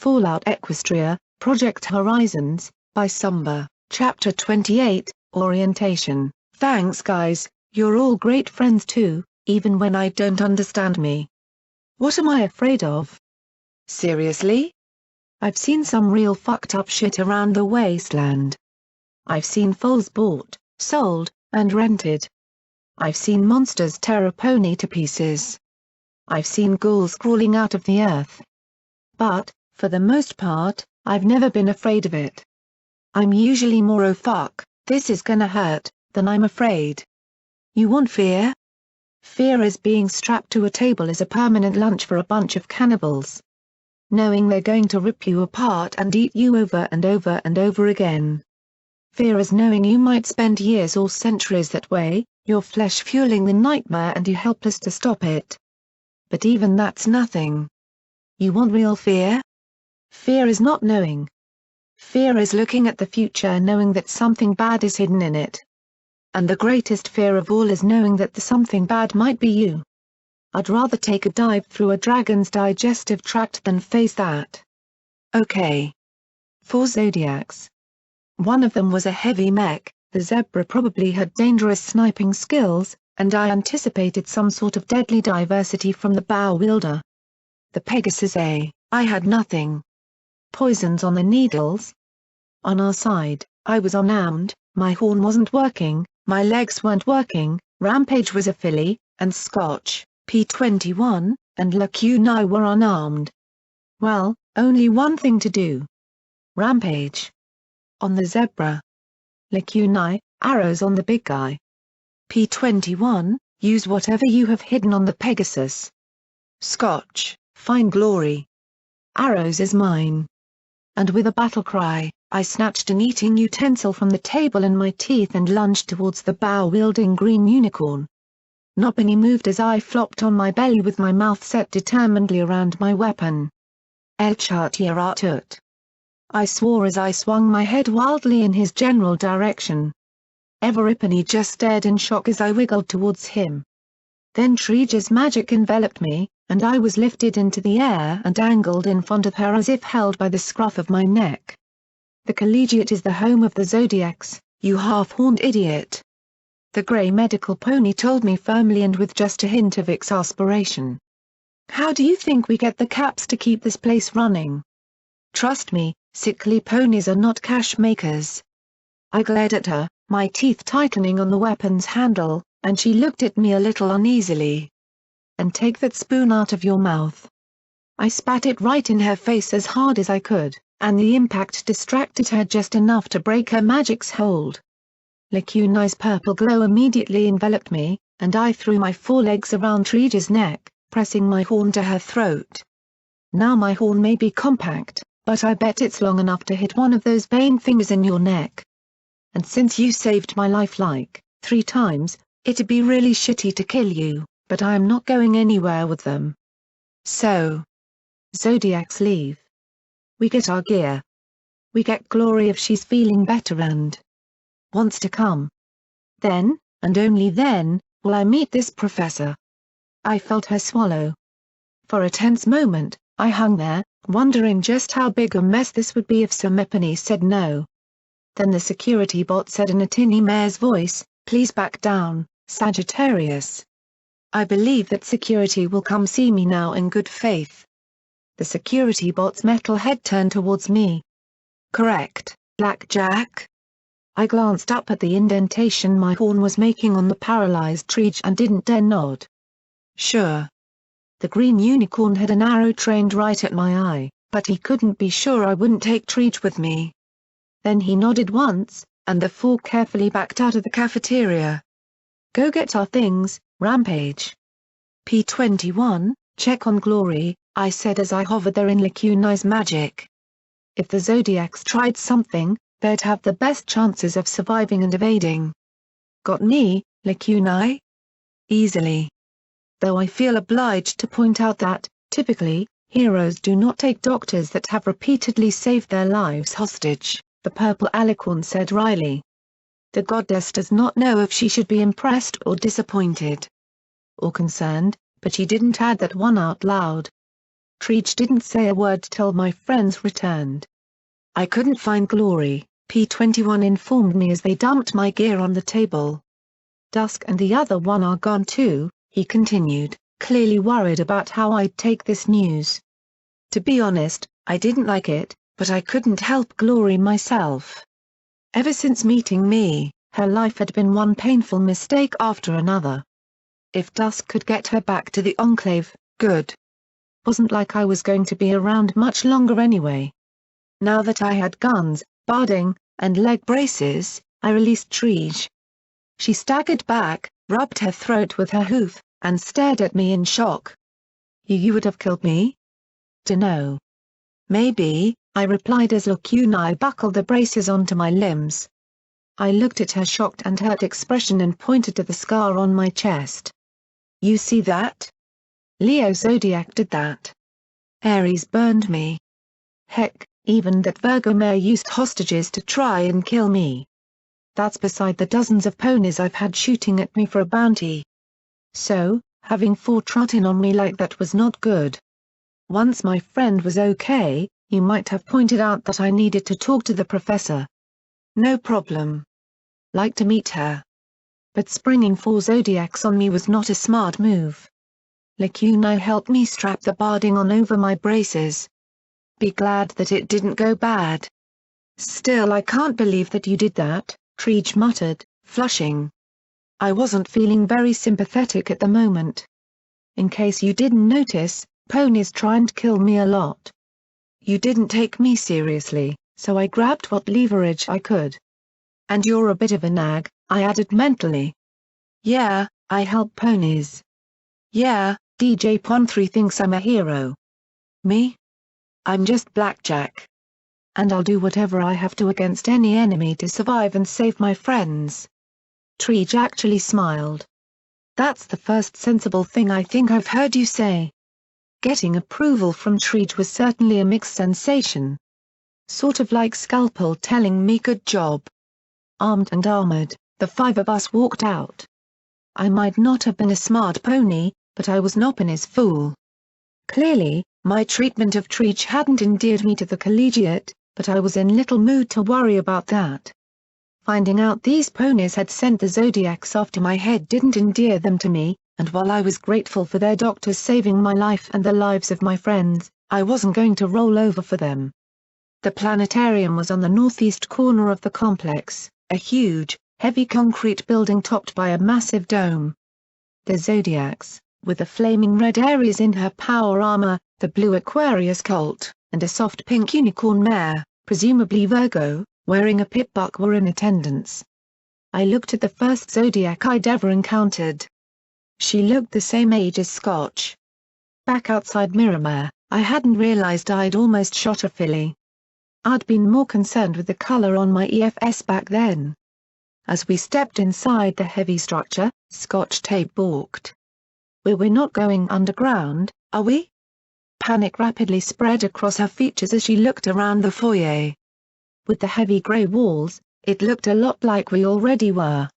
Fallout Equestria, Project Horizons, by Somber, Chapter 28, Orientation. Thanks guys, you're all great friends too, even when I don't understand me. What am I afraid of? Seriously? I've seen some real fucked up shit around the wasteland. I've seen foals bought, sold, and rented. I've seen monsters tear a pony to pieces. I've seen ghouls crawling out of the earth. But, for the most part, I've never been afraid of it. I'm usually more "oh fuck, this is gonna hurt," than I'm afraid. You want fear? Fear is being strapped to a table as a permanent lunch for a bunch of cannibals. Knowing they're going to rip you apart and eat you over and over and over again. Fear is knowing you might spend years or centuries that way, your flesh fueling the nightmare and you helpless to stop it. But even that's nothing. You want real fear? Fear is not knowing. Fear is looking at the future knowing that something bad is hidden in it. And the greatest fear of all is knowing that the something bad might be you. I'd rather take a dive through a dragon's digestive tract than face that. Okay. 4 zodiacs. One of them was a heavy mech, the zebra probably had dangerous sniping skills, and I anticipated some sort of deadly diversity from the bow wielder. The Pegasus I had nothing. Poisons on the needles. On our side, I was unarmed, my horn wasn't working, my legs weren't working, Rampage was a filly, and Scotch, P21, and Lacunai were unarmed. Well, only one thing to do. Rampage. On the zebra. Lacunai, arrows on the big guy. P21, use whatever you have hidden on the Pegasus. Scotch, find glory. Arrows is mine. And with a battle cry, I snatched an eating utensil from the table in my teeth and lunged towards the bow-wielding green unicorn. Nobany moved as I flopped on my belly with my mouth set determinedly around my weapon. El Chatieratut. I swore as I swung my head wildly in his general direction. Everipany just stared in shock as I wiggled towards him. Then Treja's magic enveloped me, and I was lifted into the air and angled in front of her as if held by the scruff of my neck. The Collegiate is the home of the Zodiacs, you half-horned idiot. The grey medical pony told me firmly and with just a hint of exasperation. How do you think we get the caps to keep this place running? Trust me, sickly ponies are not cash makers. I glared at her, my teeth tightening on the weapon's handle, and she looked at me a little uneasily. And take that spoon out of your mouth. I spat it right in her face as hard as I could, and the impact distracted her just enough to break her magic's hold. Lacunai's purple glow immediately enveloped me, and I threw my forelegs around Treja's neck, pressing my horn to her throat. Now my horn may be compact, but I bet it's long enough to hit one of those vein fingers in your neck. And since you saved my life like 3 times, it'd be really shitty to kill you, but I am not going anywhere with them. So. Zodiacs leave. We get our gear. We get glory if she's feeling better and wants to come. Then, and only then, will I meet this professor. I felt her swallow. For a tense moment, I hung there, wondering just how big a mess this would be if Semipany said no. Then the security bot said in a tinny mare's voice, "Please back down, Sagittarius. I believe that security will come see me now in good faith." The security bot's metal head turned towards me. "Correct, Blackjack?" I glanced up at the indentation my horn was making on the paralyzed Treja and didn't dare nod. "Sure." The green unicorn had an arrow trained right at my eye, but he couldn't be sure I wouldn't take Treja with me. Then he nodded once, and the 4 carefully backed out of the cafeteria. "Go get our things, Rampage." P21, check on glory, I said as I hovered there in Lacunai's magic. If the Zodiacs tried something, they'd have the best chances of surviving and evading. "Got me, Lacunai?" "Easily." Though I feel obliged to point out that, typically, heroes do not take doctors that have repeatedly saved their lives hostage, the purple alicorn said wryly. The goddess does not know if she should be impressed or disappointed. Or concerned, but she didn't add that one out loud. Treach didn't say a word till my friends returned. I couldn't find Glory, P21 informed me as they dumped my gear on the table. Dusk and the other one are gone too, he continued, clearly worried about how I'd take this news. To be honest, I didn't like it, but I couldn't help Glory myself. Ever since meeting me, her life had been one painful mistake after another. If Dusk could get her back to the Enclave, good. Wasn't like I was going to be around much longer anyway. Now that I had guns, barding, and leg braces, I released Treach. She staggered back, rubbed her throat with her hoof, and stared at me in shock. You would have killed me? Dunno. Maybe, I replied as Lacuna buckled the braces onto my limbs. I looked at her shocked and hurt expression and pointed to the scar on my chest. You see that? Leo Zodiac did that. Ares burned me. Heck, even that Virgo Mare used hostages to try and kill me. That's beside the dozens of ponies I've had shooting at me for a bounty. So, having 4 trot in on me like that was not good. Once my friend was okay, you might have pointed out that I needed to talk to the professor. No problem. Like to meet her. But springing 4 Zodiacs on me was not a smart move. Lacuna helped me strap the barding on over my braces. Be glad that it didn't go bad. Still I can't believe that you did that, Treach muttered, flushing. I wasn't feeling very sympathetic at the moment. In case you didn't notice, ponies try and kill me a lot. You didn't take me seriously, so I grabbed what leverage I could. And you're a bit of a nag, I added mentally. Yeah, I help ponies. Yeah, DJ Pon3 thinks I'm a hero. Me? I'm just Blackjack. And I'll do whatever I have to against any enemy to survive and save my friends. Treach actually smiled. That's the first sensible thing I think I've heard you say. Getting approval from Treach was certainly a mixed sensation. Sort of like Scalpel telling me good job. Armed and armored, the 5 of us walked out. I might not have been a smart pony, but I was Noppeny's fool. Clearly, my treatment of Treach hadn't endeared me to the collegiate, but I was in little mood to worry about that. Finding out these ponies had sent the Zodiacs after my head didn't endear them to me, and while I was grateful for their doctors saving my life and the lives of my friends, I wasn't going to roll over for them. The planetarium was on the northeast corner of the complex, a huge, heavy concrete building topped by a massive dome. The Zodiacs, with the flaming red Ares in her power armor, the blue Aquarius colt, and a soft pink unicorn mare, presumably Virgo, wearing a pipbuck were in attendance. I looked at the first Zodiac I'd ever encountered. She looked the same age as Scotch. Back outside Miramare, I hadn't realized I'd almost shot a filly. I'd been more concerned with the color on my EFS back then. As we stepped inside the heavy structure, Scotch tape balked. We're not going underground, are we? Panic rapidly spread across her features as she looked around the foyer. With the heavy grey walls, it looked a lot like we already were.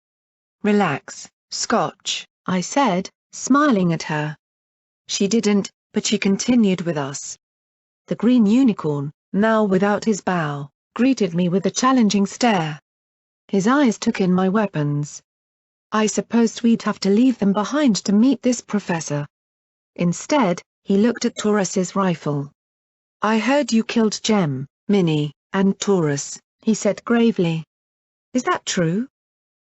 Relax, Scotch, I said, smiling at her. She didn't, but she continued with us. The green unicorn, now without his bow, greeted me with a challenging stare. His eyes took in my weapons. I supposed we'd have to leave them behind to meet this professor. Instead, he looked at Taurus's rifle. I heard you killed Gem, Minnie, and Taurus, he said gravely. Is that true?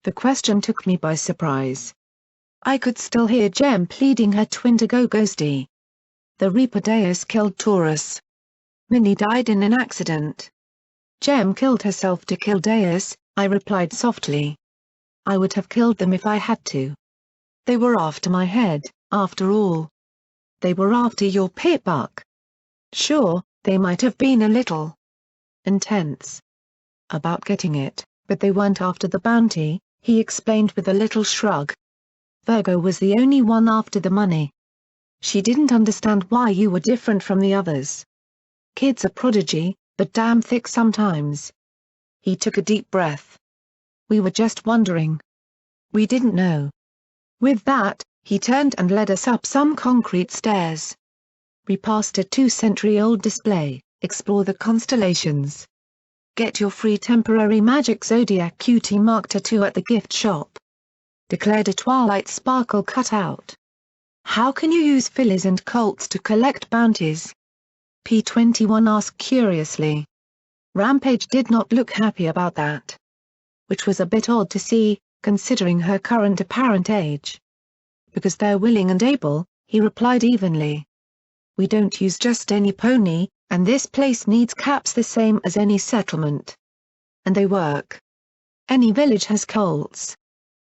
The question took me by surprise. I could still hear Gem pleading her twin to go ghosty. The Reaper Deus killed Taurus. Minnie died in an accident. Gem killed herself to kill Deus, I replied softly. I would have killed them if I had to. They were after my head, after all. They were after your pipbuck. Sure, they might have been a little intense about getting it, but they weren't after the bounty, he explained with a little shrug. Virgo was the only one after the money. She didn't understand why you were different from the others. Kid's a prodigy, but damn thick sometimes. He took a deep breath. We were just wondering. We didn't know. With that, he turned and led us up some concrete stairs. Re past a 2-century-old display, explore the constellations. Get your free temporary magic zodiac cutie mark tattoo at the gift shop. Declared a Twilight Sparkle cutout. How can you use fillies and colts to collect bounties? P21 asked curiously. Rampage did not look happy about that. Which was a bit odd to see, considering her current apparent age. Because they're willing and able, he replied evenly. We don't use just any pony, and this place needs caps the same as any settlement. And they work. Any village has colts.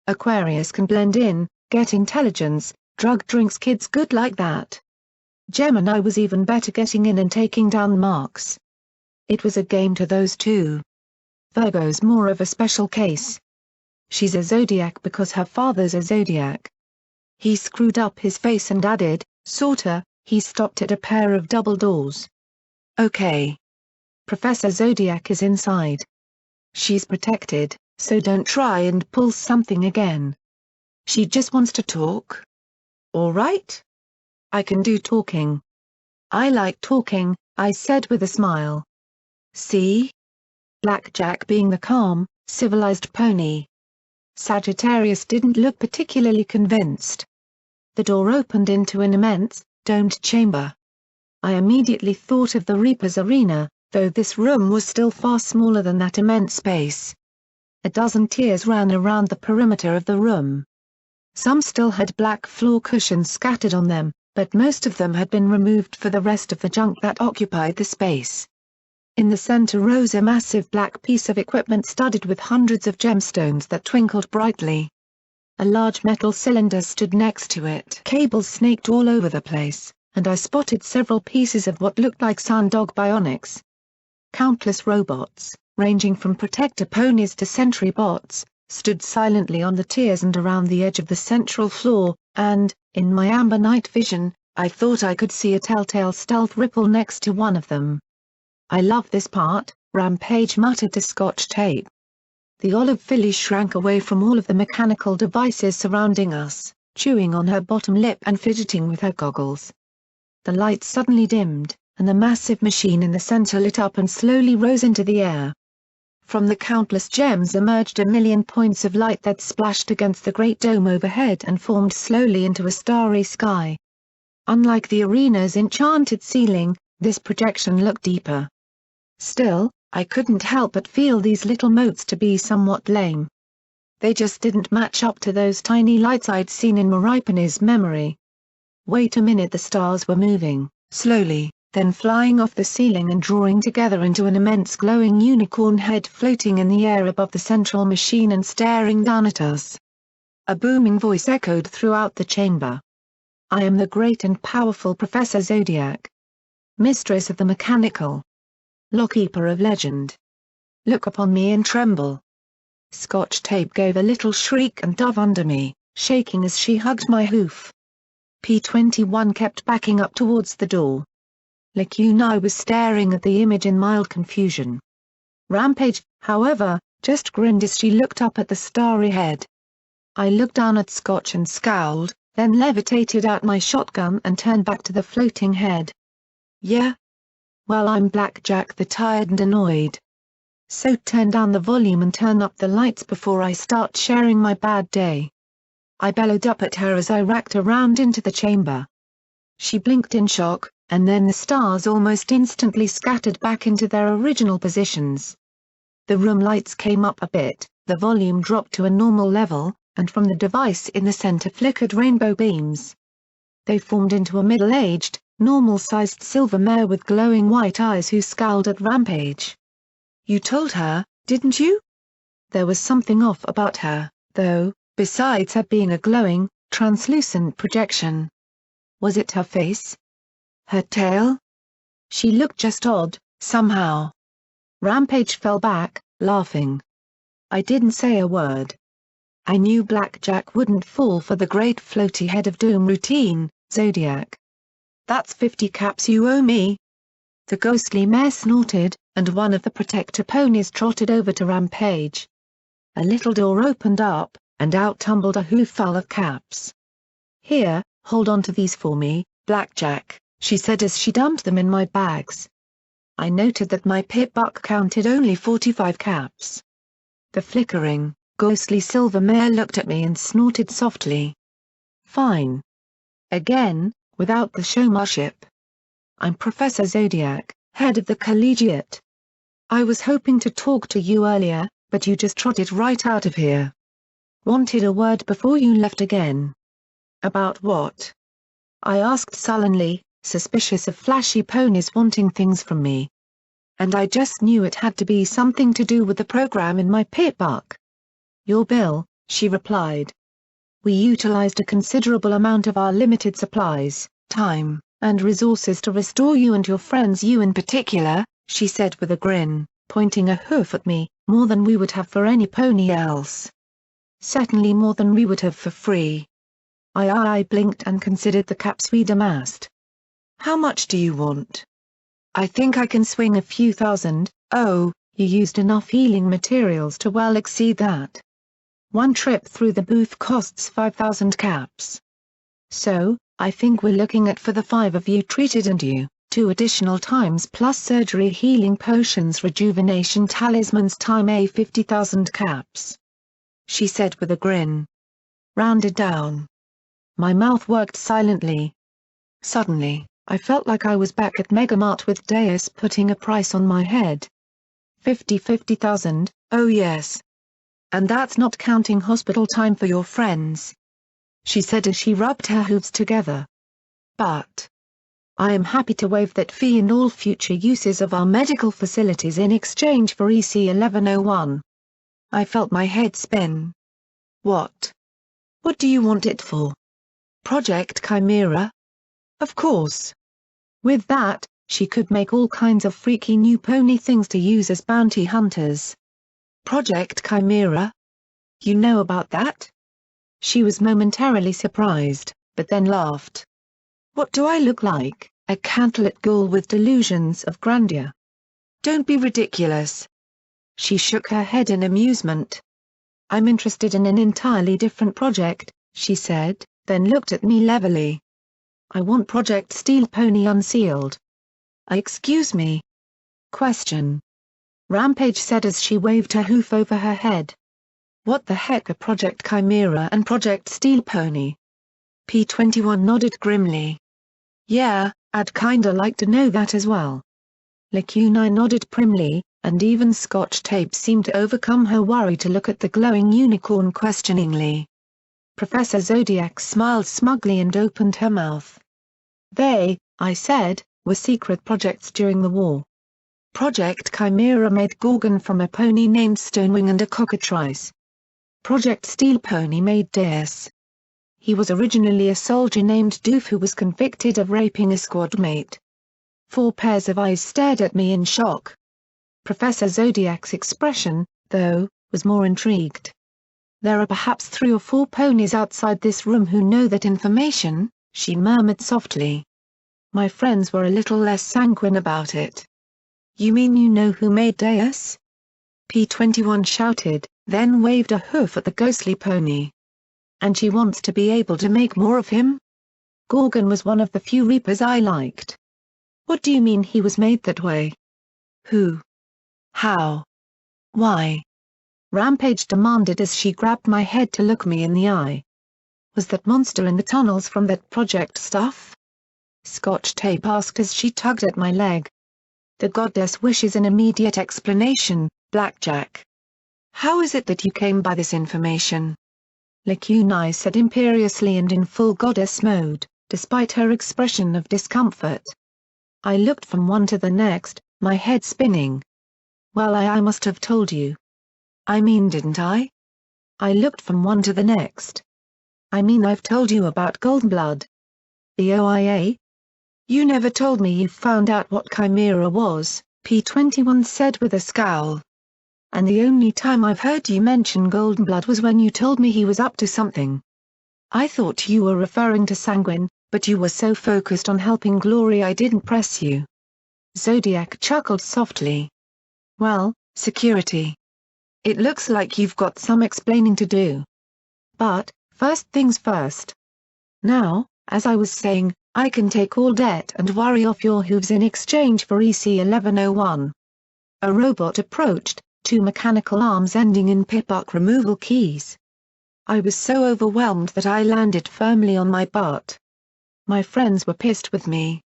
Aquarius can blend in, get intelligence, drug drinks kids good like that. Gemini was even better getting in and taking down marks. It was a game to those two. Virgo's more of a special case. She's a zodiac because her father's a zodiac. He screwed up his face and added, sorta, he stopped at a pair of double doors. Okay. Professor Zodiac is inside. She's protected, so don't try and pull something again. She just wants to talk. All right? I can do talking. I like talking, I said with a smile. See? Blackjack being the calm, civilized pony. Sagittarius didn't look particularly convinced. The door opened into an immense, domed chamber. I immediately thought of the Reaper's arena, though this room was still far smaller than that immense space. A dozen tiers ran around the perimeter of the room. Some still had black floor cushions scattered on them, but most of them had been removed for the rest of the junk that occupied the space. In the center rose a massive black piece of equipment studded with hundreds of gemstones that twinkled brightly. A large metal cylinder stood next to it. Cables snaked all over the place, and I spotted several pieces of what looked like Sandog bionics. Countless robots, ranging from protector ponies to sentry bots, stood silently on the tiers and around the edge of the central floor, and, in my amber night vision, I thought I could see a telltale stealth ripple next to one of them. I love this part, Rampage muttered to Scotch Tape. The olive filly shrank away from all of the mechanical devices surrounding us, chewing on her bottom lip and fidgeting with her goggles. The lights suddenly dimmed, and the massive machine in the center lit up and slowly rose into the air. From the countless gems emerged a million points of light that splashed against the great dome overhead and formed slowly into a starry sky. Unlike the arena's enchanted ceiling, this projection looked deeper. Still, I couldn't help but feel these little motes to be somewhat lame. They just didn't match up to those tiny lights I'd seen in Maripani's memory. Wait a minute, the stars were moving, slowly, then flying off the ceiling and drawing together into an immense glowing unicorn head floating in the air above the central machine and staring down at us. A booming voice echoed throughout the chamber. I am the great and powerful Professor Zodiac. Mistress of the mechanical. Lockkeeper of legend. Look upon me and tremble. Scotch Tape gave a little shriek and dove under me, shaking as she hugged my hoof. P21 kept backing up towards the door. I was staring at the image in mild confusion. Rampage, however, just grinned as she looked up at the starry head. I looked down at Scotch and scowled, then levitated out my shotgun and turned back to the floating head. Yeah? Well, I'm Blackjack the tired and annoyed. So turn down the volume and turn up the lights before I start sharing my bad day. I bellowed up at her as I racked around into the chamber. She blinked in shock, and then the stars almost instantly scattered back into their original positions. The room lights came up a bit, the volume dropped to a normal level, and from the device in the center flickered rainbow beams. They formed into a middle-aged, normal-sized silver mare with glowing white eyes who scowled at Rampage. You told her, didn't you? There was something off about her, though, besides her being a glowing, translucent projection. Was it her face? Her tail? She looked just odd, somehow. Rampage fell back, laughing. I didn't say a word. I knew Blackjack wouldn't fall for the great floaty head of doom routine, Zodiac. That's 50 caps you owe me. The ghostly mare snorted, and one of the protector ponies trotted over to Rampage. A little door opened up, and out tumbled a hooful of caps. Here, hold on to these for me, Blackjack, she said as she dumped them in my bags. I noted that my pip buck counted only 45 caps. The flickering, ghostly silver mare looked at me and snorted softly. Fine. Again, without the showmanship. I'm Professor Zodiac, head of the collegiate. I was hoping to talk to you earlier, but you just trotted right out of here. Wanted a word before you left again. About what? I asked sullenly, suspicious of flashy ponies wanting things from me. And I just knew it had to be something to do with the program in my pip buck. Your bill, she replied. We utilized a considerable amount of our limited supplies, time, and resources to restore you and your friends, you in particular, she said with a grin, pointing a hoof at me, more than we would have for any pony else. Certainly more than we would have for free. I blinked and considered the caps we'd amassed. How much do you want? I think I can swing a few thousand. Oh, you used enough healing materials to well exceed that. One trip through the booth costs 5,000 caps. So, I think we're looking at for the 5 of you treated and you, 2 additional times plus surgery, healing potions, rejuvenation talismans time 50,000 caps. She said with a grin. Rounded down. My mouth worked silently. Suddenly, I felt like I was back at Megamart with Deus putting a price on my head. 50,000, oh yes. And that's not counting hospital time for your friends. She said as she rubbed her hooves together. But I am happy to waive that fee and all future uses of our medical facilities in exchange for EC 1101. I felt my head spin. What? What do you want it for? Project Chimera? Of course. With that, she could make all kinds of freaky new pony things to use as bounty hunters. Project Chimera? You know about that? She was momentarily surprised, but then laughed. What do I look like, a candlelit ghoul with delusions of grandeur? Don't be ridiculous. She shook her head in amusement. I'm interested in an entirely different project, she said, then looked at me levelly. I want Project Steel Pony unsealed. Excuse me? Question. Rampage said as she waved her hoof over her head. What the heck are Project Chimera and Project Steel Pony? P21 nodded grimly. Yeah, I'd kinda like to know that as well. Lacuna nodded primly, and even Scotch tape seemed to overcome her worry to look at the glowing unicorn questioningly. Professor Zodiac smiled smugly and opened her mouth. They, I said, were secret projects during the war. Project Chimera made Gorgon from a pony named Stonewing and a cockatrice. Project Steel Pony made Deus. He was originally a soldier named Doof who was convicted of raping a squad mate. 4 pairs of eyes stared at me in shock. Professor Zodiac's expression, though, was more intrigued. There are perhaps 3 or 4 ponies outside this room who know that information, she murmured softly. My friends were a little less sanguine about it. You mean you know who made Deus? P21 shouted, then waved a hoof at the ghostly pony. And she wants to be able to make more of him? Gorgon was one of the few reapers I liked. What do you mean he was made that way? Who? How? Why? Rampage demanded as she grabbed my head to look me in the eye. Was that monster in the tunnels from that project stuff? Scotch tape asked as she tugged at my leg. The goddess wishes an immediate explanation, Blackjack. How is it that you came by this information? Lacuna said imperiously and in full goddess mode, despite her expression of discomfort. I looked from one to the next, my head spinning. Well, I must have told you. I mean, didn't I? I looked from one to the next. I mean, I've told you about Goldenblood. The OIA? You never told me you found out what Chimera was, P21 said with a scowl. And the only time I've heard you mention Goldenblood was when you told me he was up to something. I thought you were referring to Sanguine, but you were so focused on helping Glory I didn't press you. Zodiac chuckled softly. Well, security. It looks like you've got some explaining to do. But, first things first. Now, as I was saying, I can take all debt and worry off your hooves in exchange for EC-1101. A robot approached, two mechanical arms ending in pip-buck removal keys. I was so overwhelmed that I landed firmly on my butt. My friends were pissed with me.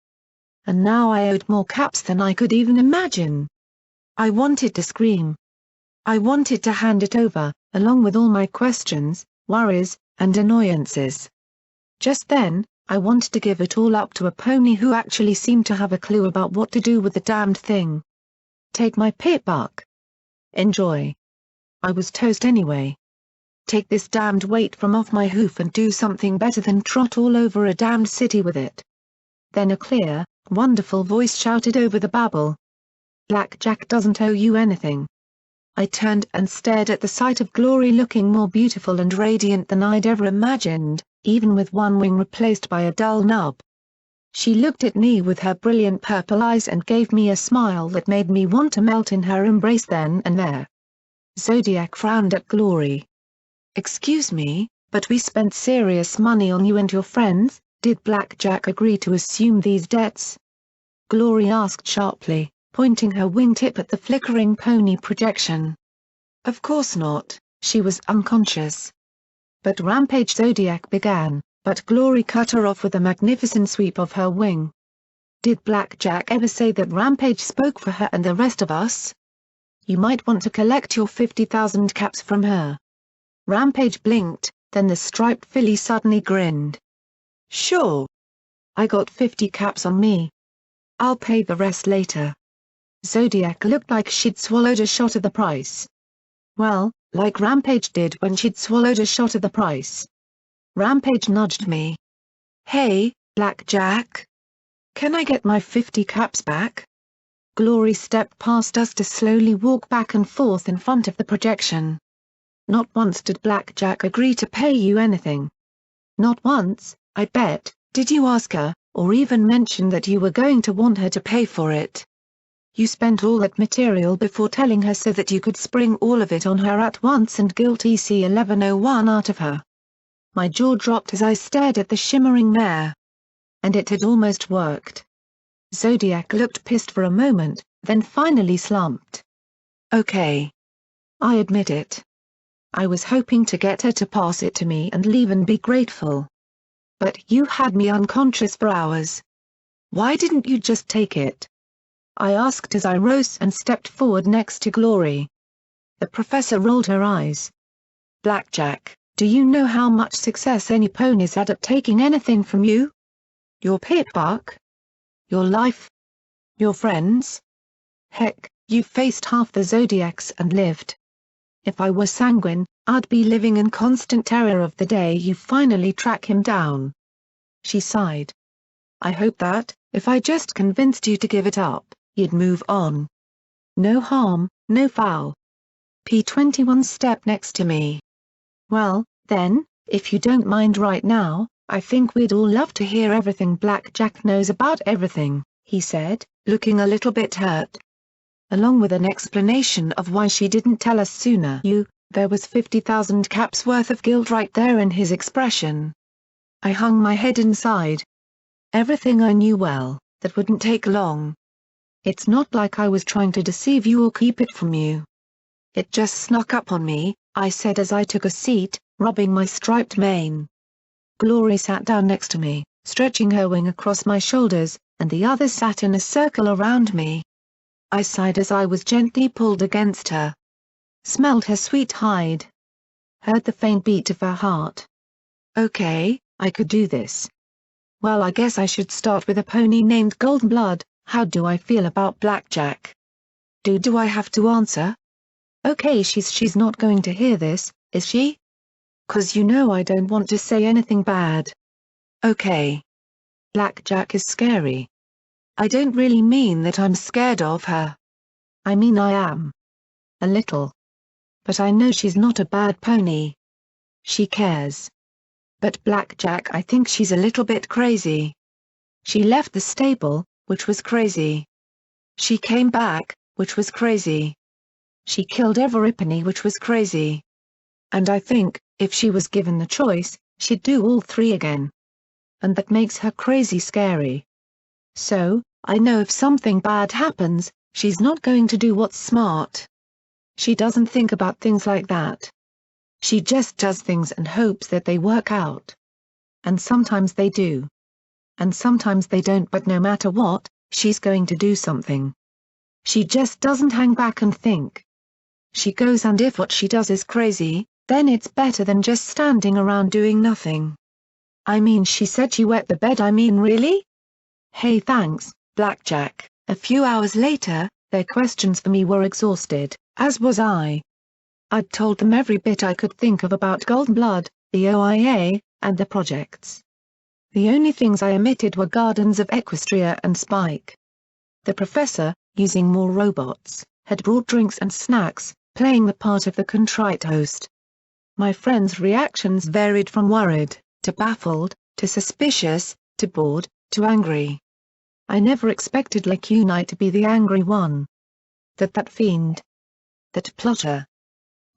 And now I owed more caps than I could even imagine. I wanted to scream. I wanted to hand it over, along with all my questions, worries, and annoyances. Just then, I wanted to give it all up to a pony who actually seemed to have a clue about what to do with the damned thing. Take my pip-buck. Enjoy. I was toast anyway. Take this damned weight from off my hoof and do something better than trot all over a damned city with it. Then a clear, wonderful voice shouted over the babble. Blackjack doesn't owe you anything. I turned and stared at the sight of Glory looking more beautiful and radiant than I'd ever imagined, even with one wing replaced by a dull nub. She looked at me with her brilliant purple eyes and gave me a smile that made me want to melt in her embrace then and there. Zodiac frowned at Glory. Excuse me, but we spent serious money on you and your friends. Did Blackjack agree to assume these debts? Glory asked sharply, pointing her wingtip at the flickering pony projection. Of course not, she was unconscious. But Rampage Zodiac began, but Glory cut her off with a magnificent sweep of her wing. Did Blackjack ever say that Rampage spoke for her and the rest of us? You might want to collect your 50,000 caps from her. Rampage blinked, then the striped filly suddenly grinned. Sure. I got 50 caps on me. I'll pay the rest later. Zodiac looked like she'd swallowed a shot of the price. Well, like Rampage did when she'd swallowed a shot of the price. Rampage nudged me. Hey, Blackjack. Can I get my 50 caps back? Glory stepped past us to slowly walk back and forth in front of the projection. Not once did Blackjack agree to pay you anything. Not once, I bet, did you ask her, or even mention that you were going to want her to pay for it. You spent all that material before telling her so that you could spring all of it on her at once and guilt EC-1101 out of her. My jaw dropped as I stared at the shimmering mare. And it had almost worked. Zodiac looked pissed for a moment, then finally slumped. Okay. I admit it. I was hoping to get her to pass it to me and leave and be grateful. But you had me unconscious for hours. Why didn't you just take it? I asked as I rose and stepped forward next to Glory. The professor rolled her eyes. Blackjack, do you know how much success any pony's had at taking anything from you? Your pip-buck? Your life? Your friends? Heck, you faced half the Zodiacs and lived. If I were sanguine, I'd be living in constant terror of the day you finally track him down. She sighed. I hope that, if I just convinced you to give it up, you'd move on. No harm, no foul. P21 stepped next to me. Well, then, if you don't mind right now, I think we'd all love to hear everything Blackjack knows about everything, he said, looking a little bit hurt. Along with an explanation of why she didn't tell us sooner. There was 50,000 caps worth of guilt right there in his expression. I hung my head inside. Everything I knew well, that wouldn't take long. It's not like I was trying to deceive you or keep it from you. It just snuck up on me, I said as I took a seat, rubbing my striped mane. Glory sat down next to me, stretching her wing across my shoulders, and the others sat in a circle around me. I sighed as I was gently pulled against her. Smelled her sweet hide. Heard the faint beat of her heart. Okay, I could do this. Well, I guess I should start with a pony named Goldenblood. How do I feel about Blackjack? Do I have to answer? Okay, she's not going to hear this, is she? 'Cause you know I don't want to say anything bad. Okay. Blackjack is scary. I don't really mean that I'm scared of her. I mean I am. A little. But I know she's not a bad pony. She cares. But Blackjack, I think she's a little bit crazy. She left the stable, which was crazy. She came back, which was crazy. She killed Everipony, which was crazy. And I think, if she was given the choice, she'd do all three again. and that makes her crazy scary. So, I know if something bad happens, she's not going to do what's smart. She doesn't think about things like that. She just does things and hopes that they work out. And sometimes they do. And sometimes they don't, but no matter what, she's going to do something. She just doesn't hang back and think. She goes, and if what she does is crazy, then it's better than just standing around doing nothing. I mean, she said she wet the bed. I mean, really? Hey, thanks, Blackjack. A few hours later, their questions for me were exhausted, as was I. I'd told them every bit I could think of about Golden Blood, the OIA, and the projects. The only things I omitted were Gardens of Equestria and Spike. The professor, using more robots, had brought drinks and snacks, playing the part of the contrite host. My friends' reactions varied from worried, to baffled, to suspicious, to bored, to angry. I never expected Lacuni to be the angry one. That fiend. That plotter.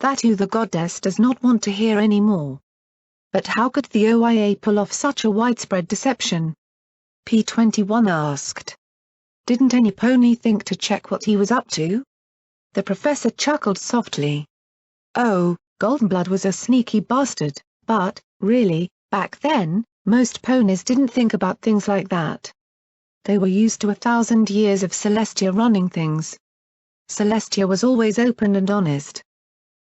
That who the goddess does not want to hear any more. But how could the OIA pull off such a widespread deception? P21 asked. Didn't any pony think to check what he was up to? The professor chuckled softly. Oh, Goldenblood was a sneaky bastard, but, really, back then, most ponies didn't think about things like that. They were used to 1,000 years of Celestia running things. Celestia was always open and honest.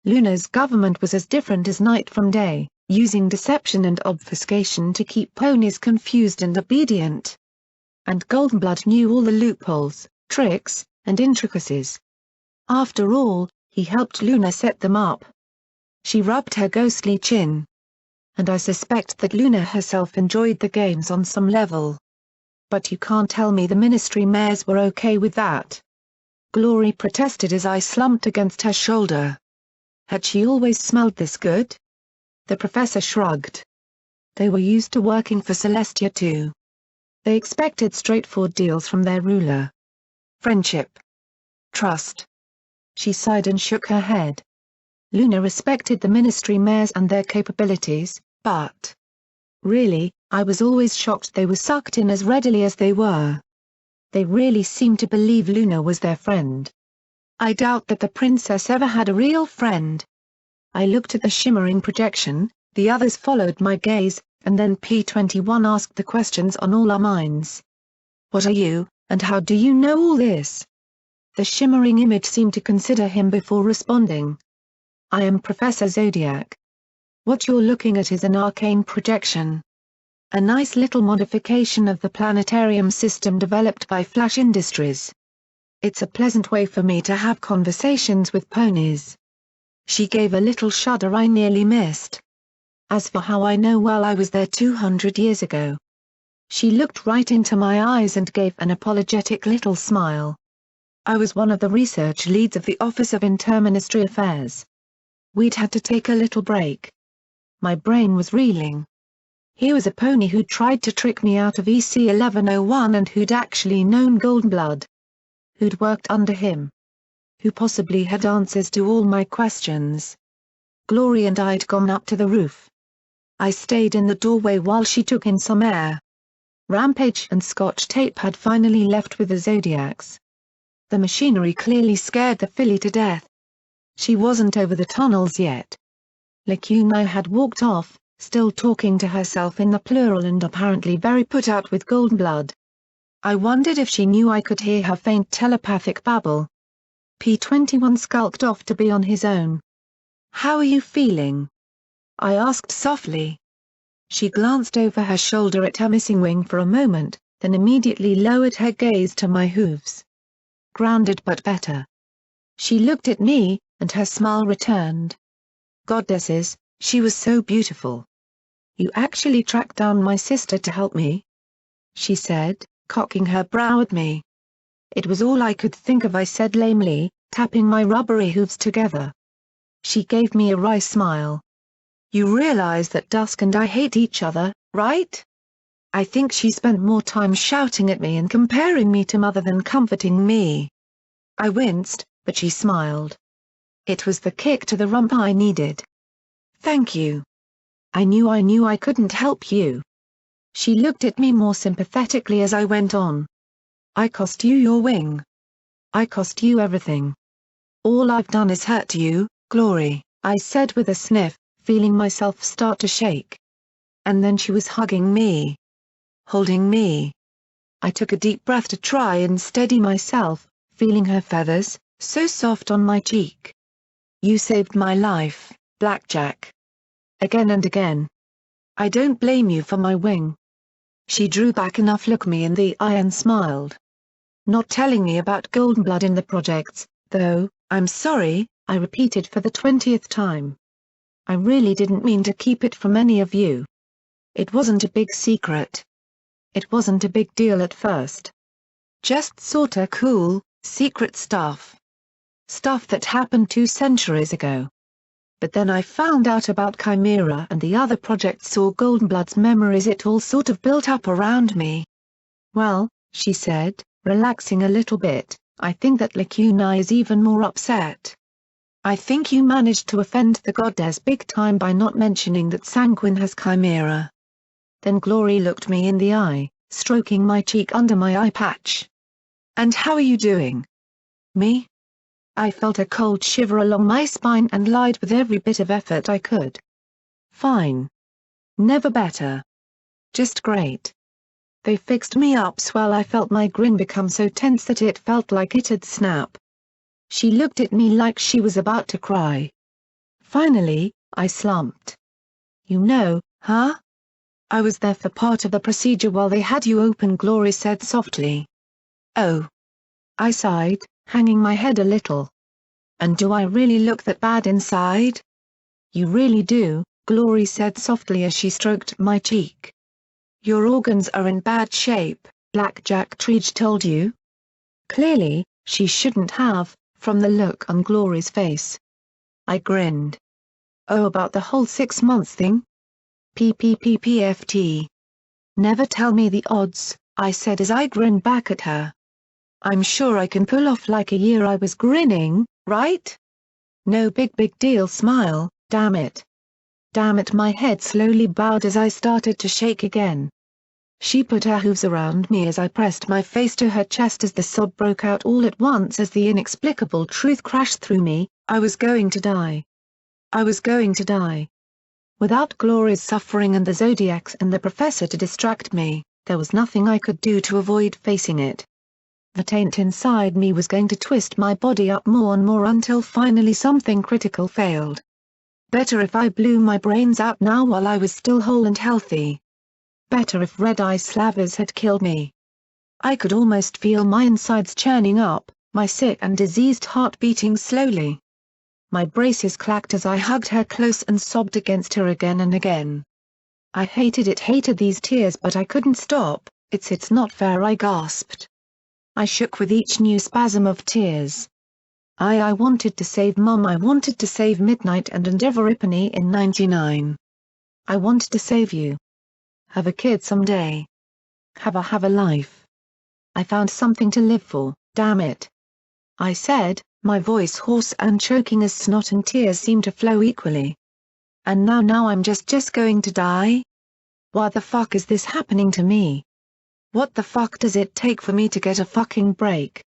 Luna's government was as different as night from day, using deception and obfuscation to keep ponies confused and obedient. And Goldenblood knew all the loopholes, tricks, and intricacies. After all, he helped Luna set them up. She rubbed her ghostly chin. And I suspect that Luna herself enjoyed the games on some level. But you can't tell me the Ministry Mares were okay with that. Glory protested as I slumped against her shoulder. Had she always smelled this good? The professor shrugged. They were used to working for Celestia too. They expected straightforward deals from their ruler. Friendship. Trust. She sighed and shook her head. Luna respected the Ministry Mares and their capabilities, but... really, I was always shocked they were sucked in as readily as they were. They really seemed to believe Luna was their friend. I doubt that the princess ever had a real friend. I looked at the shimmering projection, the others followed my gaze, and then P21 asked the questions on all our minds. What are you, and how do you know all this? The shimmering image seemed to consider him before responding. I am Professor Zodiac. What you're looking at is an arcane projection. A nice little modification of the planetarium system developed by Flash Industries. It's a pleasant way for me to have conversations with ponies. She gave a little shudder I nearly missed. As for how I know, well, I was there 200 years ago. She looked right into my eyes and gave an apologetic little smile. I was one of the research leads of the Office of Interministry Affairs. We'd had to take a little break. My brain was reeling. He was a pony who'd tried to trick me out of EC 1101 and who'd actually known Goldenblood. Who'd worked under him. Who possibly had answers to all my questions. Glory and I'd gone up to the roof. I stayed in the doorway while she took in some air. Rampage and Scotch Tape had finally left with the Zodiacs. The machinery clearly scared the filly to death. She wasn't over the tunnels yet. Lacuni had walked off, still talking to herself in the plural and apparently very put out with Goldenblood. I wondered if she knew I could hear her faint telepathic babble. P21 skulked off to be on his own. How are you feeling? I asked softly. She glanced over her shoulder at her missing wing for a moment, then immediately lowered her gaze to my hooves. Grounded but better. She looked at me, and her smile returned. Goddesses, she was so beautiful. You actually tracked down my sister to help me? She said, cocking her brow at me. It was all I could think of, I said lamely, tapping my rubbery hooves together. She gave me a wry smile. You realize that Dusk and I hate each other, right? I think she spent more time shouting at me and comparing me to Mother than comforting me. I winced, but she smiled. It was the kick to the rump I needed. Thank you. I knew I couldn't help you. She looked at me more sympathetically as I went on. I cost you your wing. I cost you everything. All I've done is hurt you, Glory, I said with a sniff, feeling myself start to shake. And then she was hugging me. Holding me. I took a deep breath to try and steady myself, feeling her feathers, so soft on my cheek. You saved my life, Blackjack. Again and again. I don't blame you for my wing. She drew back enough to look me in the eye and smiled. Not telling me about Goldenblood in the projects, though, I'm sorry, I repeated for the 20th time. I really didn't mean to keep it from any of you. It wasn't a big secret. It wasn't a big deal at first. Just sorta cool, secret stuff. Stuff that happened 2 centuries ago. But then I found out about Chimera and the other projects saw Goldenblood's memories. It all sort of built up around me. Well, she said, relaxing a little bit, I think that Lacuna is even more upset. I think you managed to offend the goddess big time by not mentioning that Sanguine has Chimera. Then Glory looked me in the eye, stroking my cheek under my eye patch. And how are you doing? Me? I felt a cold shiver along my spine and lied with every bit of effort I could. Fine. Never better. Just great. They fixed me up swell. I felt my grin become so tense that it felt like it'd snap. She looked at me like she was about to cry. Finally, I slumped. You know, huh? I was there for part of the procedure while they had you open, Glory said softly. Oh. I sighed, hanging my head a little. And do I really look that bad inside? You really do, Glory said softly as she stroked my cheek. Your organs are in bad shape, Blackjack Treege told you? Clearly, she shouldn't have, from the look on Glory's face. I grinned. Oh, about the whole 6 months thing? PPPPFT. Never tell me the odds, I said as I grinned back at her. I'm sure I can pull off like a year. I was grinning, right? No big deal smile, damn it. Damn it, my head slowly bowed as I started to shake again. She put her hooves around me as I pressed my face to her chest as the sob broke out all at once as the inexplicable truth crashed through me, I was going to die. I was going to die. Without Glory's suffering and the Zodiacs and the Professor to distract me, there was nothing I could do to avoid facing it. The taint inside me was going to twist my body up more and more until finally something critical failed. Better if I blew my brains out now while I was still whole and healthy. Better if red-eye slavers had killed me. I could almost feel my insides churning up, my sick and diseased heart beating slowly. My braces clacked as I hugged her close and sobbed against her again and again. I hated these tears, but I couldn't stop. It's not fair, I gasped. I shook with each new spasm of tears. I wanted to save Mum. I wanted to save Midnight and Endeavor Ipany in '99. I wanted to save you. Have a kid someday. Have a life. I found something to live for, damn it. I said, my voice hoarse and choking as snot and tears seemed to flow equally. And now I'm just going to die? Why the fuck is this happening to me? What the fuck does it take for me to get a fucking break?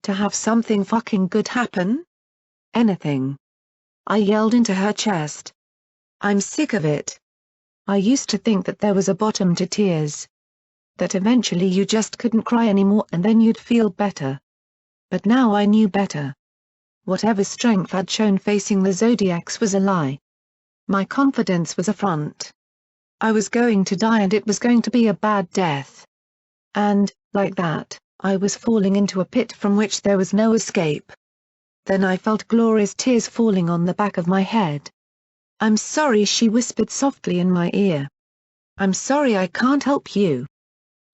To have something fucking good happen? Anything. I yelled into her chest. I'm sick of it. I used to think that there was a bottom to tears. That eventually you just couldn't cry anymore and then you'd feel better. But now I knew better. Whatever strength I'd shown facing the Zodiacs was a lie. My confidence was a front. I was going to die and it was going to be a bad death. And, like that, I was falling into a pit from which there was no escape. Then I felt Glory's tears falling on the back of my head. I'm sorry, she whispered softly in my ear. I'm sorry I can't help you.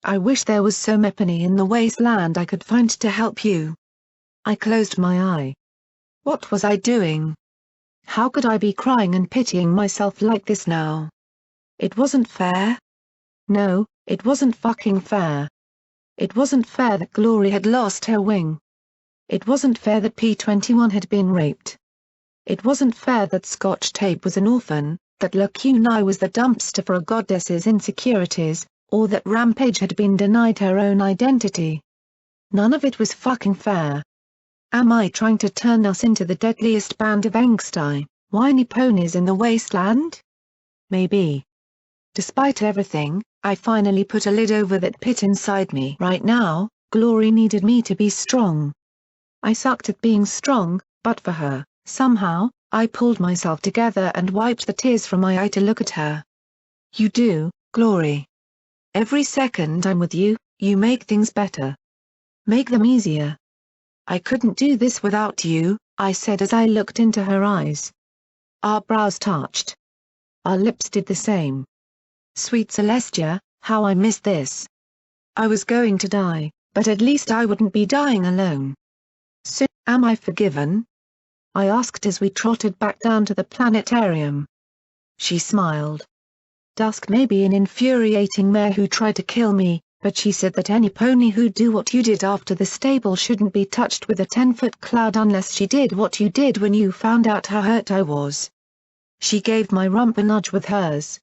I wish there was some Ipany in the wasteland I could find to help you. I closed my eye. What was I doing? How could I be crying and pitying myself like this now? It wasn't fair. No, it wasn't fucking fair. It wasn't fair that Glory had lost her wing. It wasn't fair that P-21 had been raped. It wasn't fair that Scotch Tape was an orphan, that Lacuna was the dumpster for a goddess's insecurities, or that Rampage had been denied her own identity. None of it was fucking fair. Am I trying to turn us into the deadliest band of angsty, whiny ponies in the wasteland? Maybe. Despite everything, I finally put a lid over that pit inside me. Right now, Glory needed me to be strong. I sucked at being strong, but for her, somehow, I pulled myself together and wiped the tears from my eye to look at her. You do, Glory. Every second I'm with you, you make things better. Make them easier. I couldn't do this without you, I said as I looked into her eyes. Our brows touched. Our lips did the same. Sweet Celestia, how I miss this. I was going to die, but at least I wouldn't be dying alone. So, am I forgiven? I asked as we trotted back down to the planetarium. She smiled. Dusk may be an infuriating mare who tried to kill me, but she said that any pony who'd do what you did after the stable shouldn't be touched with a 10-foot cloud unless she did what you did when you found out how hurt I was. She gave my rump a nudge with hers.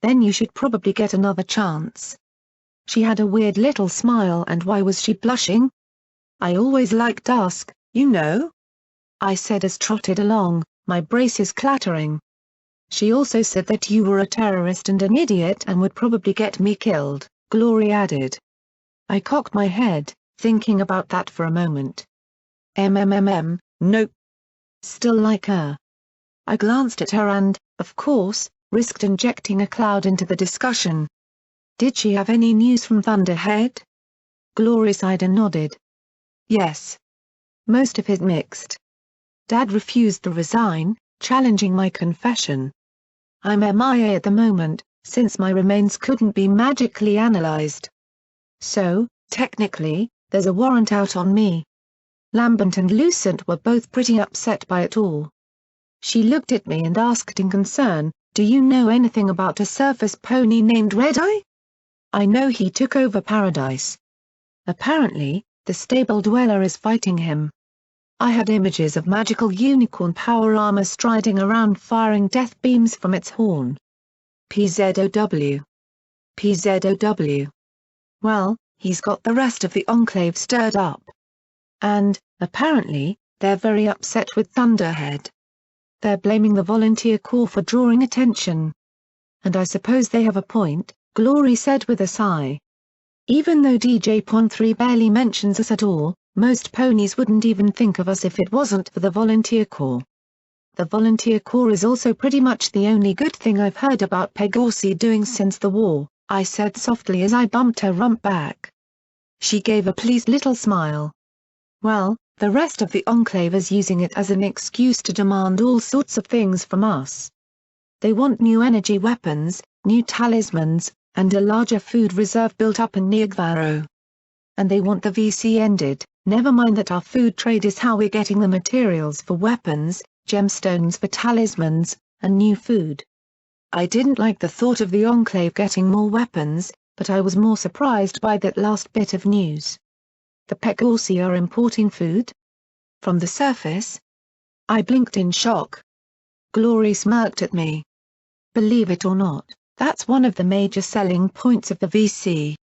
Then you should probably get another chance. She had a weird little smile, and why was she blushing? I always liked Dusk, you know? I said as trotted along, my braces clattering. She also said that you were a terrorist and an idiot and would probably get me killed, Glory added. I cocked my head, thinking about that for a moment. Nope. Still like her. I glanced at her and, of course, risked injecting a cloud into the discussion. Did she have any news from Thunderhead? Glory sighed and nodded. Yes. Most of it mixed. Dad refused to resign, challenging my confession. I'm MIA at the moment, since my remains couldn't be magically analyzed. So, technically, there's a warrant out on me. Lambent and Lucent were both pretty upset by it all. She looked at me and asked in concern, do you know anything about a surface pony named Red-Eye? I know he took over Paradise. Apparently, the stable dweller is fighting him. I had images of magical unicorn power armor striding around firing death beams from its horn. PZOW. PZOW. Well, he's got the rest of the Enclave stirred up. And, apparently, they're very upset with Thunderhead. They're blaming the Volunteer Corps for drawing attention. And I suppose they have a point, Glory said with a sigh. Even though DJ Pon3 barely mentions us at all, most ponies wouldn't even think of us if it wasn't for the Volunteer Corps. The Volunteer Corps is also pretty much the only good thing I've heard about Pegorsi doing since the war, I said softly as I bumped her rump back. She gave a pleased little smile. Well, the rest of the Enclave is using it as an excuse to demand all sorts of things from us. They want new energy weapons, new talismans, and a larger food reserve built up in Niagvaro. And they want the VC ended, never mind that our food trade is how we're getting the materials for weapons, gemstones for talismans, and new food. I didn't like the thought of the Enclave getting more weapons, but I was more surprised by that last bit of news. The Pegorsi are importing food? From the surface? I blinked in shock. Glory smirked at me. Believe it or not, that's one of the major selling points of the VC.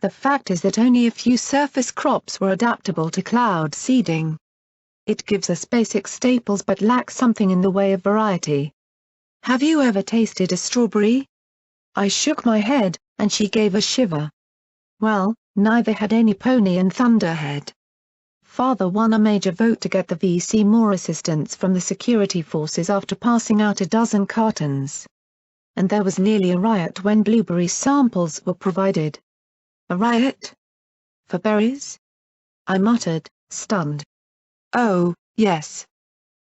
The fact is that only a few surface crops were adaptable to cloud seeding. It gives us basic staples but lacks something in the way of variety. Have you ever tasted a strawberry? I shook my head, and she gave a shiver. Well, neither had any pony in Thunderhead. Father won a major vote to get the VC more assistance from the security forces after passing out a dozen cartons. And there was nearly a riot when blueberry samples were provided. A riot? For berries? I muttered, stunned. Oh, yes.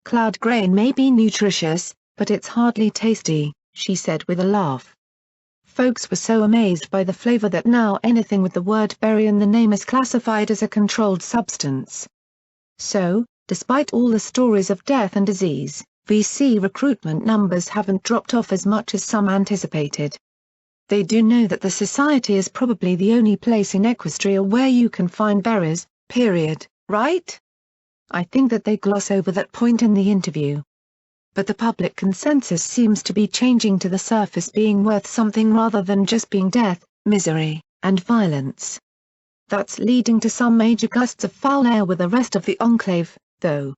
Cloud grain may be nutritious, but it's hardly tasty, she said with a laugh. Folks were so amazed by the flavor that now anything with the word berry in the name is classified as a controlled substance. So, despite all the stories of death and disease, VC recruitment numbers haven't dropped off as much as some anticipated. They do know that the society is probably the only place in Equestria where you can find berries, period, right? I think that they gloss over that point in the interview. But the public consensus seems to be changing to the surface being worth something rather than just being death, misery, and violence. That's leading to some major gusts of foul air with the rest of the enclave, though.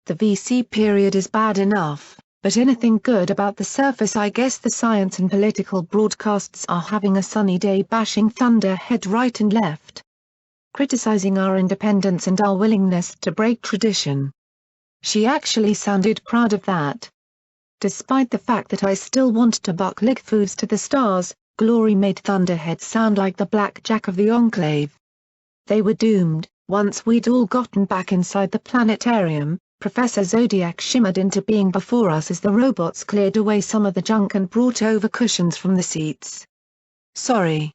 The VC period is bad enough, but anything good about the surface, I guess the science and political broadcasts are having a sunny day bashing thunderhead right and left. Criticizing our independence and our willingness to break tradition. She actually sounded proud of that. Despite the fact that I still want to buck lickfoos to the stars, Glory made Thunderhead sound like the Blackjack of the Enclave. They were doomed. Once we'd all gotten back inside the planetarium, Professor Zodiac shimmered into being before us as the robots cleared away some of the junk and brought over cushions from the seats. Sorry.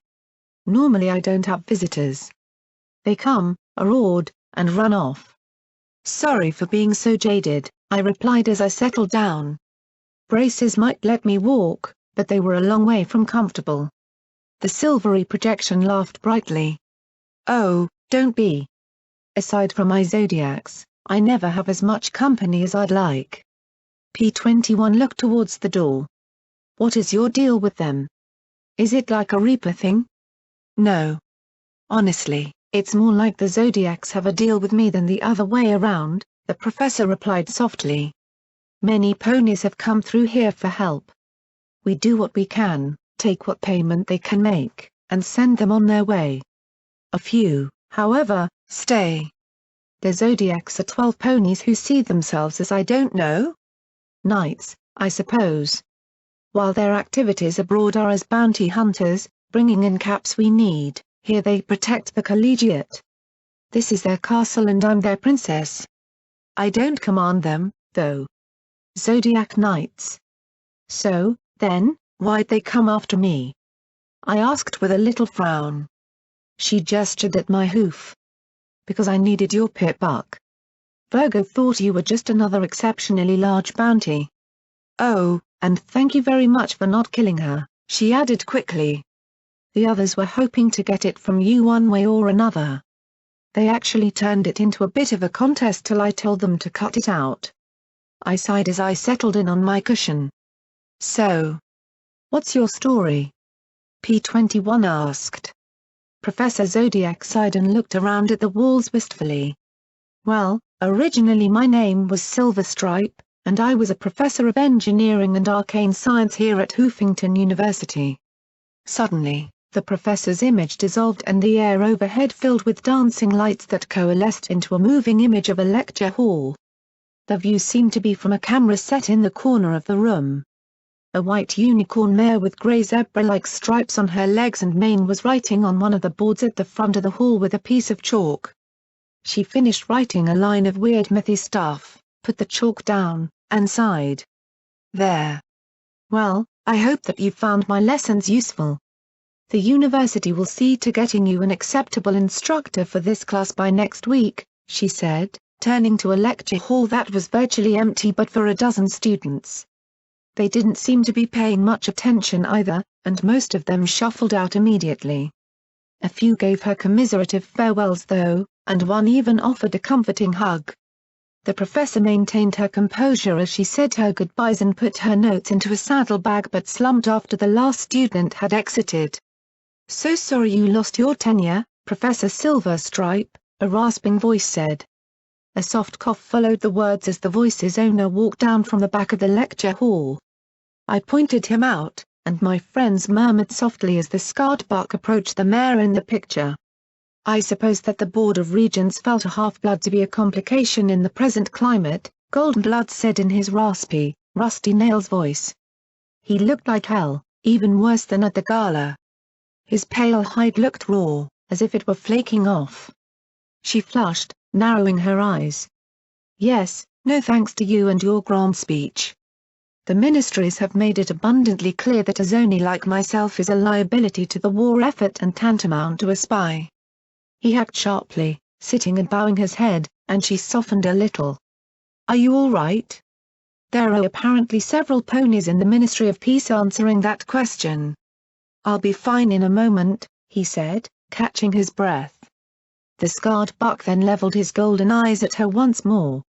Normally I don't have visitors. They come, are awed, and run off. Sorry for being so jaded, I replied as I settled down. Braces might let me walk, but they were a long way from comfortable. The silvery projection laughed brightly. Oh, don't be. Aside from my zodiacs, I never have as much company as I'd like. P-21 looked towards the door. What is your deal with them? Is it like a Reaper thing? No. Honestly, it's more like the zodiacs have a deal with me than the other way around, the professor replied softly. Many ponies have come through here for help. We do what we can, take what payment they can make, and send them on their way. A few, however, stay. The zodiacs are 12 ponies who see themselves as I don't know? Knights, I suppose. While their activities abroad are as bounty hunters, bringing in caps we need, here they protect the collegiate. This is their castle and I'm their princess. I don't command them, though. Zodiac Knights. So, then, why'd they come after me? I asked with a little frown. She gestured at my hoof. Because I needed your pit buck. Virgo thought you were just another exceptionally large bounty. Oh, and thank you very much for not killing her, she added quickly. The others were hoping to get it from you one way or another. They actually turned it into a bit of a contest till I told them to cut it out. I sighed as I settled in on my cushion. So. What's your story? P-21 asked. Professor Zodiac sighed and looked around at the walls wistfully. Well, originally my name was Silverstripe, and I was a professor of engineering and arcane science here at Hoofington University. Suddenly, the professor's image dissolved and the air overhead filled with dancing lights that coalesced into a moving image of a lecture hall. The view seemed to be from a camera set in the corner of the room. A white unicorn mare with grey zebra-like stripes on her legs and mane was writing on one of the boards at the front of the hall with a piece of chalk. She finished writing a line of weird mythy stuff, put the chalk down, and sighed. There. Well, I hope that you found my lessons useful. The university will see to getting you an acceptable instructor for this class by next week, she said, turning to a lecture hall that was virtually empty but for a dozen students. They didn't seem to be paying much attention either, and most of them shuffled out immediately. A few gave her commiserative farewells though, and one even offered a comforting hug. The professor maintained her composure as she said her goodbyes and put her notes into a saddlebag but slumped after the last student had exited. So sorry you lost your tenure, Professor Silverstripe, a rasping voice said. A soft cough followed the words as the voice's owner walked down from the back of the lecture hall. I pointed him out, and my friends murmured softly as the scarred buck approached the mare in the picture. I suppose that the Board of Regents felt a half-blood to be a complication in the present climate, Goldenblood said in his raspy, rusty nails voice. He looked like hell, even worse than at the gala. His pale hide looked raw, as if it were flaking off. She flushed, narrowing her eyes. Yes, no thanks to you and your grand speech. The ministries have made it abundantly clear that a zony like myself is a liability to the war effort and tantamount to a spy. He hacked sharply, sitting and bowing his head, and she softened a little. Are you all right? There are apparently several ponies in the Ministry of Peace answering that question. I'll be fine in a moment, he said, catching his breath. The scarred buck then leveled his golden eyes at her once more.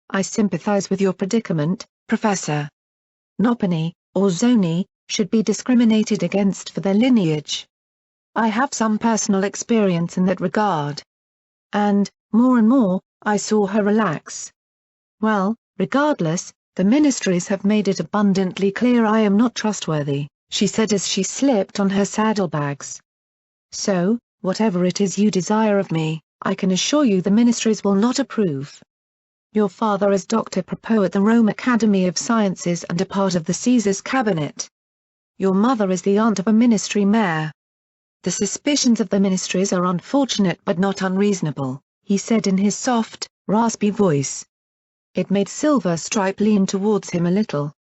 I sympathize with your predicament, Professor. Nopony, or Zony, should be discriminated against for their lineage. I have some personal experience in that regard. And more, I saw her relax. Well, regardless, the ministries have made it abundantly clear I am not trustworthy, she said as she slipped on her saddlebags. So, whatever it is you desire of me, I can assure you the ministries will not approve. Your father is Dr. Propo at the Rome Academy of Sciences and a part of the Caesar's cabinet. Your mother is the aunt of a ministry mayor. The suspicions of the ministries are unfortunate but not unreasonable, he said in his soft, raspy voice. It made Silver Stripe lean towards him a little.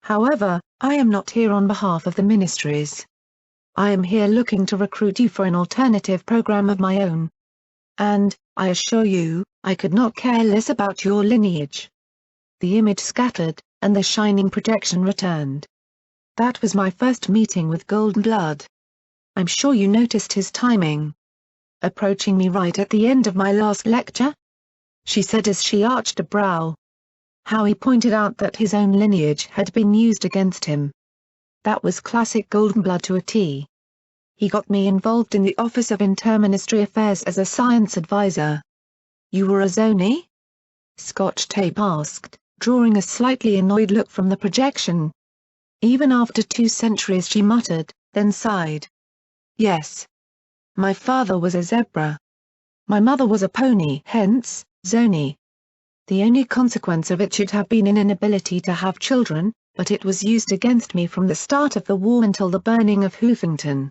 However, I am not here on behalf of the ministries. I am here looking to recruit you for an alternative program of my own. And, I assure you, I could not care less about your lineage. The image scattered, and the shining projection returned. That was my first meeting with Goldenblood. I'm sure you noticed his timing. Approaching me right at the end of my last lecture? She said as she arched a brow. How he pointed out that his own lineage had been used against him. That was classic Goldenblood to a T. He got me involved in the Office of Interministry Affairs as a science advisor. You were a Zoni? Scotch Tape asked, drawing a slightly annoyed look from the projection. Even after 2 centuries she muttered, then sighed. Yes. My father was a zebra. My mother was a pony, hence, Zoni. The only consequence of it should have been an inability to have children, but it was used against me from the start of the war until the burning of Hoofington.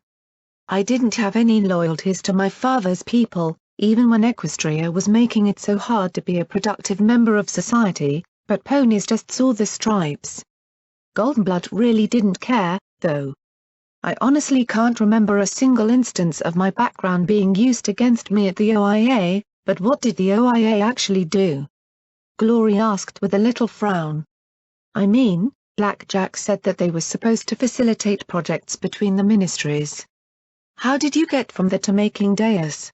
I didn't have any loyalties to my father's people, even when Equestria was making it so hard to be a productive member of society, but ponies just saw the stripes. Goldenblood really didn't care, though. I honestly can't remember a single instance of my background being used against me at the OIA, but what did the OIA actually do? Glory asked with a little frown. I mean, Blackjack said that they were supposed to facilitate projects between the ministries. How did you get from that to making Deus?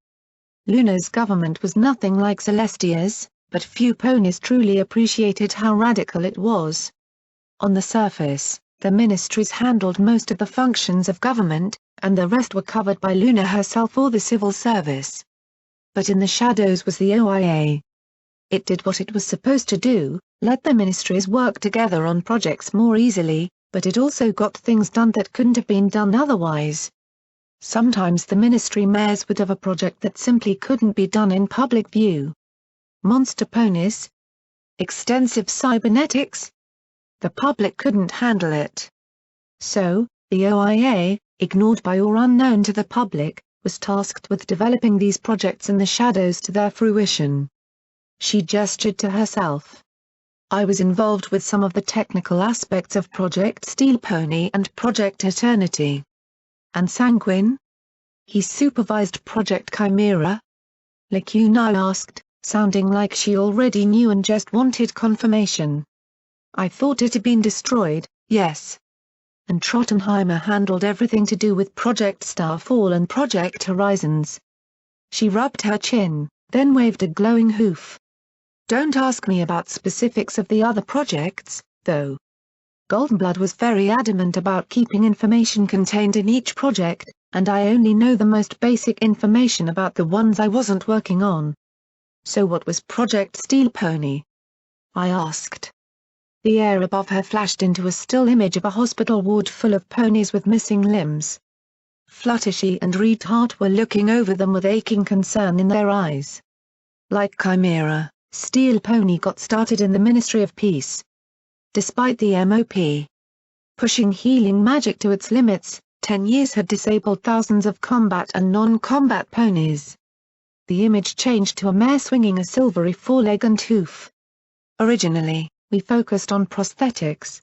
Luna's government was nothing like Celestia's, but few ponies truly appreciated how radical it was. On the surface, the ministries handled most of the functions of government, and the rest were covered by Luna herself or the civil service. But in the shadows was the OIA. It did what it was supposed to do, let the ministries work together on projects more easily, but it also got things done that couldn't have been done otherwise. Sometimes the ministry mayors would have a project that simply couldn't be done in public view. Monster ponies? Extensive cybernetics? The public couldn't handle it. So, the OIA, ignored by or unknown to the public, was tasked with developing these projects in the shadows to their fruition. She gestured to herself. I was involved with some of the technical aspects of Project Steel Pony and Project Eternity. And Sanguine? He supervised Project Chimera? Lacuna asked, sounding like she already knew and just wanted confirmation. I thought it had been destroyed, yes. And Trottenheimer handled everything to do with Project Starfall and Project Horizons. She rubbed her chin, then waved a glowing hoof. Don't ask me about specifics of the other projects, though. Goldenblood was very adamant about keeping information contained in each project, and I only know the most basic information about the ones I wasn't working on. So what was Project Steel Pony? I asked. The air above her flashed into a still image of a hospital ward full of ponies with missing limbs. Fluttershy and Reed Hart were looking over them with aching concern in their eyes. Like Chimera, Steel Pony got started in the Ministry of Peace. Despite the MOP pushing healing magic to its limits, 10 years had disabled thousands of combat and non-combat ponies. The image changed to a mare swinging a silvery foreleg and hoof. Originally, we focused on prosthetics,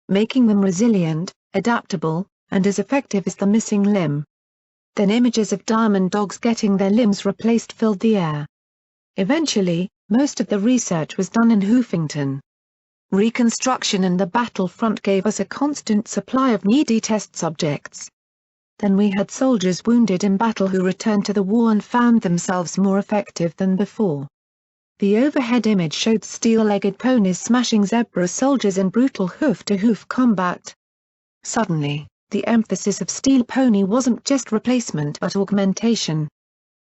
making them resilient, adaptable, and as effective as the missing limb. Then images of diamond dogs getting their limbs replaced filled the air. Eventually, most of the research was done in Hoofington. Reconstruction and the battlefront gave us a constant supply of needy test subjects. Then we had soldiers wounded in battle who returned to the war and found themselves more effective than before. The overhead image showed steel-legged ponies smashing zebra soldiers in brutal hoof-to-hoof combat. Suddenly, The emphasis of Steel Pony wasn't just replacement but augmentation.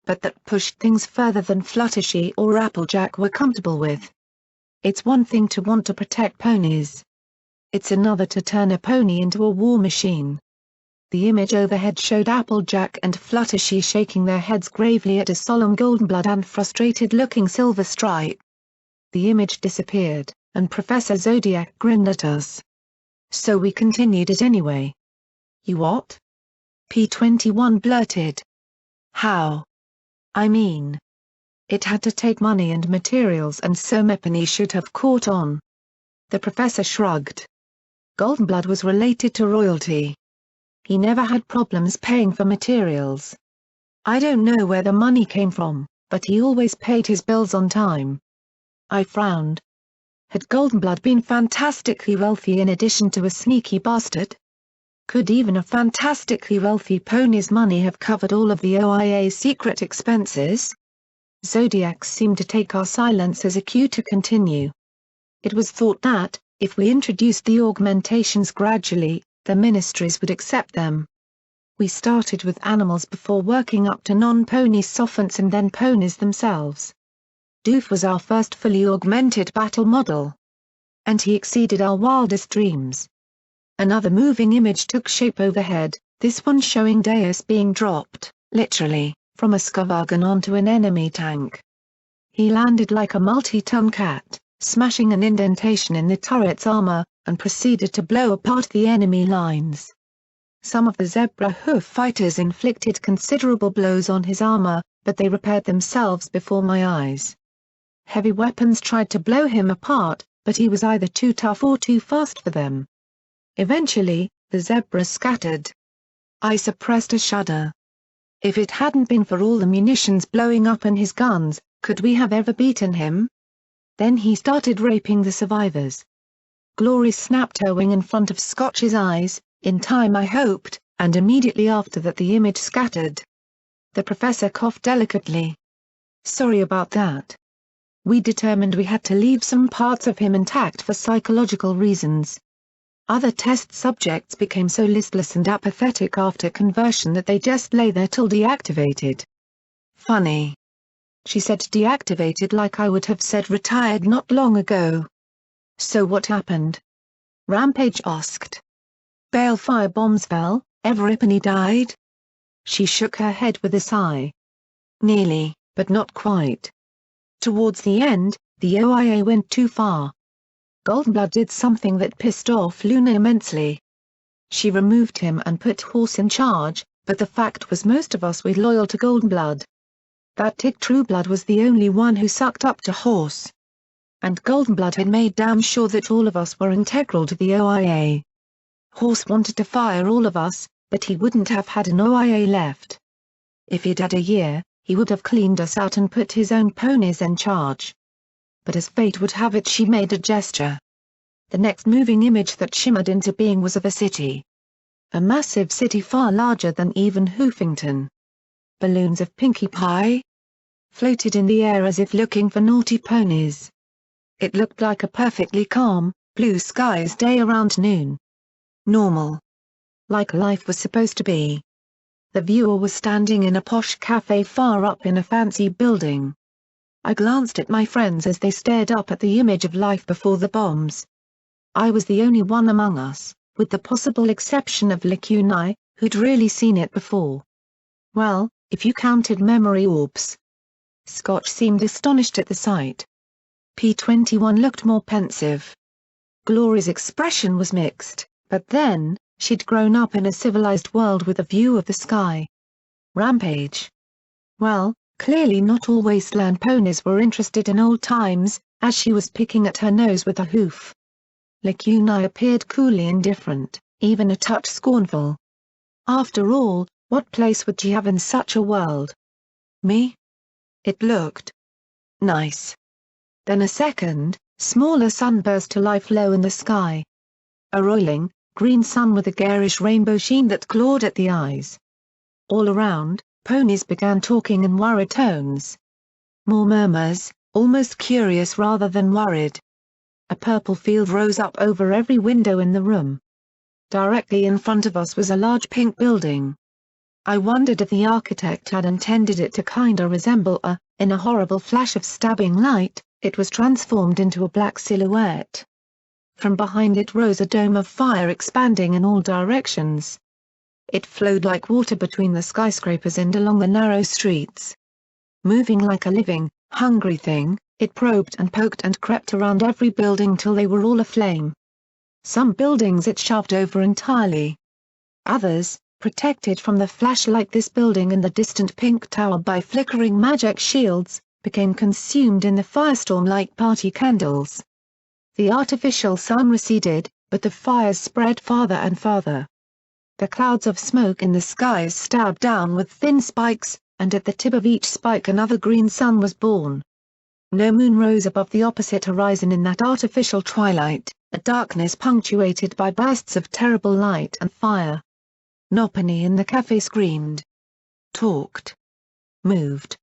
But that pushed things further than Fluttershy or Applejack were comfortable with. It's one thing to want to protect ponies. It's another to turn a pony into a war machine. The image overhead showed Applejack and Fluttershy shaking their heads gravely at a solemn Goldenblood and frustrated-looking Silver Stripe. The image disappeared, and Professor Zodiac grinned at us. So we continued it anyway. You what? P-21 blurted. How? I mean, it had to take money and materials, and so Mepany should have caught on. The professor shrugged. Goldenblood was related to royalty. He never had problems paying for materials. I don't know where the money came from, but he always paid his bills on time. I frowned. Had Goldenblood been fantastically wealthy in addition to a sneaky bastard? Could even a fantastically wealthy pony's money have covered all of the OIA's secret expenses? Zodiac seemed to take our silence as a cue to continue. It was thought that, if we introduced the augmentations gradually, the ministries would accept them. We started with animals before working up to non-pony sophants and then ponies themselves. Doof was our first fully augmented battle model. And he exceeded our wildest dreams. Another moving image took shape overhead, this one showing Deus being dropped, literally, from a Skavargan onto an enemy tank. He landed like a multi-ton cat, smashing an indentation in the turret's armor, and proceeded to blow apart the enemy lines. Some of the Zebra Hoof fighters inflicted considerable blows on his armor, but they repaired themselves before my eyes. Heavy weapons tried to blow him apart, but he was either too tough or too fast for them. Eventually, the Zebra scattered. I suppressed a shudder. If it hadn't been for all the munitions blowing up in his guns, could we have ever beaten him? Then he started raping the survivors. Glory snapped her wing in front of Scotch's eyes, in time I hoped, and immediately after that the image scattered. The professor coughed delicately. Sorry about that. We determined we had to leave some parts of him intact for psychological reasons. Other test subjects became so listless and apathetic after conversion that they just lay there till deactivated. Funny. She said deactivated like I would have said retired not long ago. So what happened? Rampage asked. Balefire bombs fell, Everipany died? She shook her head with a sigh. Nearly, but not quite. Towards the end, the OIA went too far. Goldenblood did something that pissed off Luna immensely. She removed him and put Horse in charge, but the fact was most of us were loyal to Goldenblood. That tick Trueblood was the only one who sucked up to Horse. And Goldenblood had made damn sure that all of us were integral to the OIA. Horse wanted to fire all of us, but he wouldn't have had an OIA left. If he'd had a year, he would have cleaned us out and put his own ponies in charge. But as fate would have it, she made a gesture. The next moving image that shimmered into being was of a city. A massive city far larger than even Hoofington. Balloons of Pinkie Pie floated in the air as if looking for naughty ponies. It looked like a perfectly calm, blue skies day around noon. Normal. Like life was supposed to be. The viewer was standing in a posh cafe far up in a fancy building. I glanced at my friends as they stared up at the image of life before the bombs. I was the only one among us, with the possible exception of Licuni, who'd really seen it before. Well, if you counted memory orbs. Scotch seemed astonished at the sight. P-21 looked more pensive. Glory's expression was mixed, but then, she'd grown up in a civilized world with a view of the sky. Rampage. Well, clearly not all wasteland ponies were interested in old times, as she was picking at her nose with a hoof. Licuni appeared coolly indifferent, even a touch scornful. After all, what place would she have in such a world? Me? It looked nice. Then a second, smaller sun burst to life low in the sky. A roiling, green sun with a garish rainbow sheen that clawed at the eyes. All around, ponies began talking in worried tones. More murmurs, almost curious rather than worried. A purple field rose up over every window in the room. Directly in front of us was a large pink building. I wondered if the architect had intended it to kinda resemble in a horrible flash of stabbing light, it was transformed into a black silhouette. From behind it rose a dome of fire expanding in all directions. It flowed like water between the skyscrapers and along the narrow streets. Moving like a living, hungry thing, it probed and poked and crept around every building till they were all aflame. Some buildings it shoved over entirely. Others, protected from the flash like this building and the distant pink tower by flickering magic shields, became consumed in the firestorm like party candles. The artificial sun receded, but the fires spread farther and farther. The clouds of smoke in the skies stabbed down with thin spikes, and at the tip of each spike another green sun was born. No moon rose above the opposite horizon in that artificial twilight, a darkness punctuated by bursts of terrible light and fire. Nopany in the cafe screamed. Talked. Moved.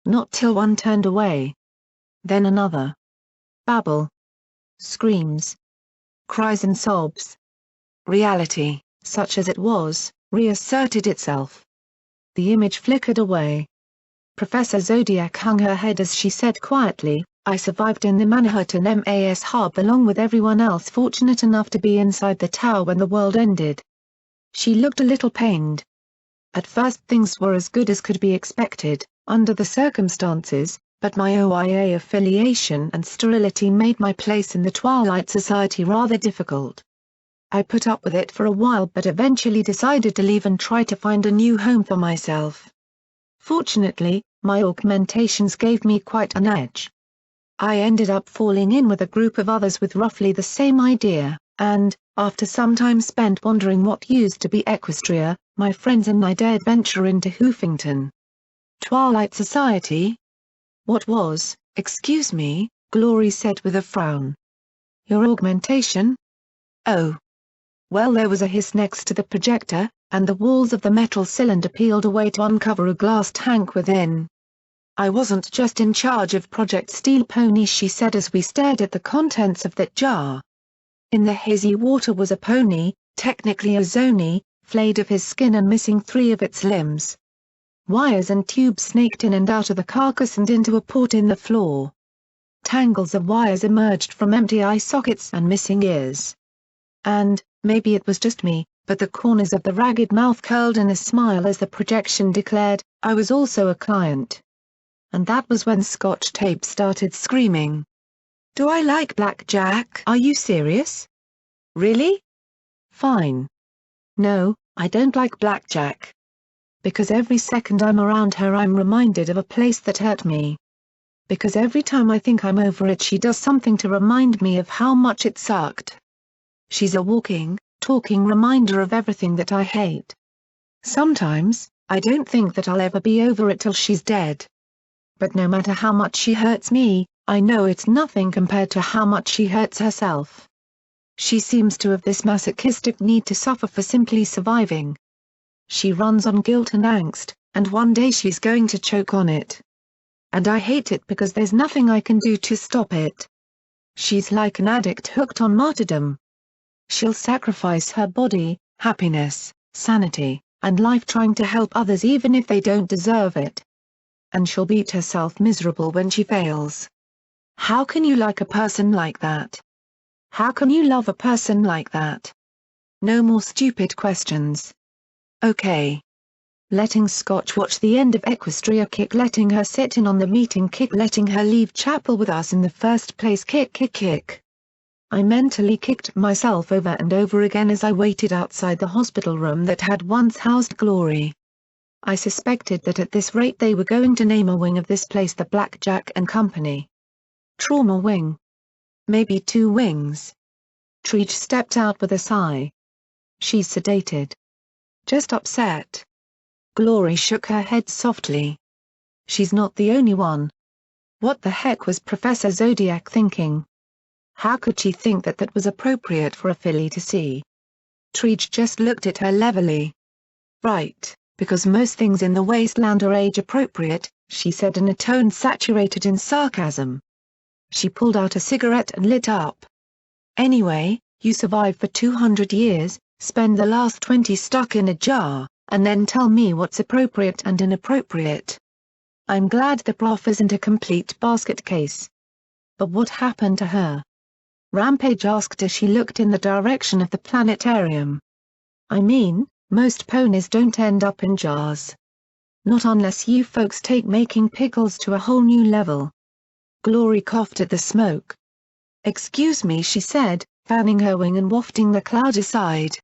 Not till one turned away. Then another. Babble. Screams. Cries and sobs. Reality, such as it was, reasserted itself. The image flickered away. Professor Zodiac hung her head as she said quietly, I survived in the Manhattan MAS hub along with everyone else fortunate enough to be inside the tower when the world ended. She looked a little pained. At first things were as good as could be expected, under the circumstances, but my OIA affiliation and sterility made my place in the Twilight Society rather difficult. I put up with it for a while but eventually decided to leave and try to find a new home for myself. Fortunately, my augmentations gave me quite an edge. I ended up falling in with a group of others with roughly the same idea, and, after some time spent wondering what used to be Equestria, my friends and I dared venture into Hoofington. Twilight Society? What was, excuse me, Glory said with a frown. Your augmentation? Oh. Well, there was a hiss next to the projector, and the walls of the metal cylinder peeled away to uncover a glass tank within. I wasn't just in charge of Project Steel Pony, she said as we stared at the contents of that jar. In the hazy water was a pony, technically a zoni, flayed of his skin and missing 3 of its limbs. Wires and tubes snaked in and out of the carcass and into a port in the floor. Tangles of wires emerged from empty eye sockets and missing ears. And, maybe it was just me, but the corners of the ragged mouth curled in a smile as the projection declared, I was also a client. And that was when Scotch Tape started screaming. Do I like Blackjack? Are you serious? Really? Fine. No, I don't like Blackjack. Because every second I'm around her I'm reminded of a place that hurt me. Because every time I think I'm over it she does something to remind me of how much it sucked. She's a walking, talking reminder of everything that I hate. Sometimes, I don't think that I'll ever be over it till she's dead. But no matter how much she hurts me, I know it's nothing compared to how much she hurts herself. She seems to have this masochistic need to suffer for simply surviving. She runs on guilt and angst, and one day she's going to choke on it. And I hate it because there's nothing I can do to stop it. She's like an addict hooked on martyrdom. She'll sacrifice her body, happiness, sanity, and life trying to help others even if they don't deserve it. And she'll beat herself miserable when she fails. How can you like a person like that? How can you love a person like that? No more stupid questions. Okay. Letting Scotch watch the end of Equestria kick, letting her sit in on the meeting kick, letting her leave chapel with us in the first place kick. I mentally kicked myself over and over again as I waited outside the hospital room that had once housed Glory. I suspected that at this rate they were going to name a wing of this place the Blackjack and Company. Trauma wing. Maybe 2 wings. Treach stepped out with a sigh. She's sedated. Just upset. Glory shook her head softly. She's not the only one. What the heck was Professor Zodiac thinking? How could she think that that was appropriate for a filly to see? Treach just looked at her levelly. Right, because most things in the wasteland are age-appropriate, she said in a tone saturated in sarcasm. She pulled out a cigarette and lit up. Anyway, you survived for 200 years, spend the last 20 stuck in a jar, and then tell me what's appropriate and inappropriate. I'm glad the prof isn't a complete basket case. But what happened to her? Rampage asked as she looked in the direction of the planetarium. I mean, most ponies don't end up in jars. Not unless you folks take making pickles to a whole new level. Glory coughed at the smoke. Excuse me, she said, fanning her wing and wafting the cloud aside.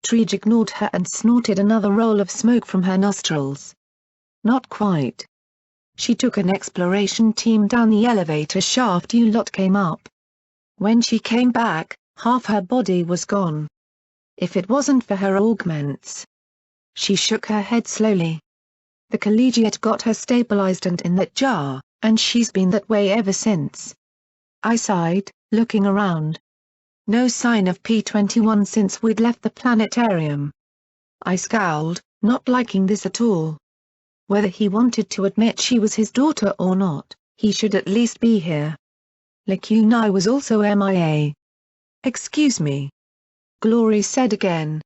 Treej ignored her and snorted another roll of smoke from her nostrils. Not quite. She took an exploration team down the elevator shaft you lot came up. When she came back, half her body was gone. If it wasn't for her augments. She shook her head slowly. The collegiate got her stabilized and in that jar, and she's been that way ever since. I sighed, looking around. No sign of P-21 since we'd left the planetarium. I scowled, not liking this at all. Whether he wanted to admit she was his daughter or not, he should at least be here. Lakunai was also MIA. Excuse me. Glory said again.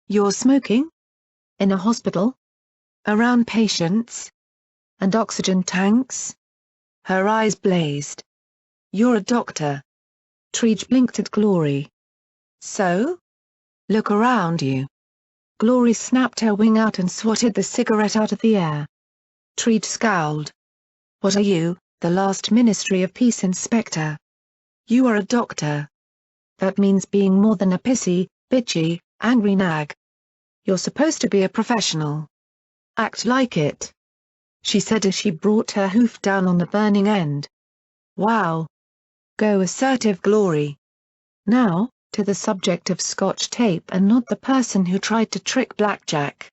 You're smoking? In a hospital? Around patients? And oxygen tanks? Her eyes blazed. You're a doctor. Treej blinked at Glory. So? Look around you. Glory snapped her wing out and swatted the cigarette out of the air. Treej scowled. What are you, the last Ministry of Peace inspector? You are a doctor. That means being more than a pissy, bitchy, angry nag. You're supposed to be a professional. Act like it. She said as she brought her hoof down on the burning end. Wow. Go assertive, Glory. Now, to the subject of Scotch tape and not the person who tried to trick Blackjack.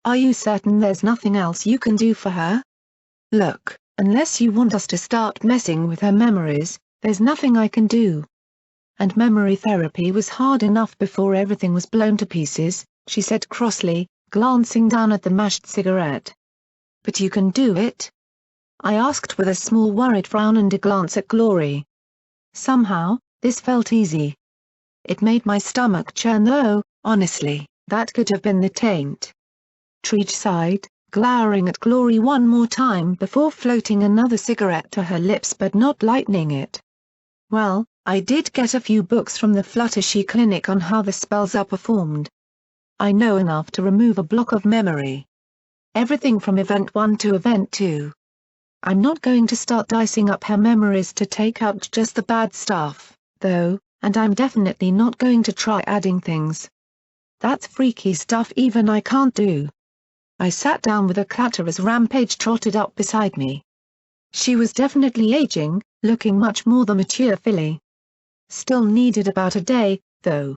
Are you certain there's nothing else you can do for her? Look, unless you want us to start messing with her memories, there's nothing I can do. And memory therapy was hard enough before everything was blown to pieces, she said crossly, glancing down at the mashed cigarette. But you can do it? I asked with a small worried frown and a glance at Glory. Somehow, this felt easy. It made my stomach churn though, honestly, that could have been the taint. Treej sighed, glowering at Glory one more time before floating another cigarette to her lips but not lighting it. Well, I did get a few books from the Fluttershy Clinic on how the spells are performed. I know enough to remove a block of memory. Everything from Event 1 to Event 2. I'm not going to start dicing up her memories to take out just the bad stuff, though, and I'm definitely not going to try adding things. That's freaky stuff even I can't do. I sat down with a clatter as Rampage trotted up beside me. She was definitely aging, looking much more the mature filly. Still needed about a day, though.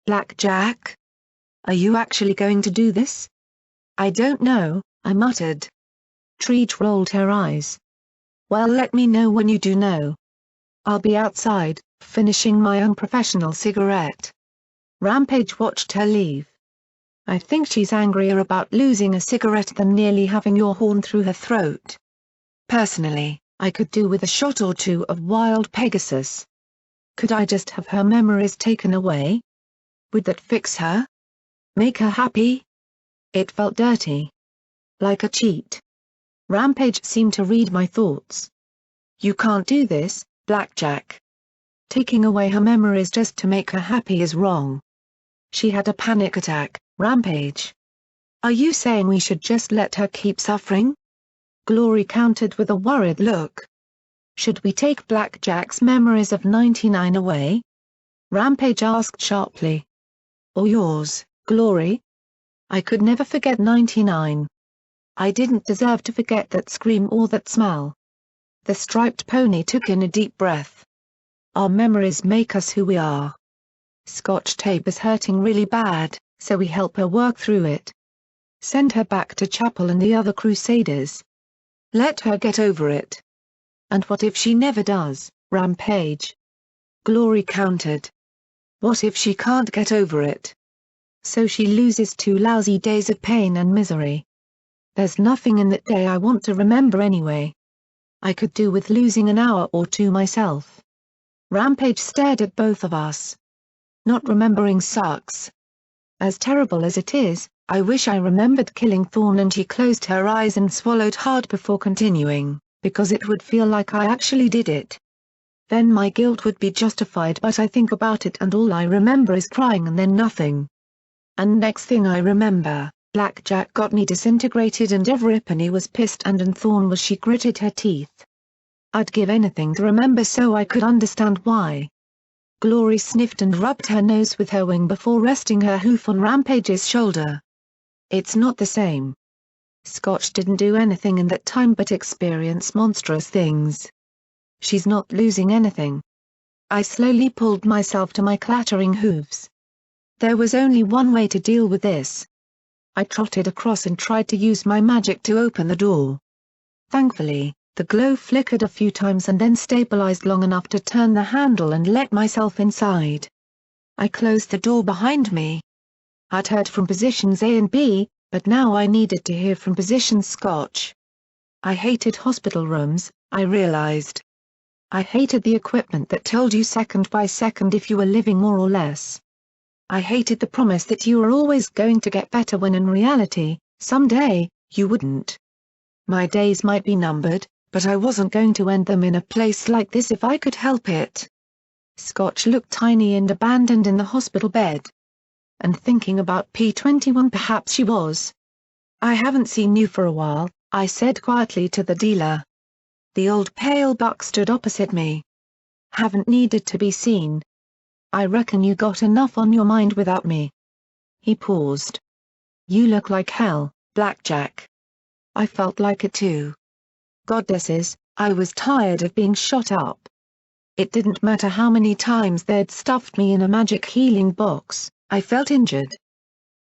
Blackjack? Are you actually going to do this? I don't know, I muttered. Treej rolled her eyes. Well, let me know when you do know. I'll be outside, finishing my unprofessional cigarette. Rampage watched her leave. I think she's angrier about losing a cigarette than nearly having your horn through her throat. Personally, I could do with a shot or two of Wild Pegasus. Could I just have her memories taken away? Would that fix her? Make her happy? It felt dirty. Like a cheat. Rampage seemed to read my thoughts. You can't do this, Blackjack. Taking away her memories just to make her happy is wrong. She had a panic attack, Rampage. Are you saying we should just let her keep suffering? Glory countered with a worried look. Should we take Blackjack's memories of 99 away? Rampage asked sharply. Or yours, Glory? I could never forget 99. I didn't deserve to forget that scream or that smell. The striped pony took in a deep breath. Our memories make us who we are. Scotch tape is hurting really bad, so we help her work through it. Send her back to chapel and the other crusaders. Let her get over it. And what if she never does, Rampage? Glory countered. What if she can't get over it? So she loses 2 lousy days of pain and misery. There's nothing in that day I want to remember anyway. I could do with losing an hour or 2 myself. Rampage stared at both of us. Not remembering sucks. As terrible as it is, I wish I remembered killing Thorn. And she closed her eyes and swallowed hard before continuing, because it would feel like I actually did it. Then my guilt would be justified, but I think about it and all I remember is crying and then nothing. And next thing I remember, Blackjack got me disintegrated and Everypenny was pissed and Thorn was. She gritted her teeth. I'd give anything to remember so I could understand why. Glory sniffed and rubbed her nose with her wing before resting her hoof on Rampage's shoulder. It's not the same. Scotch didn't do anything in that time but experience monstrous things. She's not losing anything. I slowly pulled myself to my clattering hooves. There was only one way to deal with this. I trotted across and tried to use my magic to open the door. Thankfully, the glow flickered a few times and then stabilized long enough to turn the handle and let myself inside. I closed the door behind me. I'd heard from positions A and B, but now I needed to hear from position Scotch. I hated hospital rooms, I realized. I hated the equipment that told you second by second if you were living more or less. I hated the promise that you were always going to get better when in reality, someday, you wouldn't. My days might be numbered, but I wasn't going to end them in a place like this if I could help it. Scotch looked tiny and abandoned in the hospital bed. And thinking about P21 perhaps she was. I haven't seen you for a while, I said quietly to the dealer. The old pale buck stood opposite me. Haven't needed to be seen. I reckon you got enough on your mind without me. He paused. You look like hell, Blackjack. I felt like it too. Goddesses, I was tired of being shot up. It didn't matter how many times they'd stuffed me in a magic healing box, I felt injured.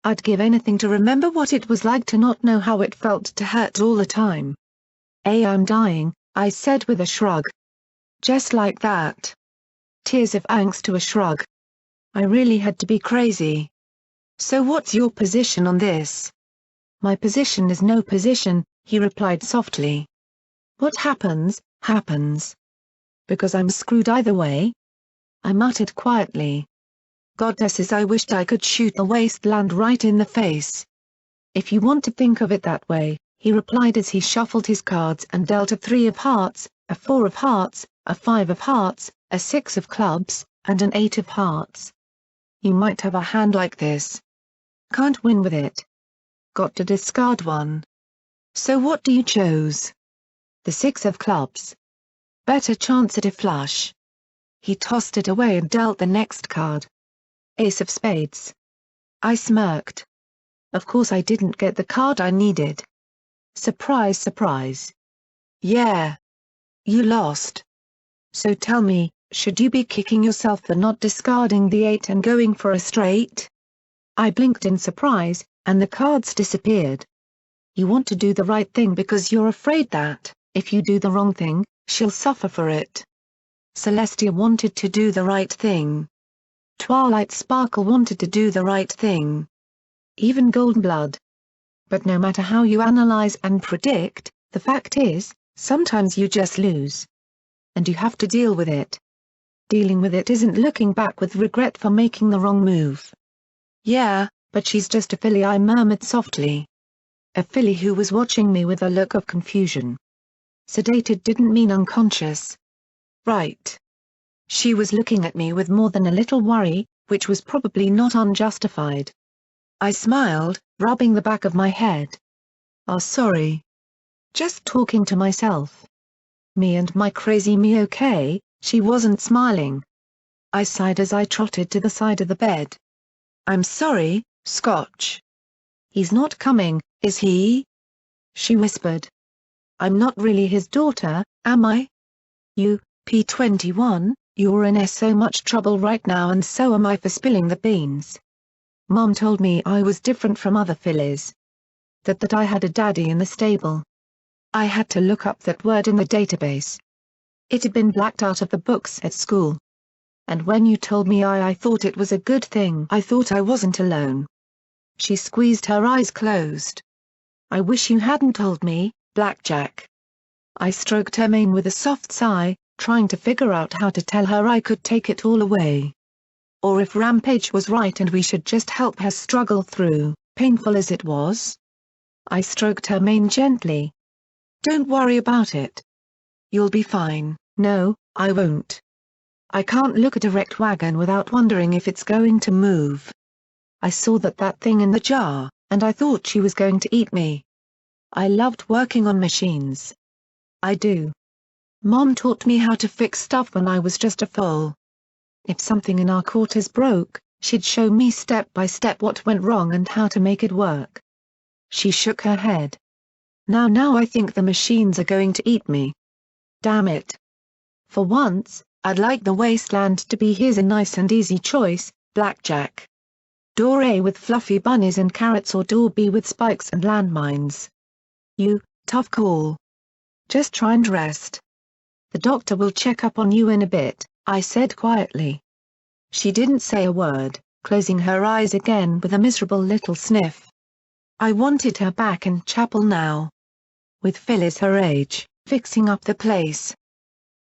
I'd give anything to remember what it was like to not know how it felt to hurt all the time. I'm dying, I said with a shrug. Just like that. Tears of angst to a shrug. I really had to be crazy. So what's your position on this? My position is no position, he replied softly. What happens, happens. Because I'm screwed either way? I muttered quietly. Goddesses, I wished I could shoot the wasteland right in the face. If you want to think of it that way, he replied as he shuffled his cards and dealt a 3 of hearts, a 4 of hearts, a 5 of hearts, a 6 of clubs, and an 8 of hearts. You might have a hand like this. Can't win with it. Got to discard one. So what do you choose? The 6 of clubs. Better chance at a flush. He tossed it away and dealt the next card. Ace of spades. I smirked. Of course I didn't get the card I needed. Surprise, surprise. Yeah. You lost. So tell me, should you be kicking yourself for not discarding the 8 and going for a straight? I blinked in surprise, and the cards disappeared. You want to do the right thing because you're afraid that, if you do the wrong thing, she'll suffer for it. Celestia wanted to do the right thing. Twilight Sparkle wanted to do the right thing. Even Goldenblood. But no matter how you analyze and predict, the fact is, sometimes you just lose. And you have to deal with it. Dealing with it isn't looking back with regret for making the wrong move. Yeah, but she's just a filly, I murmured softly. A filly who was watching me with a look of confusion. Sedated didn't mean unconscious. Right. She was looking at me with more than a little worry, which was probably not unjustified. I smiled, rubbing the back of my head. Oh, sorry. Just talking to myself. Me and my crazy me, okay? She wasn't smiling. I sighed as I trotted to the side of the bed. I'm sorry, Scotch. He's not coming, is he? She whispered. I'm not really his daughter, am I? You, P21, you're in so much trouble right now and so am I for spilling the beans. Mom told me I was different from other fillies. That I had a daddy in the stable. I had to look up that word in the database. It had been blacked out of the books at school. And when you told me I thought it was a good thing. I thought I wasn't alone. She squeezed her eyes closed. I wish you hadn't told me, Blackjack. I stroked her mane with a soft sigh, trying to figure out how to tell her I could take it all away. or if Rampage was right and we should just help her struggle through, painful as it was. I stroked her mane gently. Don't worry about it. You'll be fine. No, I won't. I can't look at a wrecked wagon without wondering if it's going to move. I saw that thing in the jar, and I thought she was going to eat me. I loved working on machines. I do. Mom taught me how to fix stuff when I was just a foal. If something in our quarters broke, she'd show me step by step what went wrong and how to make it work. She shook her head. Now I think the machines are going to eat me. Damn it. For once, I'd like the wasteland to be here's a nice and easy choice, Blackjack. Door A with fluffy bunnies and carrots or door B with spikes and landmines. Tough call. Just try and rest. The doctor will check up on you in a bit, I said quietly. She didn't say a word, closing her eyes again with a miserable little sniff. I wanted her back in chapel now. With Phyllis her age, fixing up the place.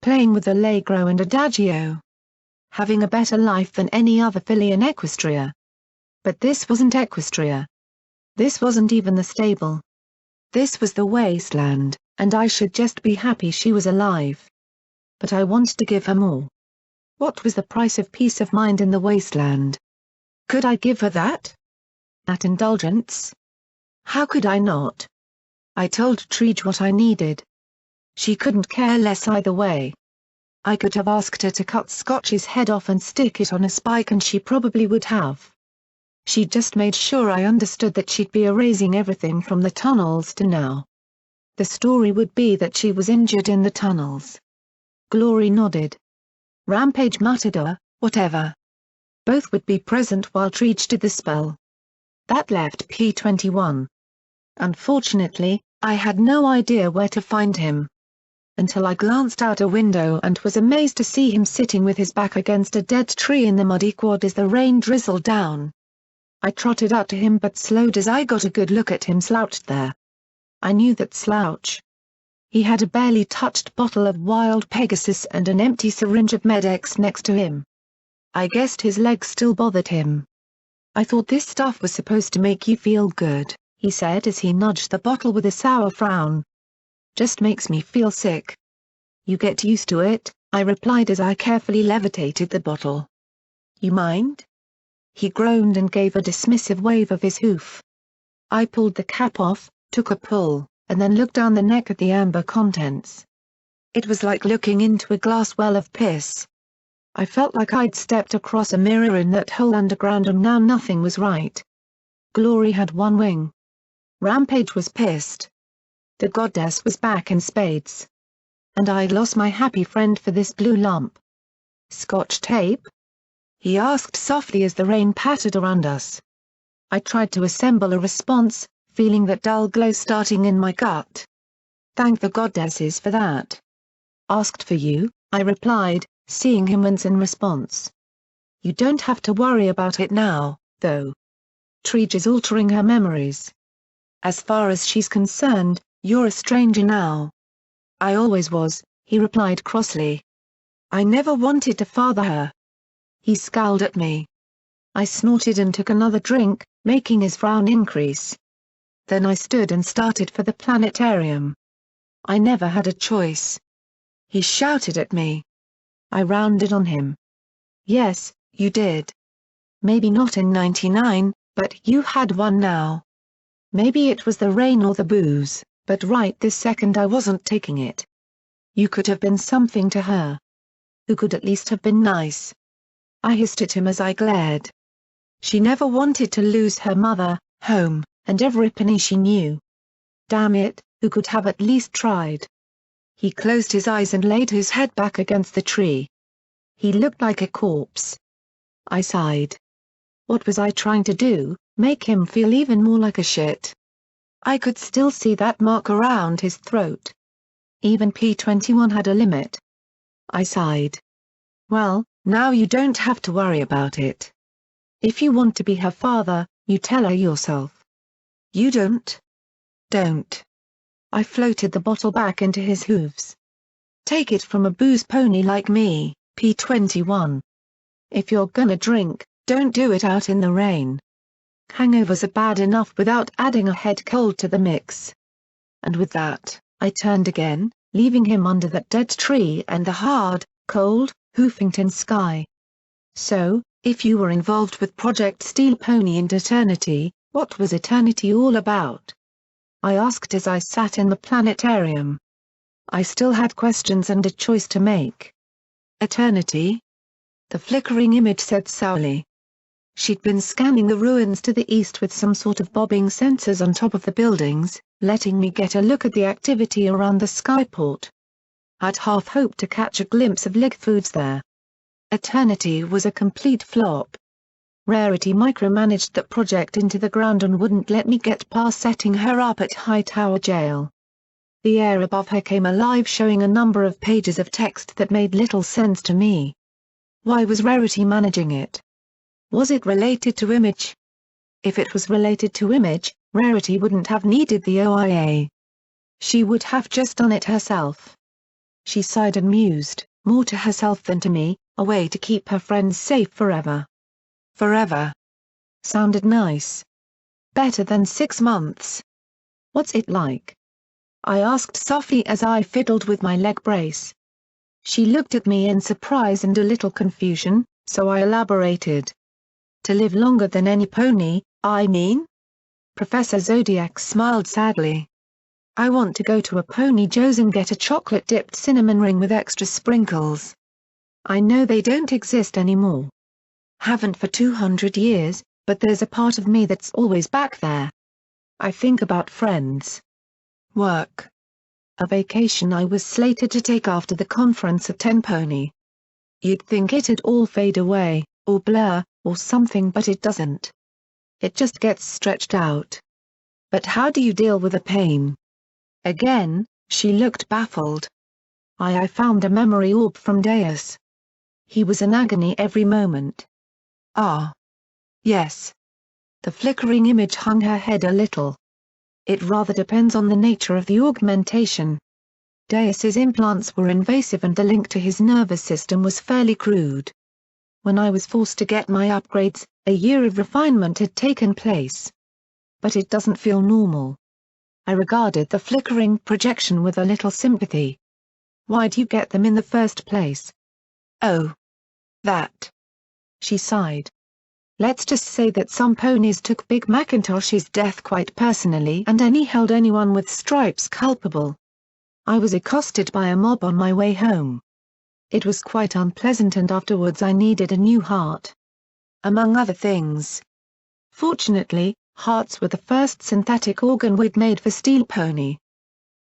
Playing with Allegro and Adagio. Having a better life than any other filly in Equestria. But this wasn't Equestria. This wasn't even the stable. This was the wasteland, and I should just be happy she was alive. But I wanted to give her more. What was the price of peace of mind in the wasteland? Could I give her that? That indulgence? How could I not? I told Treege what I needed. She couldn't care less either way. I could have asked her to cut Scotch's head off and stick it on a spike and she probably would have. She just made sure I understood that she'd be erasing everything from the tunnels to now. The story would be that she was injured in the tunnels. Glory nodded. Rampage muttered whatever. Both would be present while Treege did the spell. That left P21. Unfortunately, I had no idea where to find him. Until I glanced out a window and was amazed to see him sitting with his back against a dead tree in the muddy quad as the rain drizzled down. I trotted out to him but slowed as I got a good look at him slouched there. I knew that slouch. He had a barely touched bottle of Wild Pegasus and an empty syringe of Med-X next to him. I guessed his legs still bothered him. I thought this stuff was supposed to make you feel good, he said as he nudged the bottle with a sour frown. Just makes me feel sick. You get used to it, I replied as I carefully levitated the bottle. You mind? He groaned and gave a dismissive wave of his hoof. I pulled the cap off, took a pull, and then looked down the neck at the amber contents. It was like looking into a glass well of piss. I felt like I'd stepped across a mirror in that hole underground and now nothing was right. Glory had one wing. Rampage was pissed. The goddess was back in spades. And I'd lost my happy friend for this blue lump. Scotch tape? He asked softly as the rain pattered around us. I tried to assemble a response, feeling that dull glow starting in my gut. Thank the goddesses for that. Asked for you, I replied, seeing him wince in response. You don't have to worry about it now, though. Treege is altering her memories. As far as she's concerned, you're a stranger now. I always was, he replied crossly. I never wanted to father her. He scowled at me. I snorted and took another drink, making his frown increase. Then I stood and started for the planetarium. I never had a choice. He shouted at me. I rounded on him. Yes, you did. Maybe not in '99, but you had one now. Maybe it was the rain or the booze, but right this second I wasn't taking it. You could have been something to her. Who could at least have been nice. I hissed at him as I glared. She never wanted to lose her mother, home, and every penny she knew. Damn it, who could have at least tried? He closed his eyes and laid his head back against the tree. He looked like a corpse. I sighed. What was I trying to do, make him feel even more like a shit? I could still see that mark around his throat. Even P21 had a limit. I sighed. Well, now you don't have to worry about it. If you want to be her father, you tell her yourself. You don't? Don't. I floated the bottle back into his hooves. Take it from a booze pony like me, P21. If you're gonna drink, don't do it out in the rain. Hangovers are bad enough without adding a head cold to the mix. And with that, I turned again, leaving him under that dead tree and the hard, cold, Hoofington sky. So, if you were involved with Project Steel Pony and Eternity, what was Eternity all about? I asked as I sat in the planetarium. I still had questions and a choice to make. Eternity? The flickering image said sourly. She'd been scanning the ruins to the east with some sort of bobbing sensors on top of the buildings, letting me get a look at the activity around the skyport. I'd half hoped to catch a glimpse of Lig Foods there. Eternity was a complete flop. Rarity micromanaged that project into the ground and wouldn't let me get past setting her up at Hightower Jail. The air above her came alive, showing a number of pages of text that made little sense to me. Why was Rarity managing it? Was it related to Image? If it was related to Image, Rarity wouldn't have needed the OIA. She would have just done it herself. She sighed and mused, more to herself than to me, a way to keep her friends safe forever. Forever. Sounded nice. Better than 6 months. What's it like? I asked softly as I fiddled with my leg brace. She looked at me in surprise and a little confusion, so I elaborated. To live longer than any pony, I mean? Professor Zodiac smiled sadly. I want to go to a Pony Joe's and get a chocolate-dipped cinnamon ring with extra sprinkles. I know they don't exist anymore. Haven't for 200 years, but there's a part of me that's always back there. I think about friends. Work. A vacation I was slated to take after the conference at 10 Pony. You'd think it'd all fade away, or blur, or something, but it doesn't. It just gets stretched out. But how do you deal with the pain? Again, she looked baffled. I found a memory orb from Deus. He was in agony every moment. Ah. Yes. The flickering image hung her head a little. It rather depends on the nature of the augmentation. Deus's implants were invasive and the link to his nervous system was fairly crude. When I was forced to get my upgrades, a year of refinement had taken place. But it doesn't feel normal. I regarded the flickering projection with a little sympathy. Why'd you get them in the first place? Oh. That. She sighed. Let's just say that some ponies took Big Macintosh's death quite personally and held anyone with stripes culpable. I was accosted by a mob on my way home. It was quite unpleasant and afterwards I needed a new heart. Among other things. Fortunately, hearts were the first synthetic organ we'd made for Steel Pony.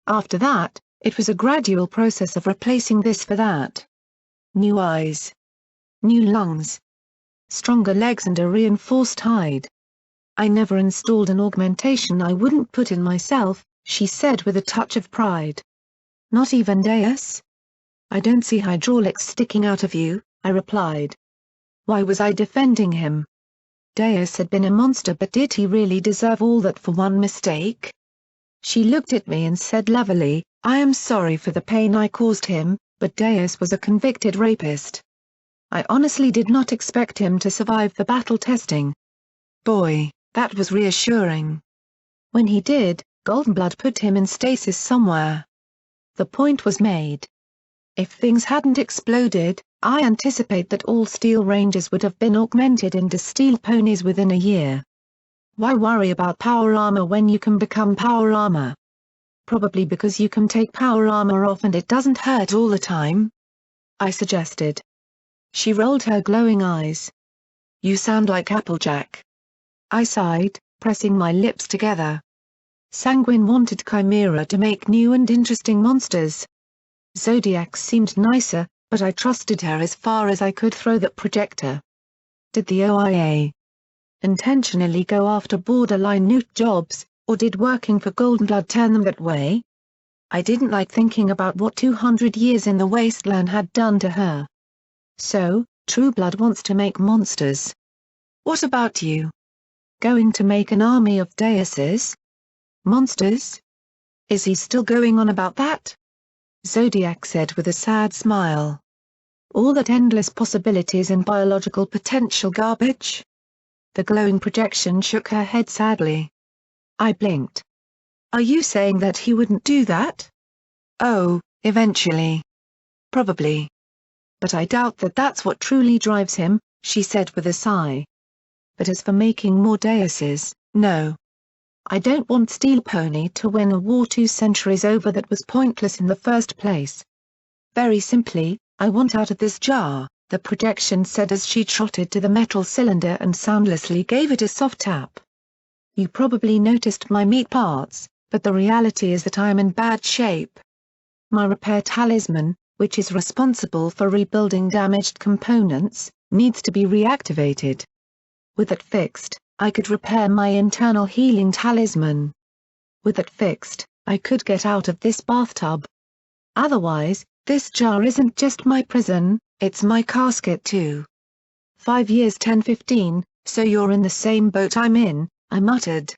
After that, it was a gradual process of replacing this for that. New eyes. New lungs. Stronger legs and a reinforced hide. I never installed an augmentation I wouldn't put in myself, she said with a touch of pride. Not even Deus? I don't see hydraulics sticking out of you, I replied. Why was I defending him? Deus had been a monster, but did he really deserve all that for one mistake? She looked at me and said levelly, I am sorry for the pain I caused him, but Deus was a convicted rapist. I honestly did not expect him to survive the battle testing. Boy, that was reassuring. When he did, Goldenblood put him in stasis somewhere. The point was made. If things hadn't exploded, I anticipate that all Steel Rangers would have been augmented into Steel Ponies within a year. Why worry about power armor when you can become power armor? Probably because you can take power armor off and it doesn't hurt all the time, I suggested. She rolled her glowing eyes. You sound like Applejack. I sighed, pressing my lips together. Sanguine wanted Chimera to make new and interesting monsters. Zodiac seemed nicer, but I trusted her as far as I could throw that projector. Did the OIA intentionally go after borderline newt jobs, or did working for Goldenblood turn them that way? I didn't like thinking about what 200 years in the wasteland had done to her. So, Trueblood wants to make monsters. What about you? Going to make an army of Deuses? Monsters? Is he still going on about that? Zodiac said with a sad smile. All that endless possibilities and biological potential garbage? The glowing projection shook her head sadly. I blinked. Are you saying that he wouldn't do that? Oh, eventually. Probably. But I doubt that that's what truly drives him, she said with a sigh. But as for making more Deuses, no. I don't want Steel Pony to win a war 2 centuries over that was pointless in the first place. Very simply, I want out of this jar, the projection said as she trotted to the metal cylinder and soundlessly gave it a soft tap. You probably noticed my meat parts, but the reality is that I am in bad shape. My repair talisman, which is responsible for rebuilding damaged components, needs to be reactivated. With it fixed, I could repair my internal healing talisman. With it fixed, I could get out of this bathtub. Otherwise, this jar isn't just my prison, it's my casket too. 5 years 10-15, so you're in the same boat I'm in, I muttered.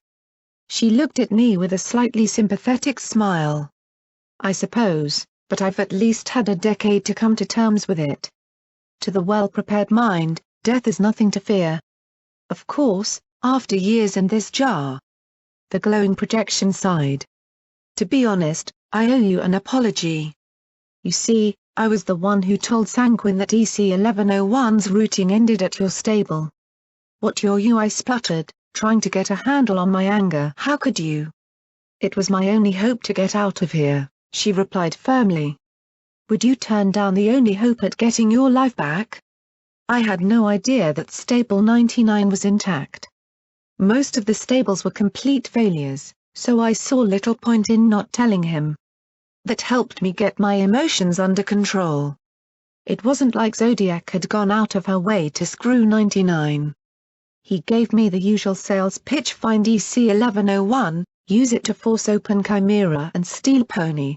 She looked at me with a slightly sympathetic smile. I suppose, but I've at least had a decade to come to terms with it. To the well-prepared mind, death is nothing to fear. Of course, after years in this jar. The glowing projection sighed. To be honest, I owe you an apology. You see, I was the one who told Sanguine that EC-1101's routing ended at your stable. What you? I spluttered, trying to get a handle on my anger. How could you? It was my only hope to get out of here, she replied firmly. Would you turn down the only hope at getting your life back? I had no idea that Stable 99 was intact. Most of the stables were complete failures, so I saw little point in not telling him. That helped me get my emotions under control. It wasn't like Zodiac had gone out of her way to screw 99. He gave me the usual sales pitch: find EC-1101, use it to force open Chimera and Steel Pony.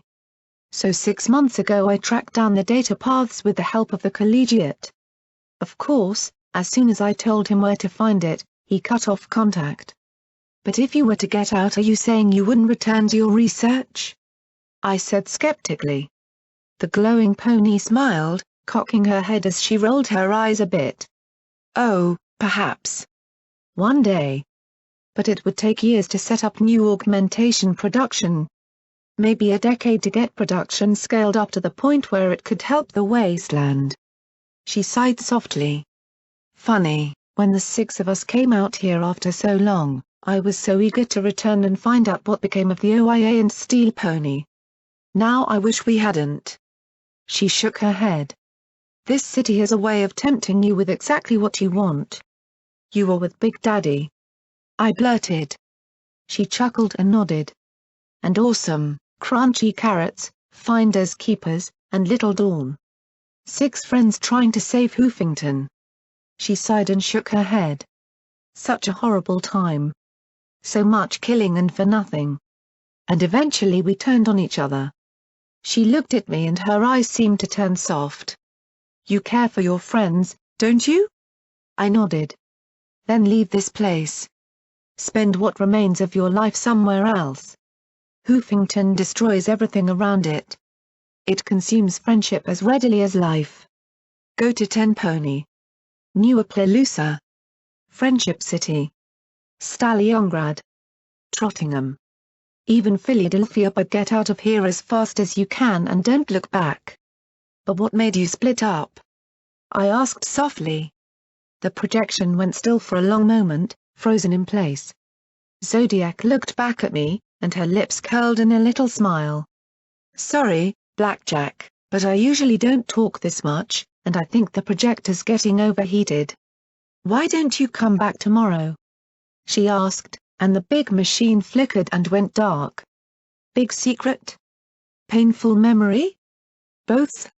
So 6 months ago I tracked down the data paths with the help of the Collegiate. Of course, as soon as I told him where to find it, he cut off contact. But if you were to get out, are you saying you wouldn't return to your research? I said skeptically. The glowing pony smiled, cocking her head as she rolled her eyes a bit. Oh, perhaps. One day. But it would take years to set up new augmentation production. Maybe a decade to get production scaled up to the point where it could help the wasteland. She sighed softly. Funny, when the 6 of us came out here after so long, I was so eager to return and find out what became of the OIA and Steel Pony. Now I wish we hadn't. She shook her head. This city has a way of tempting you with exactly what you want. You were with Big Daddy. I blurted. She chuckled and nodded. And awesome, crunchy carrots, finders keepers, and Little Dawn. 6 friends trying to save Hoofington. She sighed and shook her head. Such a horrible time. So much killing and for nothing. And eventually we turned on each other. She looked at me and her eyes seemed to turn soft. You care for your friends, don't you? I nodded. Then leave this place. Spend what remains of your life somewhere else. Hoofington destroys everything around it. It consumes friendship as readily as life. Go to 10 Pony. New Appaloosa. Friendship City. Stalingrad. Trottingham. Even Philadelphia, but get out of here as fast as you can and don't look back. But what made you split up? I asked softly. The projection went still for a long moment, frozen in place. Zodiac looked back at me, and her lips curled in a little smile. Sorry, Blackjack, but I usually don't talk this much, and I think the projector's getting overheated. Why don't you come back tomorrow? She asked, and the big machine flickered and went dark. Big secret? Painful memory? Both?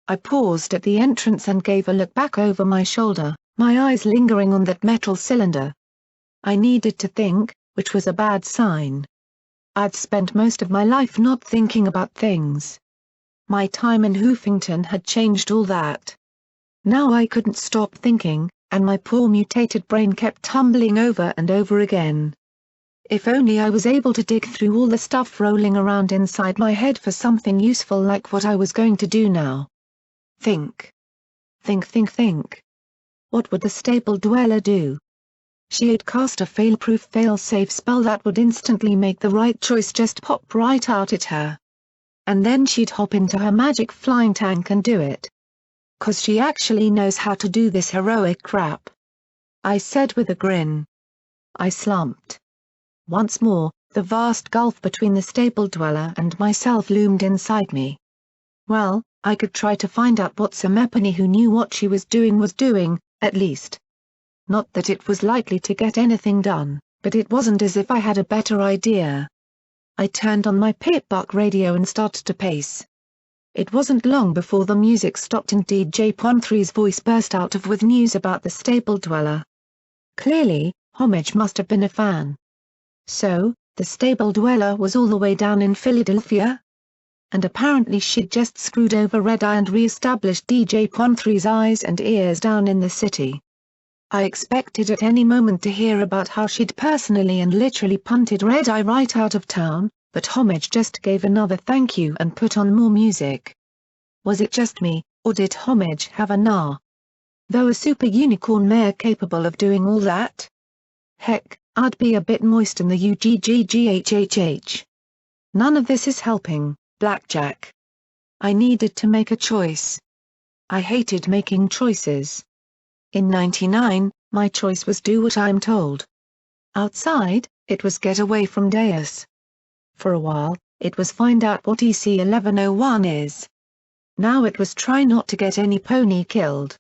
I paused at the entrance and gave a look back over my shoulder, my eyes lingering on that metal cylinder. I needed to think, which was a bad sign. I'd spent most of my life not thinking about things. My time in Hoofington had changed all that. Now I couldn't stop thinking, and my poor mutated brain kept tumbling over and over again. If only I was able to dig through all the stuff rolling around inside my head for something useful like what I was going to do now. Think. Think. What would the stable dweller do? She'd cast a fail-proof fail-safe spell that would instantly make the right choice just pop right out at her. And then she'd hop into her magic flying tank and do it. 'Cause she actually knows how to do this heroic crap. I said with a grin. I slumped. Once more, the vast gulf between the stable dweller and myself loomed inside me. Well, I could try to find out what some Eponine who knew what she was doing, at least. Not that it was likely to get anything done, but it wasn't as if I had a better idea. I turned on my pip-buck radio and started to pace. It wasn't long before the music stopped and DJ Ponthree's voice burst out of with news about the stable dweller. Clearly, Homage must have been a fan. So, the stable dweller was all the way down in Philadelphia? And apparently she'd just screwed over Red Eye and re-established DJ Ponthree's eyes and ears down in the city. I expected at any moment to hear about how she'd personally and literally punted Red Eye right out of town, but Homage just gave another thank you and put on more music. Was it just me, or did Homage have a gnar? Though a super unicorn mare capable of doing all that? Heck, I'd be a bit moist in the UGGGHHH. None of this is helping, Blackjack. I needed to make a choice. I hated making choices. In '99, my choice was do what I'm told. Outside, it was get away from Deus. For a while, it was find out what EC 1101 is. Now it was try not to get any pony killed.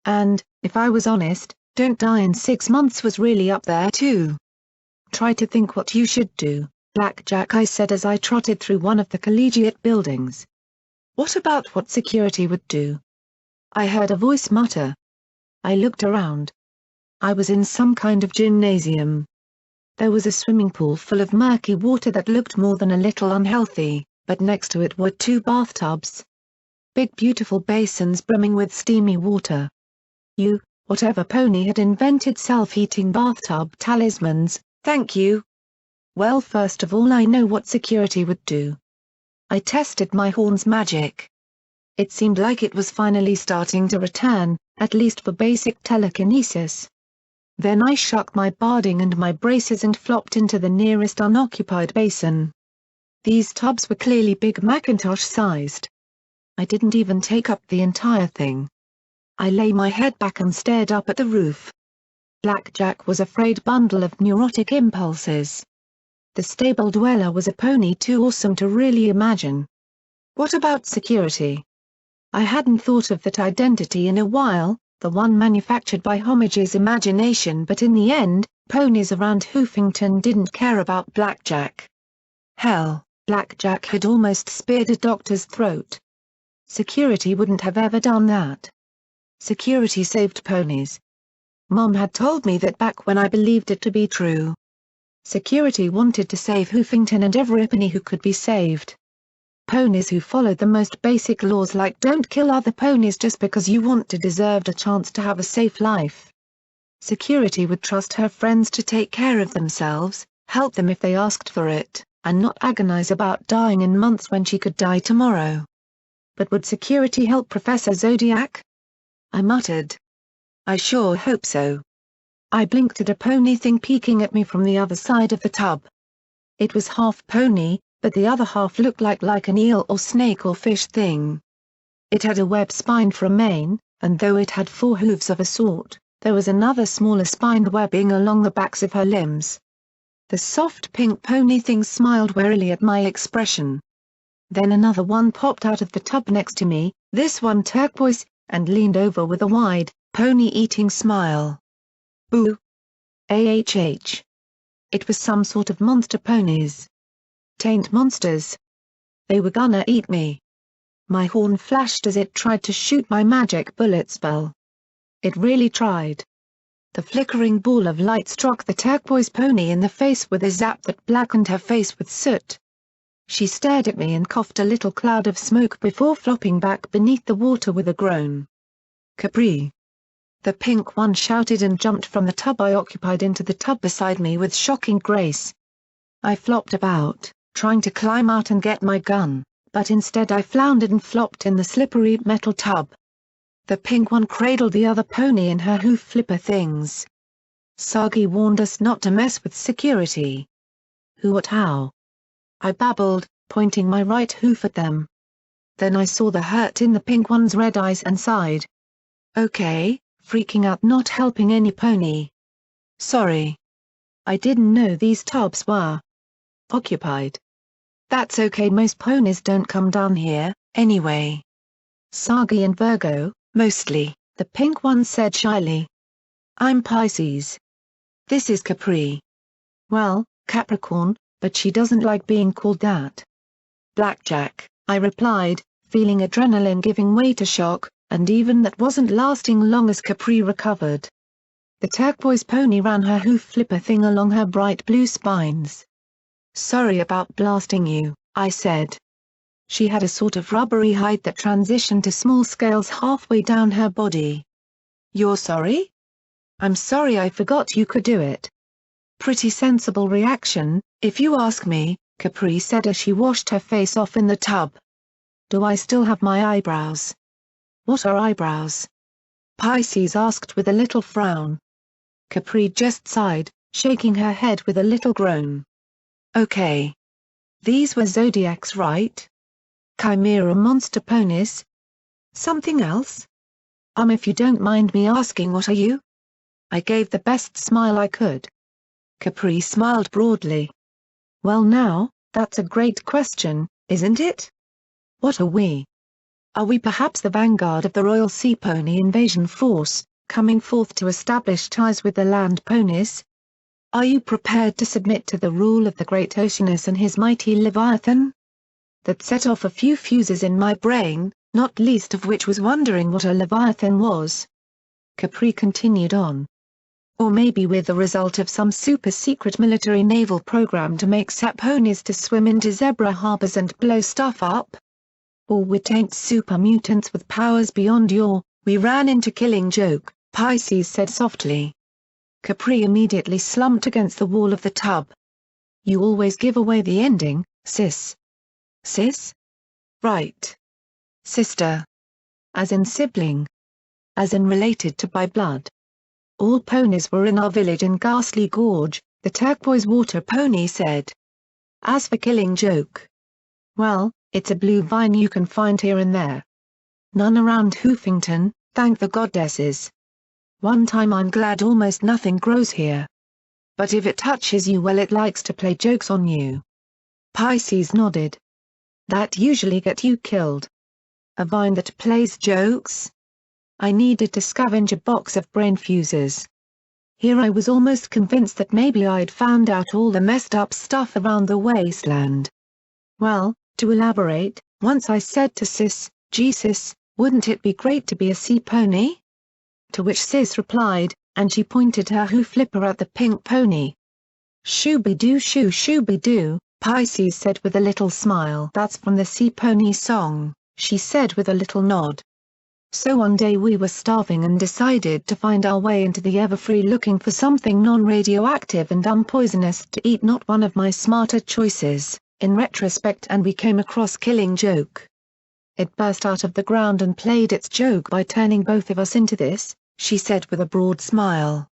And, if I was honest, don't die in 6 months was really up there too. Try to think what you should do, Blackjack, I said as I trotted through one of the collegiate buildings. What about what security would do? I heard a voice mutter. I looked around. I was in some kind of gymnasium. There was a swimming pool full of murky water that looked more than a little unhealthy, but next to it were 2 bathtubs. Big beautiful basins brimming with steamy water. Whatever pony had invented self-heating bathtub talismans, thank you. Well, first of all, I know what security would do. I tested my horn's magic. It seemed like it was finally starting to return, at least for basic telekinesis. Then I shook my barding and my braces and flopped into the nearest unoccupied basin. These tubs were clearly big Macintosh-sized. I didn't even take up the entire thing. I lay my head back and stared up at the roof. Blackjack was a frayed bundle of neurotic impulses. The stable dweller was a pony too awesome to really imagine. What about security? I hadn't thought of that identity in a while, the one manufactured by Homage's imagination, but in the end, ponies around Hoofington didn't care about Blackjack. Hell, Blackjack had almost speared a doctor's throat. Security wouldn't have ever done that. Security saved ponies. Mom had told me that back when I believed it to be true. Security wanted to save Hoofington and every pony who could be saved. Ponies who followed the most basic laws like don't kill other ponies just because you want to deserved a chance to have a safe life. Security would trust her friends to take care of themselves, help them if they asked for it, and not agonize about dying in months when she could die tomorrow. But would security help Professor Zodiac? I muttered. I sure hope so. I blinked at a pony thing peeking at me from the other side of the tub. It was half pony, but the other half looked like an eel or snake or fish thing. It had a web spine for a mane, and though it had 4 hooves of a sort, there was another smaller spined webbing along the backs of her limbs. The soft pink pony thing smiled warily at my expression. Then another one popped out of the tub next to me, this one turquoise, and leaned over with a wide, pony-eating smile. Boo! AHH. It was some sort of monster ponies. Taint monsters. They were gonna eat me. My horn flashed as it tried to shoot my magic bullet spell. It really tried. The flickering ball of light struck the turquoise pony in the face with a zap that blackened her face with soot. She stared at me and coughed a little cloud of smoke before flopping back beneath the water with a groan. Capri. The pink one shouted and jumped from the tub I occupied into the tub beside me with shocking grace. I flopped about, trying to climb out and get my gun, but instead I floundered and flopped in the slippery metal tub. The pink one cradled the other pony in her hoof flipper things. Sagi warned us not to mess with security. Who what how? I babbled, pointing my right hoof at them. Then I saw the hurt in the pink one's red eyes and sighed. Okay, freaking out not helping any pony. Sorry. I didn't know these tubs were occupied. That's okay, most ponies don't come down here, anyway. Sagi and Virgo, mostly, the pink one said shyly. I'm Pisces. This is Capri. Well, Capricorn, but she doesn't like being called that. Blackjack, I replied, feeling adrenaline giving way to shock, and even that wasn't lasting long as Capri recovered. The turquoise pony ran her hoof flipper thing along her bright blue spines. Sorry about blasting you, I said. She had a sort of rubbery hide that transitioned to small scales halfway down her body. You're sorry? I'm sorry, I forgot you could do it. Pretty sensible reaction, if you ask me, Capri said as she washed her face off in the tub. Do I still have my eyebrows? What are eyebrows? Pisces asked with a little frown. Capri just sighed, shaking her head with a little groan. Okay. These were zodiacs, right? Chimera monster ponies? Something else? If you don't mind me asking, what are you? I gave the best smile I could. Capri smiled broadly. Well now, that's a great question, isn't it? What are we? Are we perhaps the vanguard of the Royal Sea Pony Invasion Force, coming forth to establish ties with the land ponies? Are you prepared to submit to the rule of the great Oceanus and his mighty Leviathan? That set off a few fuses in my brain, not least of which was wondering what a Leviathan was. Capri continued on. Or maybe we're the result of some super-secret military naval program to make sap ponies to swim into zebra harbors and blow stuff up? Or we taint super mutants with powers beyond your, we ran into Killing Joke, Pisces said softly. Capri immediately slumped against the wall of the tub. You always give away the ending, sis. Sis? Right. Sister. As in sibling. As in related to by blood. All ponies were in our village in Ghastly Gorge, the turquoise water pony said. As for Killing Joke. Well, it's a blue vine you can find here and there. None around Hoofington, thank the goddesses. One time I'm glad almost nothing grows here. But if it touches you, well, it likes to play jokes on you. Pisces nodded. That usually get you killed. A vine that plays jokes? I needed to scavenge a box of brain fuses. Here I was almost convinced that maybe I'd found out all the messed up stuff around the wasteland. Well, to elaborate, once I said to Sis, "Gee sis, wouldn't it be great to be a sea pony?" To which Sis replied, and she pointed her hoof flipper at the pink pony. Shooby-doo shoo shooby-doo, Pisces said with a little smile. That's from the Sea Pony song, she said with a little nod. So one day we were starving and decided to find our way into the Everfree looking for something non-radioactive and unpoisonous to eat, not one of my smarter choices, in retrospect, and we came across Killing Joke. It burst out of the ground and played its joke by turning both of us into this, she said with a broad smile.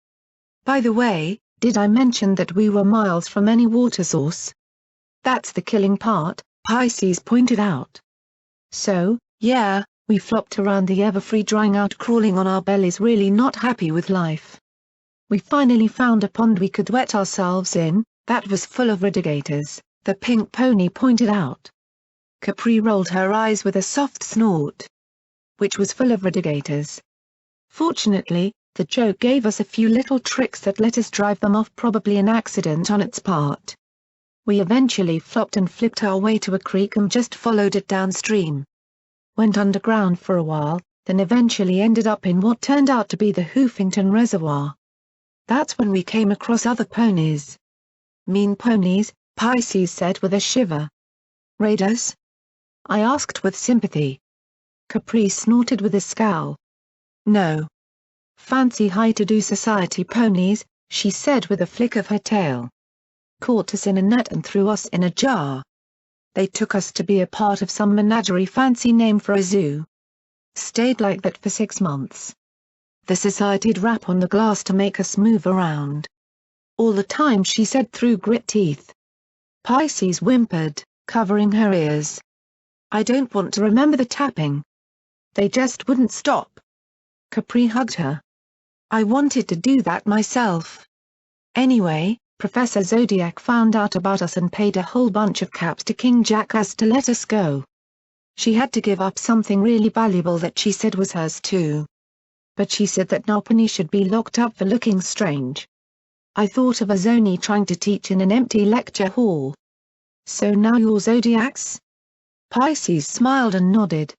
By the way, did I mention that we were miles from any water source? That's the killing part, Pisces pointed out. So, yeah, we flopped around the Everfree drying out, crawling on our bellies, really not happy with life. We finally found a pond we could wet ourselves in, that was full of radigators, the pink pony pointed out. Capri rolled her eyes with a soft snort. Which was full of radigators. Fortunately, the joke gave us a few little tricks that let us drive them off, probably an accident on its part. We eventually flopped and flipped our way to a creek and just followed it downstream. Went underground for a while, then eventually ended up in what turned out to be the Hoofington Reservoir. That's when we came across other ponies. Mean ponies, Pisces said with a shiver. Raiders? I asked with sympathy. Capri snorted with a scowl. No. Fancy high-to-do society ponies, she said with a flick of her tail. Caught us in a net and threw us in a jar. They took us to be a part of some menagerie, fancy name for a zoo. Stayed like that for 6 months. The society'd rap on the glass to make us move around. All the time, she said through grit teeth. Pisces whimpered, covering her ears. I don't want to remember the tapping. They just wouldn't stop. Capri hugged her. I wanted to do that myself. Anyway, Professor Zodiac found out about us and paid a whole bunch of caps to King Jackass to let us go. She had to give up something really valuable that she said was hers too. But she said that Nopani should be locked up for looking strange. I thought of Azoni trying to teach in an empty lecture hall. So now you're Zodiacs? Pisces smiled and nodded.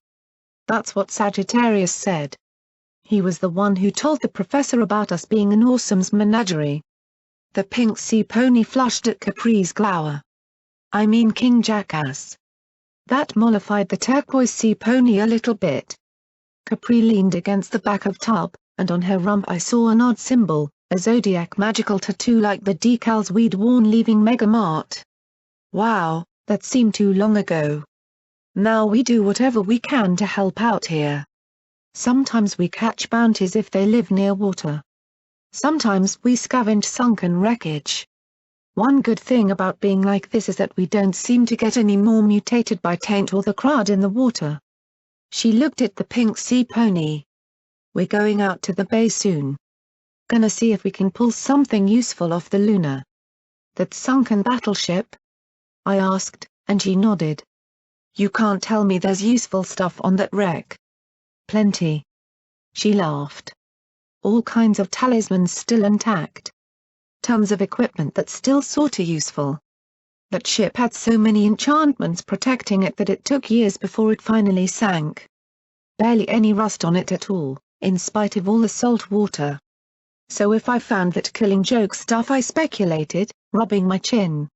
That's what Sagittarius said. He was the one who told the professor about us being an awesome's menagerie. The pink sea pony flushed at Capri's glower. I mean King Jackass. That mollified the turquoise sea pony a little bit. Capri leaned against the back of tub, and on her rump I saw an odd symbol, a zodiac magical tattoo like the decals we'd worn leaving Megamart. Wow, that seemed too long ago. Now we do whatever we can to help out here. Sometimes we catch bounties if they live near water. Sometimes we scavenge sunken wreckage. One good thing about being like this is that we don't seem to get any more mutated by taint or the crud in the water. She looked at the pink sea pony. We're going out to the bay soon. Gonna see if we can pull something useful off the Luna. That sunken battleship? I asked, and she nodded. You can't tell me there's useful stuff on that wreck. Plenty. She laughed. All kinds of talismans still intact. Tons of equipment that's still sorta useful. That ship had so many enchantments protecting it that it took years before it finally sank. Barely any rust on it at all, in spite of all the salt water. So if I found that Killing Joke stuff, I speculated, rubbing my chin.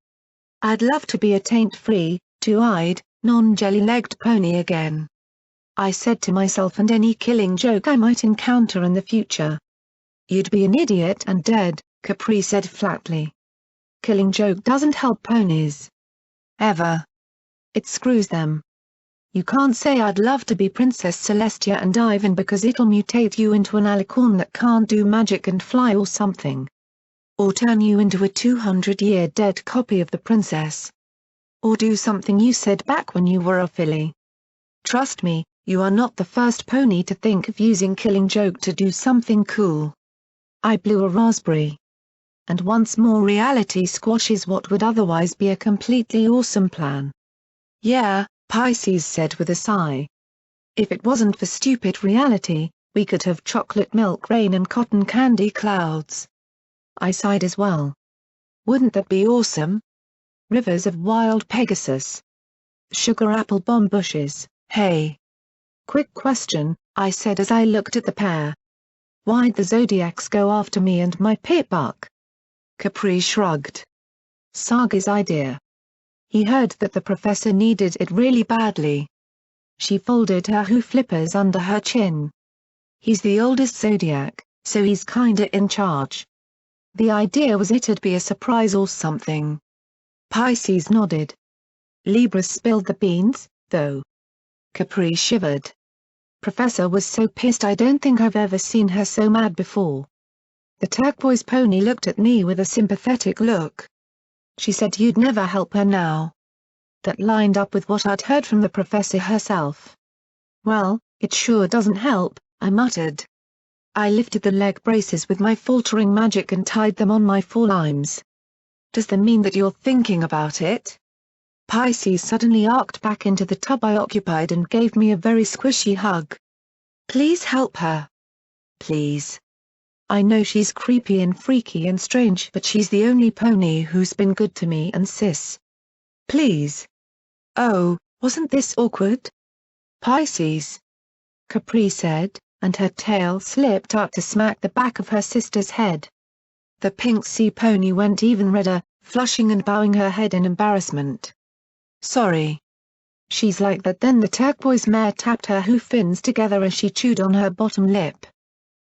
I'd love to be a taint-free, two-eyed, non-jelly-legged pony again. I said to myself, and any Killing Joke I might encounter in the future. You'd be an idiot and dead, Capri said flatly. Killing Joke doesn't help ponies. Ever. It screws them. You can't say I'd love to be Princess Celestia and dive in because it'll mutate you into an alicorn that can't do magic and fly or something. Or turn you into a 200-year dead copy of the princess. Or do something you said back when you were a filly. Trust me, you are not the first pony to think of using Killing Joke to do something cool. I blew a raspberry. And once more reality squashes what would otherwise be a completely awesome plan. Yeah, Pisces said with a sigh. If it wasn't for stupid reality, we could have chocolate milk rain and cotton candy clouds. I sighed as well. Wouldn't that be awesome? Rivers of wild Pegasus. Sugar apple bomb bushes, hey. Quick question, I said as I looked at the pair. Why'd the Zodiacs go after me and my pitbuck? Capri shrugged. Saga's idea. He heard that the professor needed it really badly. She folded her hoof flippers under her chin. He's the oldest Zodiac, so he's kinda in charge. The idea was it'd be a surprise or something. Pisces nodded. Libra spilled the beans, though. Capri shivered. Professor was so pissed. I don't think I've ever seen her so mad before. The turquoise pony looked at me with a sympathetic look. She said you'd never help her now. That lined up with what I'd heard from the professor herself. Well, it sure doesn't help, I muttered. I lifted the leg braces with my faltering magic and tied them on my forelimbs. Does that mean that you're thinking about it? Pisces suddenly arced back into the tub I occupied and gave me a very squishy hug. Please help her. Please. I know she's creepy and freaky and strange, but she's the only pony who's been good to me and sis. Please. Oh, wasn't this awkward? Pisces. Capri said, and her tail slipped up to smack the back of her sister's head. The pink sea pony went even redder, flushing and bowing her head in embarrassment. Sorry. She's like that. Then the turquoise mare tapped her hoof fins together as she chewed on her bottom lip.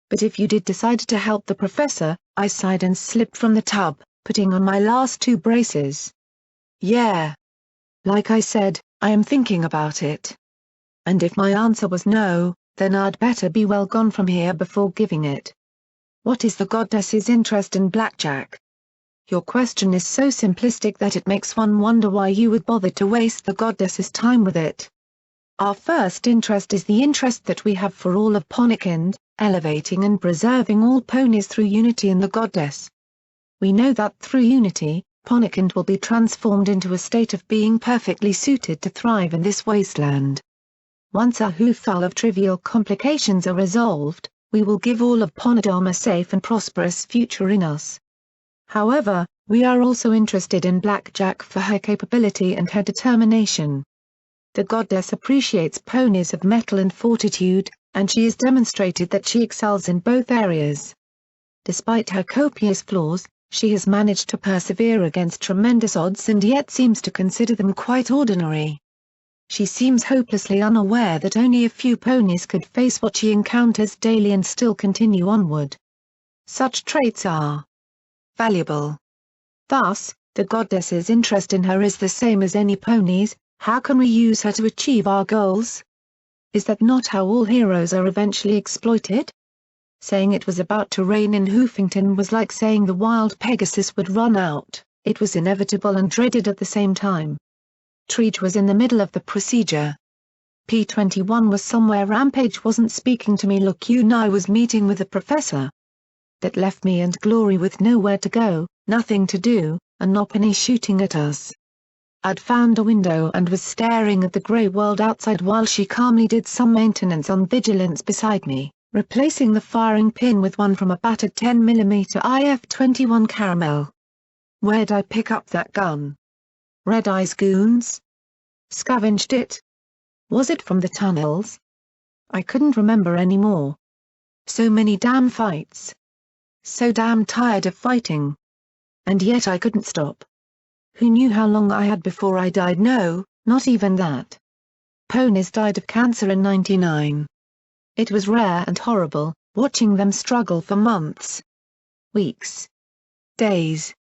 But if you did decide to help the professor, I sighed and slipped from the tub, putting on my last 2 braces. Yeah. Like I said, I am thinking about it. And if my answer was no, Then I'd better be well gone from here before giving it. What is the goddess's interest in Blackjack? Your question is so simplistic that it makes one wonder why you would bother to waste the goddess's time with it. Our first interest is the interest that we have for all of Ponikind, elevating and preserving all ponies through unity in the goddess. We know that through unity, Ponikind will be transformed into a state of being perfectly suited to thrive in this wasteland. Once our hooful of trivial complications are resolved, we will give all of Ponydom a safe and prosperous future in us. However, we are also interested in Blackjack for her capability and her determination. The goddess appreciates ponies of mettle and fortitude, and she has demonstrated that she excels in both areas. Despite her copious flaws, she has managed to persevere against tremendous odds and yet seems to consider them quite ordinary. She seems hopelessly unaware that only a few ponies could face what she encounters daily and still continue onward. Such traits are valuable. Thus, the goddess's interest in her is the same as any pony's. How can we use her to achieve our goals? Is that not how all heroes are eventually exploited? Saying it was about to rain in Hoofington was like saying the wild Pegasus would run out. It was inevitable and dreaded at the same time. Treat was in the middle of the procedure. P21 was somewhere. Rampage wasn't speaking to me. Look, I was meeting with the professor. That left me and Glory with nowhere to go, nothing to do, and Nopany shooting at us. I'd found a window and was staring at the grey world outside while she calmly did some maintenance on vigilance beside me, replacing the firing pin with one from a battered 10mm IF-21 Caramel. Where'd I pick up that gun? Red Eye's goons? Scavenged it? Was it from the tunnels? I couldn't remember anymore. So many damn fights. So damn tired of fighting. And yet I couldn't stop. Who knew how long I had before I died? No, not even that. Ponies died of cancer in '99. It was rare and horrible, watching them struggle for months. Weeks. Days.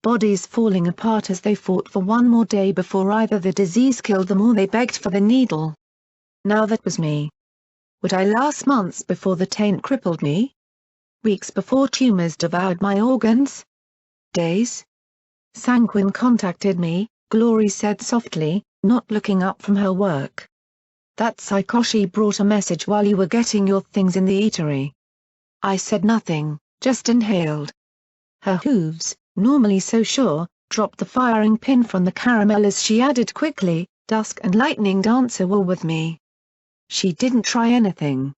Bodies falling apart as they fought for one more day before either the disease killed them or they begged for the needle. Now that was me. Would I last months before the taint crippled me? Weeks before tumors devoured my organs? Days? Sanguine contacted me, Glory said softly, not looking up from her work. That Saikoshi brought a message while you were getting your things in the eatery. I said nothing, just inhaled. Her hooves, normally so sure, dropped the firing pin from the caramel as she added quickly, Dusk and Lightning Dancer were with me. She didn't try anything.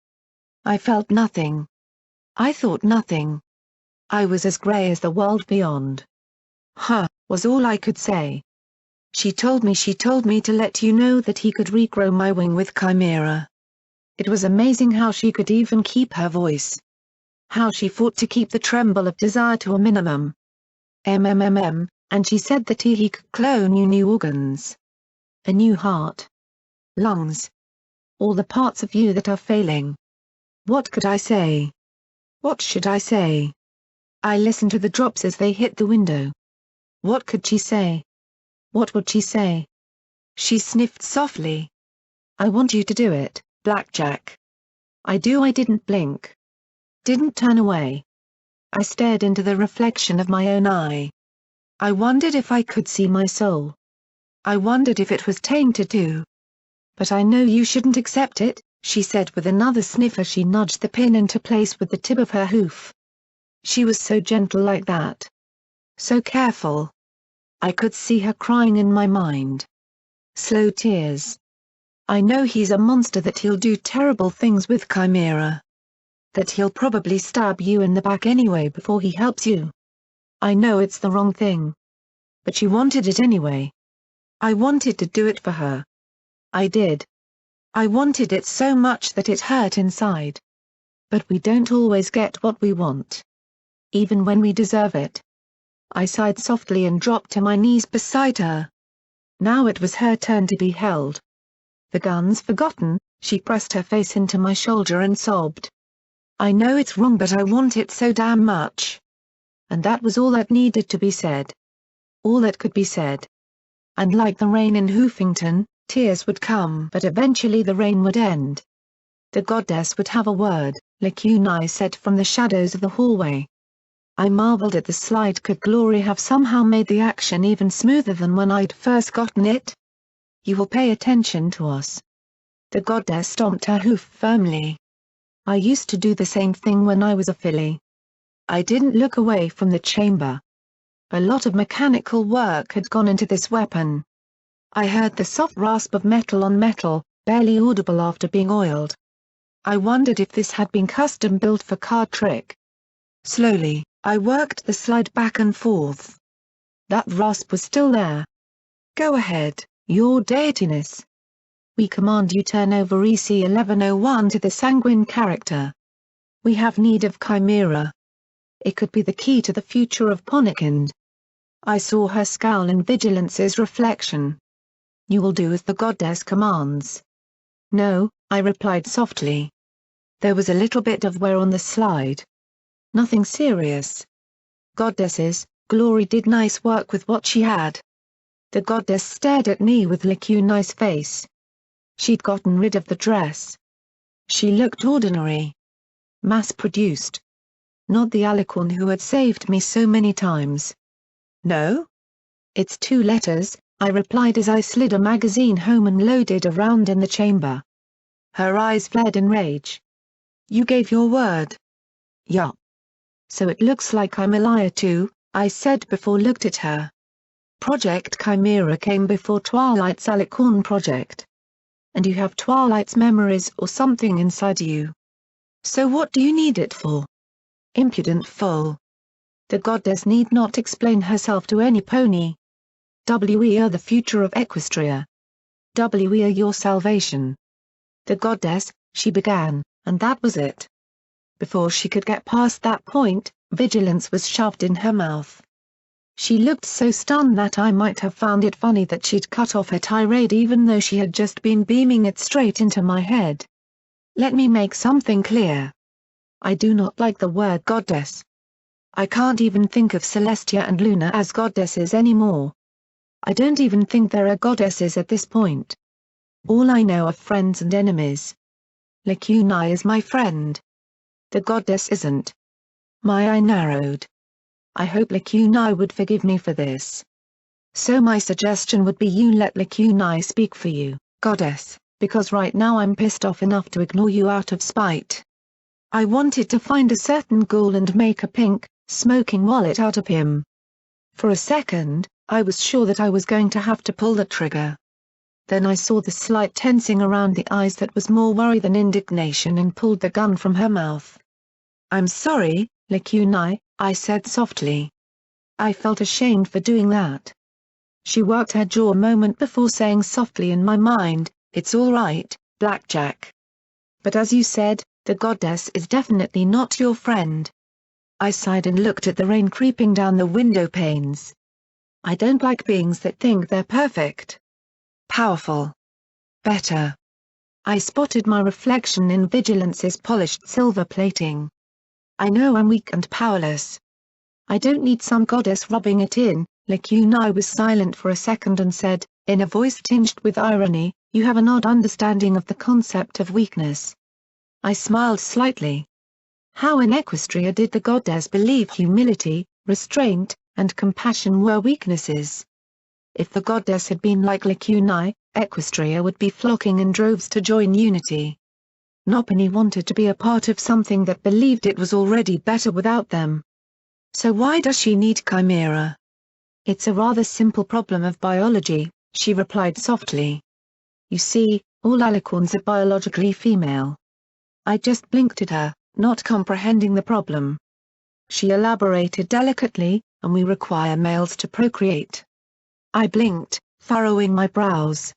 I felt nothing. I thought nothing. I was as grey as the world beyond. Huh, was all I could say. She told me to let you know that he could regrow my wing with Chimera. It was amazing how she could even keep her voice. How she fought to keep the tremble of desire to a minimum. And she said that he could clone you new organs. A new heart. Lungs. All the parts of you that are failing. What could I say? What should I say? I listened to the drops as they hit the window. What could she say? What would she say? She sniffed softly. I want you to do it, Blackjack. I do. I didn't blink. Didn't turn away. I stared into the reflection of my own eye. I wondered if I could see my soul. I wondered if it was tainted too. But I know you shouldn't accept it, she said with another sniff as she nudged the pin into place with the tip of her hoof. She was so gentle like that. So careful. I could see her crying in my mind. Slow tears. I know he's a monster, that he'll do terrible things with Chimera. That he'll probably stab you in the back anyway before he helps you. I know it's the wrong thing. But she wanted it anyway. I wanted to do it for her. I did. I wanted it so much that it hurt inside. But we don't always get what we want. Even when we deserve it. I sighed softly and dropped to my knees beside her. Now it was her turn to be held. The gun's forgotten, she pressed her face into my shoulder and sobbed. I know it's wrong, but I want it so damn much. And that was all that needed to be said. All that could be said. And like the rain in Hoofington, tears would come, but eventually the rain would end. The goddess would have a word, Lacuni said from the shadows of the hallway. I marveled at the slide. Could Glory have somehow made the action even smoother than when I'd first gotten it? You will pay attention to us. The goddess stomped her hoof firmly. I used to do the same thing when I was a filly. I didn't look away from the chamber. A lot of mechanical work had gone into this weapon. I heard the soft rasp of metal on metal, barely audible after being oiled. I wondered if this had been custom-built for card trick. Slowly, I worked the slide back and forth. That rasp was still there. Go ahead, your deitiness. We command you turn over EC 1101 to the sanguine character. We have need of Chimera. It could be the key to the future of Ponikind. I saw her scowl in Vigilance's reflection. You will do as the goddess commands. No, I replied softly. There was a little bit of wear on the slide. Nothing serious. Goddesses, Glory did nice work with what she had. The goddess stared at me with Lacuni's face. She'd gotten rid of the dress. She looked ordinary. Mass-produced. Not the alicorn who had saved me so many times. No? It's 2 letters, I replied as I slid a magazine home and loaded a round in the chamber. Her eyes flared in rage. You gave your word. Yup. So it looks like I'm a liar too, I said before looked at her. Project Chimera came before Twilight's alicorn project. And you have Twilight's memories or something inside you. So what do you need it for? Impudent fool. The goddess need not explain herself to any pony. We are the future of Equestria. We are your salvation. The goddess, she began, and that was it. Before she could get past that point, Vigilance was shoved in her mouth. She looked so stunned that I might have found it funny that she'd cut off her tirade even though she had just been beaming it straight into my head. Let me make something clear. I do not like the word goddess. I can't even think of Celestia and Luna as goddesses anymore. I don't even think there are goddesses at this point. All I know are friends and enemies. Lacuni is my friend. The goddess isn't. My eye narrowed. I hope Lacuni would forgive me for this. So my suggestion would be you let Lacuni speak for you, goddess, because right now I'm pissed off enough to ignore you out of spite. I wanted to find a certain ghoul and make a pink, smoking wallet out of him. For a second, I was sure that I was going to have to pull the trigger. Then I saw the slight tensing around the eyes that was more worry than indignation and pulled the gun from her mouth. I'm sorry, Lacuni, I said softly. I felt ashamed for doing that. She worked her jaw a moment before saying softly in my mind, it's all right, Blackjack. But as you said, the goddess is definitely not your friend. I sighed and looked at the rain creeping down the window panes. I don't like beings that think they're perfect. Powerful. Better. I spotted my reflection in Vigilance's polished silver plating. I know I'm weak and powerless. I don't need some goddess rubbing it in. Lacuni was silent for a second and said, in a voice tinged with irony, you have an odd understanding of the concept of weakness. I smiled slightly. How in Equestria did the goddess believe humility, restraint, and compassion were weaknesses? If the goddess had been like Lacuni, Equestria would be flocking in droves to join Unity. Nopany wanted to be a part of something that believed it was already better without them. So why does she need Chimera? It's a rather simple problem of biology, she replied softly. You see, all alicorns are biologically female. I just blinked at her, not comprehending the problem. She elaborated delicately, and we require males to procreate. I blinked, furrowing my brows.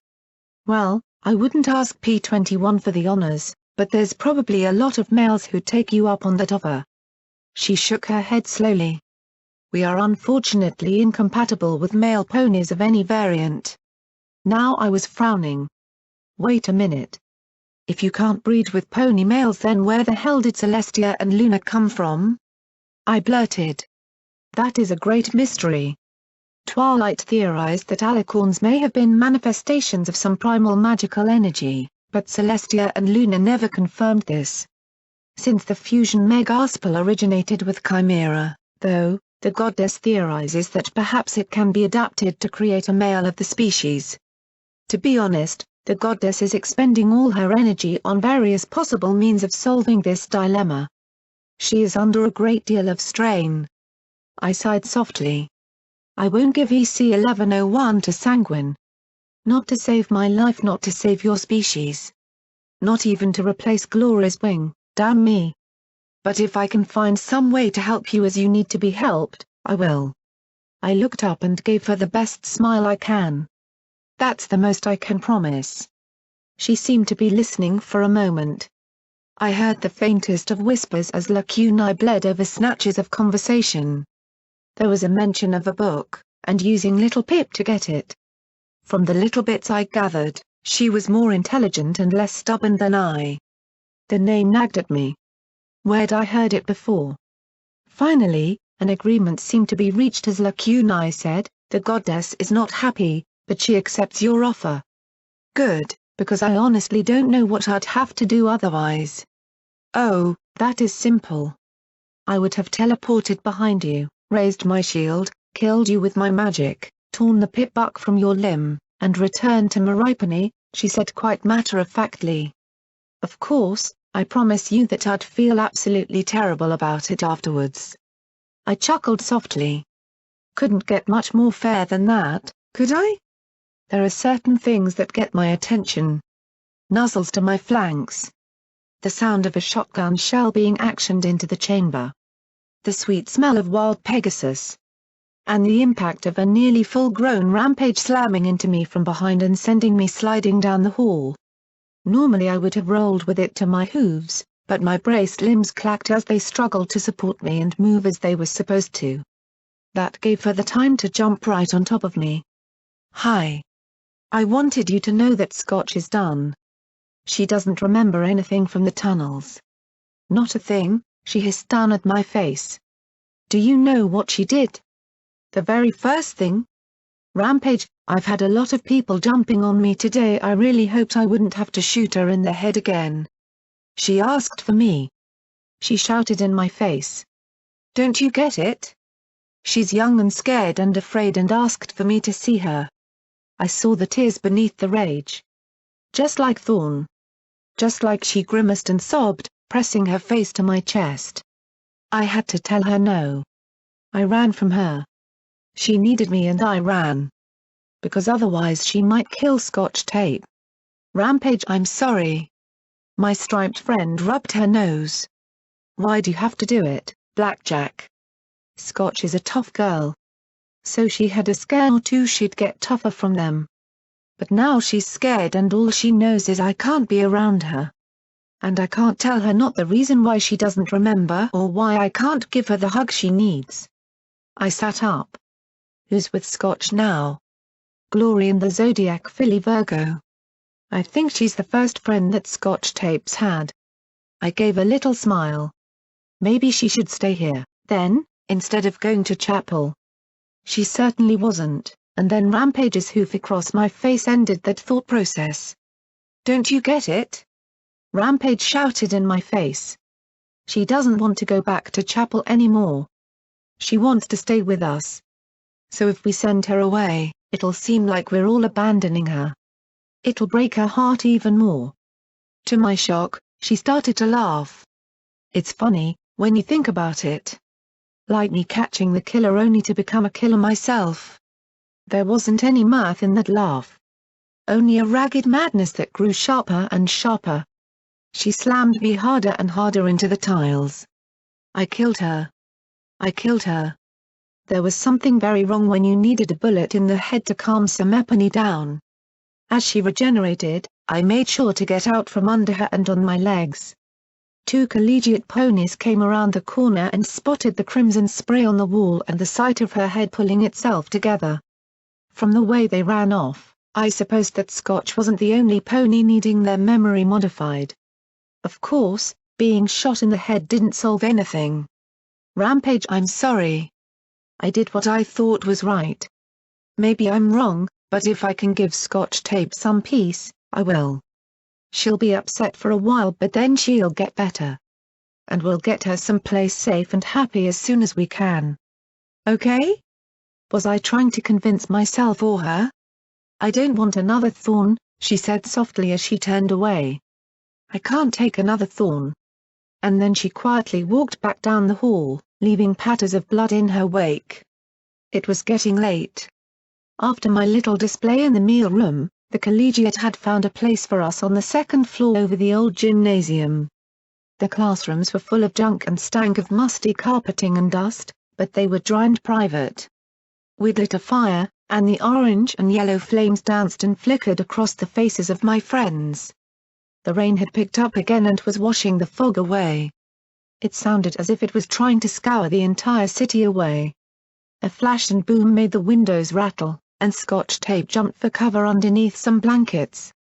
Well, I wouldn't ask P21 for the honors, but there's probably a lot of males who'd take you up on that offer. She shook her head slowly. We are unfortunately incompatible with male ponies of any variant. Now I was frowning. Wait a minute. If you can't breed with pony males, then where the hell did Celestia and Luna come from? I blurted. That is a great mystery. Twilight theorized that alicorns may have been manifestations of some primal magical energy, but Celestia and Luna never confirmed this. Since the fusion Mare gospel originated with Chimera, though, the goddess theorizes that perhaps it can be adapted to create a male of the species. To be honest, the goddess is expending all her energy on various possible means of solving this dilemma. She is under a great deal of strain. I sighed softly. I won't give EC 1101 to Sanguine. Not to save my life, not to save your species. Not even to replace Glory's wing, damn me. But if I can find some way to help you as you need to be helped, I will. I looked up and gave her the best smile I can. That's the most I can promise. She seemed to be listening for a moment. I heard the faintest of whispers as lacunae bled over snatches of conversation. There was a mention of a book, and using Little Pip to get it. From the little bits I gathered, she was more intelligent and less stubborn than I. The name nagged at me. Where'd I heard it before? Finally, an agreement seemed to be reached as lacunae said, the goddess is not happy, but she accepts your offer. Good, because I honestly don't know what I'd have to do otherwise. Oh, that is simple. I would have teleported behind you, raised my shield, killed you with my magic, torn the pip-buck from your limb, and returned to Maripani, she said quite matter-of-factly. Of course, I promise you that I'd feel absolutely terrible about it afterwards. I chuckled softly. Couldn't get much more fair than that, could I? There are certain things that get my attention. Nuzzles to my flanks. The sound of a shotgun shell being actioned into the chamber. The sweet smell of wild Pegasus. And the impact of a nearly full-grown Rampage slamming into me from behind and sending me sliding down the hall. Normally I would have rolled with it to my hooves, but my braced limbs clacked as they struggled to support me and move as they were supposed to. That gave her the time to jump right on top of me. Hi. I wanted you to know that Scotch is done. She doesn't remember anything from the tunnels. Not a thing, she hissed down at my face. Do you know what she did? The very first thing? Rampage, I've had a lot of people jumping on me today. I really hoped I wouldn't have to shoot her in the head again. She asked for me. She shouted in my face. Don't you get it? She's young and scared and afraid and asked for me to see her. I saw the tears beneath the rage. Just like Thorn. Just like she grimaced and sobbed, pressing her face to my chest. I had to tell her no. I ran from her. She needed me and I ran. Because otherwise she might kill Scotch Tape. Rampage, I'm sorry. My striped friend rubbed her nose. Why do you have to do it, Blackjack? Scotch is a tough girl. So she had a scare or two she'd get tougher from them. But now she's scared and all she knows is I can't be around her. And I can't tell her not the reason why she doesn't remember or why I can't give her the hug she needs. I sat up. Who's with Scotch now? Glory and the Zodiac filly Virgo. I think she's the first friend that Scotch Tapes had. I gave a little smile. Maybe she should stay here, then, instead of going to chapel. She certainly wasn't, and then Rampage's hoof across my face ended that thought process. Don't you get it? Rampage shouted in my face. She doesn't want to go back to chapel anymore. She wants to stay with us. So if we send her away, it'll seem like we're all abandoning her. It'll break her heart even more. To my shock, she started to laugh. It's funny, when you think about it. Like me catching the killer only to become a killer myself. There wasn't any mirth in that laugh. Only a ragged madness that grew sharper and sharper. She slammed me harder and harder into the tiles. I killed her. I killed her. There was something very wrong when you needed a bullet in the head to calm Semepony down. As she regenerated, I made sure to get out from under her and on my legs. Two collegiate ponies came around the corner and spotted the crimson spray on the wall and the sight of her head pulling itself together. From the way they ran off, I supposed that Scotch wasn't the only pony needing their memory modified. Of course, being shot in the head didn't solve anything. Rampage, I'm sorry. I did what I thought was right. Maybe I'm wrong, but if I can give Scotch Tape some peace, I will. She'll be upset for a while but then she'll get better. And we'll get her someplace safe and happy as soon as we can. Okay? Was I trying to convince myself or her? I don't want another thorn, she said softly as she turned away. I can't take another thorn. And then she quietly walked back down the hall, leaving patters of blood in her wake. It was getting late. After my little display in the meal room, the collegiate had found a place for us on the second floor over the old gymnasium. The classrooms were full of junk and stank of musty carpeting and dust, but they were dry and private. We'd lit a fire, and the orange and yellow flames danced and flickered across the faces of my friends. The rain had picked up again and was washing the fog away. It sounded as if it was trying to scour the entire city away. A flash and boom made the windows rattle, and Scotch tape jumped for cover underneath some blankets.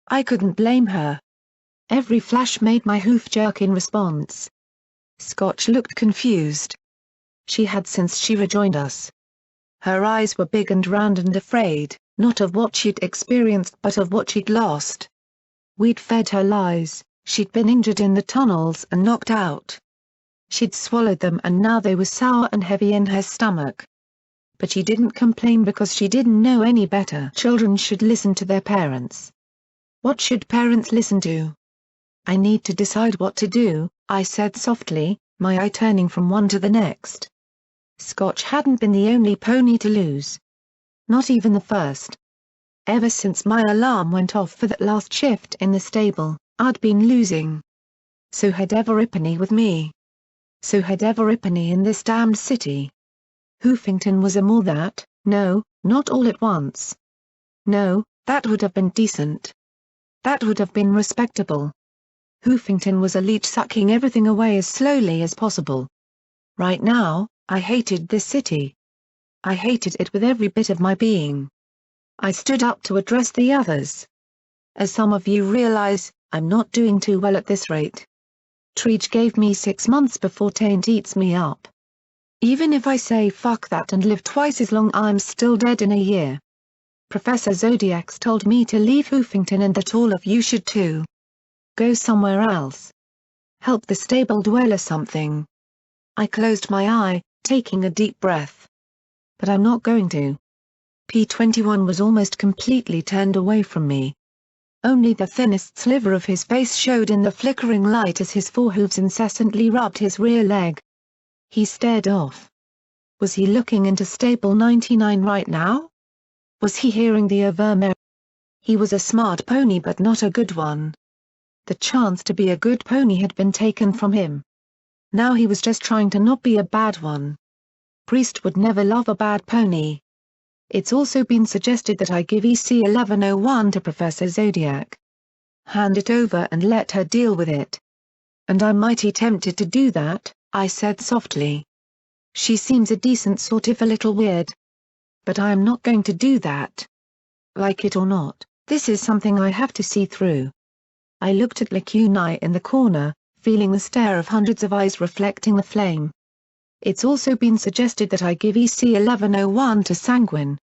I couldn't blame her. Every flash made my hoof jerk in response. Scotch looked confused. She had since she rejoined us. Her eyes were big and round and afraid, not of what she'd experienced but of what she'd lost. We'd fed her lies, she'd been injured in the tunnels and knocked out. She'd swallowed them and now they were sour and heavy in her stomach. But she didn't complain because she didn't know any better. Children should listen to their parents. What should parents listen to? I need to decide what to do, I said softly, my eye turning from one to the next. Scotch hadn't been the only pony to lose. Not even the first. Ever since my alarm went off for that last shift in the stable, I'd been losing. So had Everypenny with me. So had Everypenny in this damned city. Hoofington was a more that, no, not all at once. No, that would have been decent. That would have been respectable. Hoofington was a leech sucking everything away as slowly as possible. Right now, I hated this city. I hated it with every bit of my being. I stood up to address the others. As some of you realize, I'm not doing too well at this rate. Treach gave me 6 months before Taint eats me up. Even if I say fuck that and live twice as long, I'm still dead in a year. Professor Zodiac's told me to leave Hoofington and that all of you should too. Go somewhere else. Help the stable dweller something. I closed my eye, taking a deep breath. But I'm not going to. P21 was almost completely turned away from me. Only the thinnest sliver of his face showed in the flickering light as his forehooves incessantly rubbed his rear leg. He stared off. Was he looking into stable 99 right now? Was he hearing the Overmare? He was a smart pony but not a good one. The chance to be a good pony had been taken from him. Now he was just trying to not be a bad one. Priest would never love a bad pony. It's also been suggested that I give EC 1101 to Professor Zodiac. Hand it over and let her deal with it. And I'm mighty tempted to do that, I said softly. She seems a decent sort if a little weird. But I am not going to do that. Like it or not, this is something I have to see through. I looked at Lacunai in the corner, feeling the stare of hundreds of eyes reflecting the flame. It's also been suggested that I give EC 1101 to Sanguine.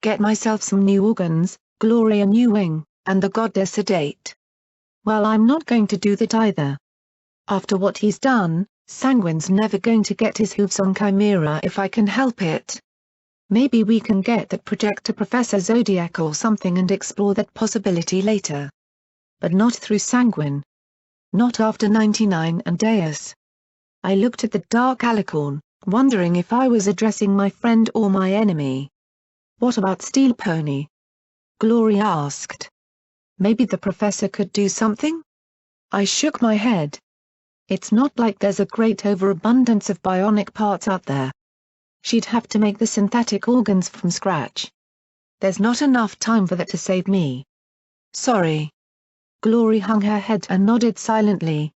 Get myself some new organs, Glory a new wing, and the goddess sedate. Well, I'm not going to do that either. After what he's done, Sanguine's never going to get his hooves on Chimera if I can help it. Maybe we can get that project to Professor Zodiac or something and explore that possibility later. But not through Sanguine. Not after 99 and Deus. I looked at the dark alicorn, wondering if I was addressing my friend or my enemy. What about Steel Pony? Glory asked. Maybe the professor could do something? I shook my head. It's not like there's a great overabundance of bionic parts out there. She'd have to make the synthetic organs from scratch. There's not enough time for that to save me. Sorry. Glory hung her head and nodded silently.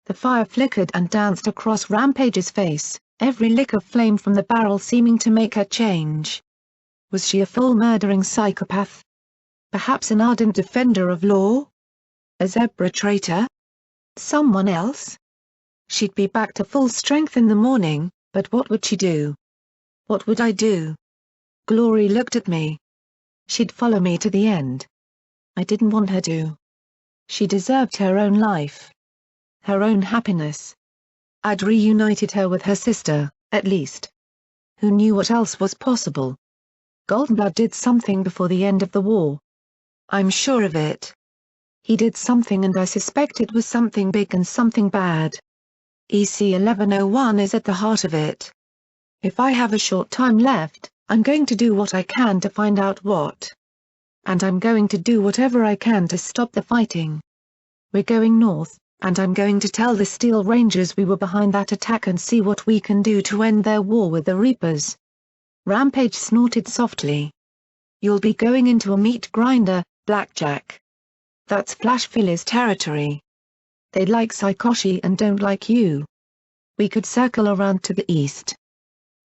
The fire flickered and danced across Rampage's face, every lick of flame from the barrel seeming to make her change. Was she a full murdering psychopath? Perhaps an ardent defender of law? A zebra traitor? Someone else? She'd be back to full strength in the morning, but what would she do? What would I do? Glory looked at me. She'd follow me to the end. I didn't want her to. She deserved her own life. Her own happiness. I'd reunited her with her sister, at least. Who knew what else was possible? Goldenblood did something before the end of the war. I'm sure of it. He did something, and I suspect it was something big and something bad. EC 1101 is at the heart of it. If I have a short time left, I'm going to do what I can to find out what. And I'm going to do whatever I can to stop the fighting. We're going north, and I'm going to tell the Steel Rangers we were behind that attack and see what we can do to end their war with the Reapers. Rampage snorted softly. You'll be going into a meat grinder, Blackjack. That's Flash Philly's territory. They like Saikoshi and don't like you. We could circle around to the east.